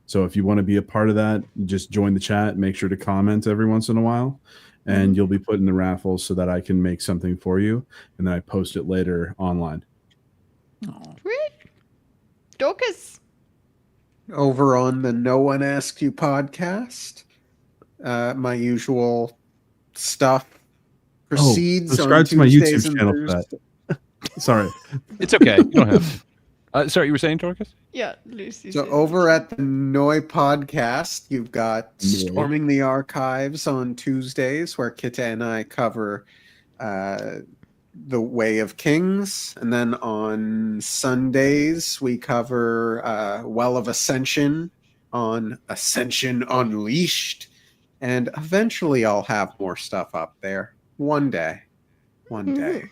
So if you want to be a part of that, just join the chat. Make sure to comment every once in a while, and you'll be put in the raffle so that I can make something for you, and then I post it later online. Sweet. Dorcas. Over on the No One Asked You podcast, my usual stuff proceeds. Subscribe on to my Tuesdays YouTube and channel for Thursdays. that. Sorry. It's okay. You don't have to. Sorry, you were saying, Dorcas? Yeah, Lucy. So said- over at the Noi podcast, you've got Noi. Storming the Archives on Tuesdays, where Kita and I cover the Way of Kings. And then on Sundays, we cover Well of Ascension on Ascension Unleashed. And eventually I'll have more stuff up there. One day. One day.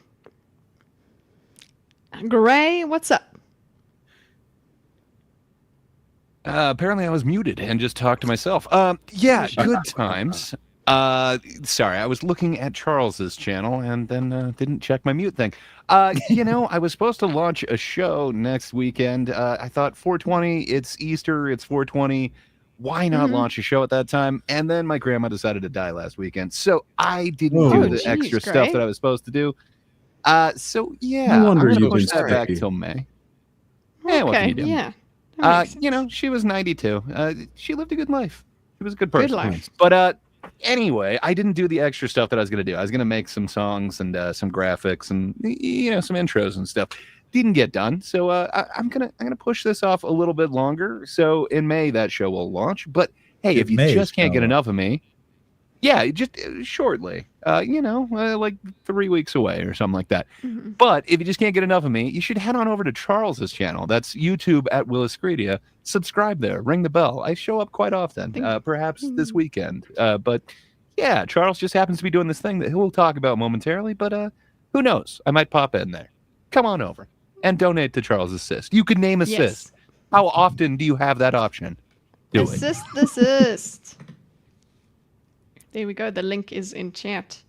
Gray, what's up? Apparently I was muted and just talked to myself. Yeah, good times. Sorry, I was looking at Charles's channel and then didn't check my mute thing. I was supposed to launch a show next weekend. I thought 420, it's Easter, it's 420. Why not launch a show at that time? And then my grandma decided to die last weekend. So I didn't do the geez, extra Gray. stuff that I was supposed to do. So yeah, No wonder I'm gonna you've push been that back sick. till May. Yeah, what can you do? Yeah. that makes sense. She was 92. She lived a good life. She was a good person. Good life. But anyway, I didn't do the extra stuff that I was going to do. I was going to make some songs and some graphics and some intros and stuff. Didn't get done. So I'm gonna push this off a little bit longer. So in May that show will launch. But hey, if you just can't get enough of me, yeah, just shortly. Like 3 weeks away or something like that. Mm-hmm. But if you just can't get enough of me, you should head on over to Charles's channel. That's YouTube at Willis Credia. Subscribe there. Ring the bell. I show up quite often, perhaps this weekend. But yeah, Charles just happens to be doing this thing that he'll talk about momentarily. But who knows? I might pop in there. Come on over and donate to Charles Assist. You could name Assist. Yes. How often do you have that option? Do it. Assist. There we go. The link is in chat.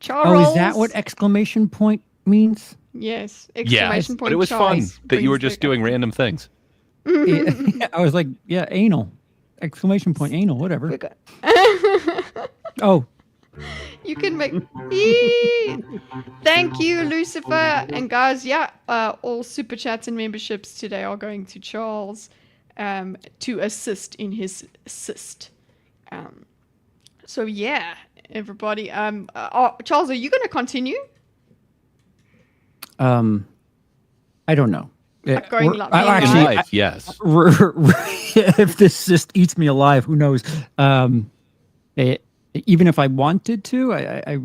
Charles. Oh, is that what exclamation point means? Yes. Yeah, Exclamation point. but it was Charles fun that you were brings just the- doing random things. Yeah, I was like, yeah, anal. Exclamation point, anal, whatever. We're good. Oh, You can make. Yee! Thank you, Lucifer. And guys, all super chats and memberships today are going to Charles to assist in his assist. So yeah, everybody. Charles, are you going to continue? I don't know. Like going we're- like I- being In actually, live. life, yes. if this just eats me alive, who knows? Even if I wanted to, I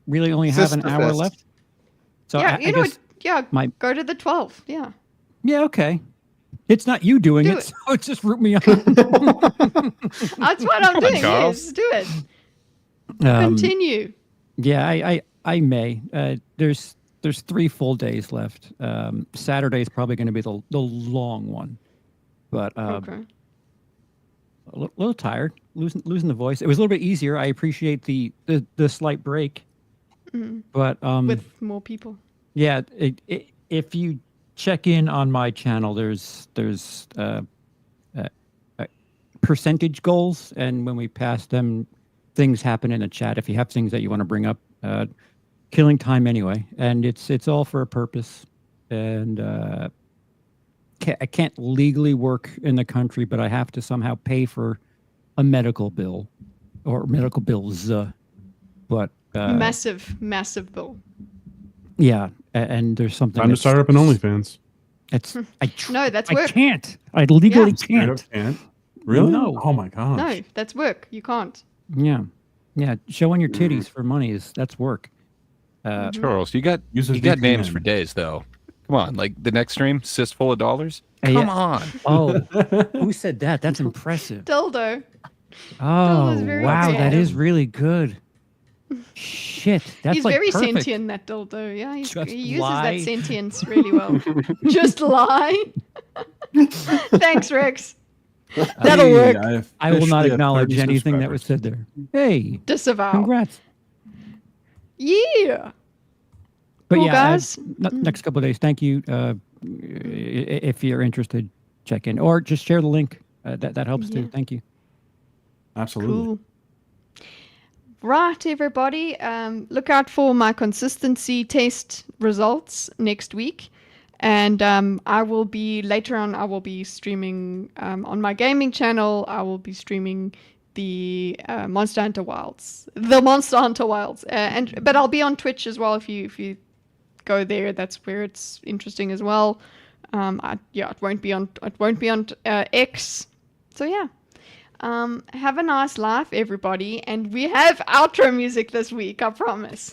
really only have an Sister hour fist. left. So Yeah, I guess my go to the 12th. Yeah. yeah, okay. It's not you doing Do it, it. so just root me on. That's what I'm Come on, doing. Charles. Yes, do it. Um, Continue. Yeah, I may. There's 3 full days left. Saturday's probably going to be the long one, but Okay. a little tired, losing the voice. It was a little bit easier. I appreciate the slight break, but With more people. yeah, if you check in on my channel, there's percentage goals, and when we pass them, things happen in the chat. If you have things that you want to bring up, killing time anyway, and it's all for a purpose. And I can't legally work in the country, but I have to somehow pay for a medical bill or medical bills. But Massive bill. yeah, and there's something. Time to start up an OnlyFans. It's No, that's I work. can't. I legally Straight up can't. can't. Really? No. Oh my gosh. No, that's work. You can't. Yeah, showing your titties for money that's work. Charles, you got Use a you got names VPN. for days though. Come on, like the next stream, fistful of dollars. Hey, Come yeah. on. Oh, who said that? That's impressive. Dildo. Oh, is very wow, that creative. is really good. Shit, that's He's like very perfect. sentient, that dildo. Yeah, Just he uses lie. that sentience really well. Just lie. Thanks, Rex. That'll Hey, work. I will not officially have acknowledge 30 anything that was subscribers. said there. Hey, Disavow. congrats. Yeah. But Cool, yeah, guys. next couple of days. Thank you. If you're interested, check in or just share the link. That helps Yeah. too. Thank you. Absolutely. Cool. Right, everybody. Look out for my consistency test results next week. And I will be streaming on my gaming channel. I will be streaming the Monster Hunter Wilds. But I'll be on Twitch as well if you go there. That's where it's interesting as well. It won't be on X. So yeah. Have a nice life, everybody, and we have outro music this week, I promise.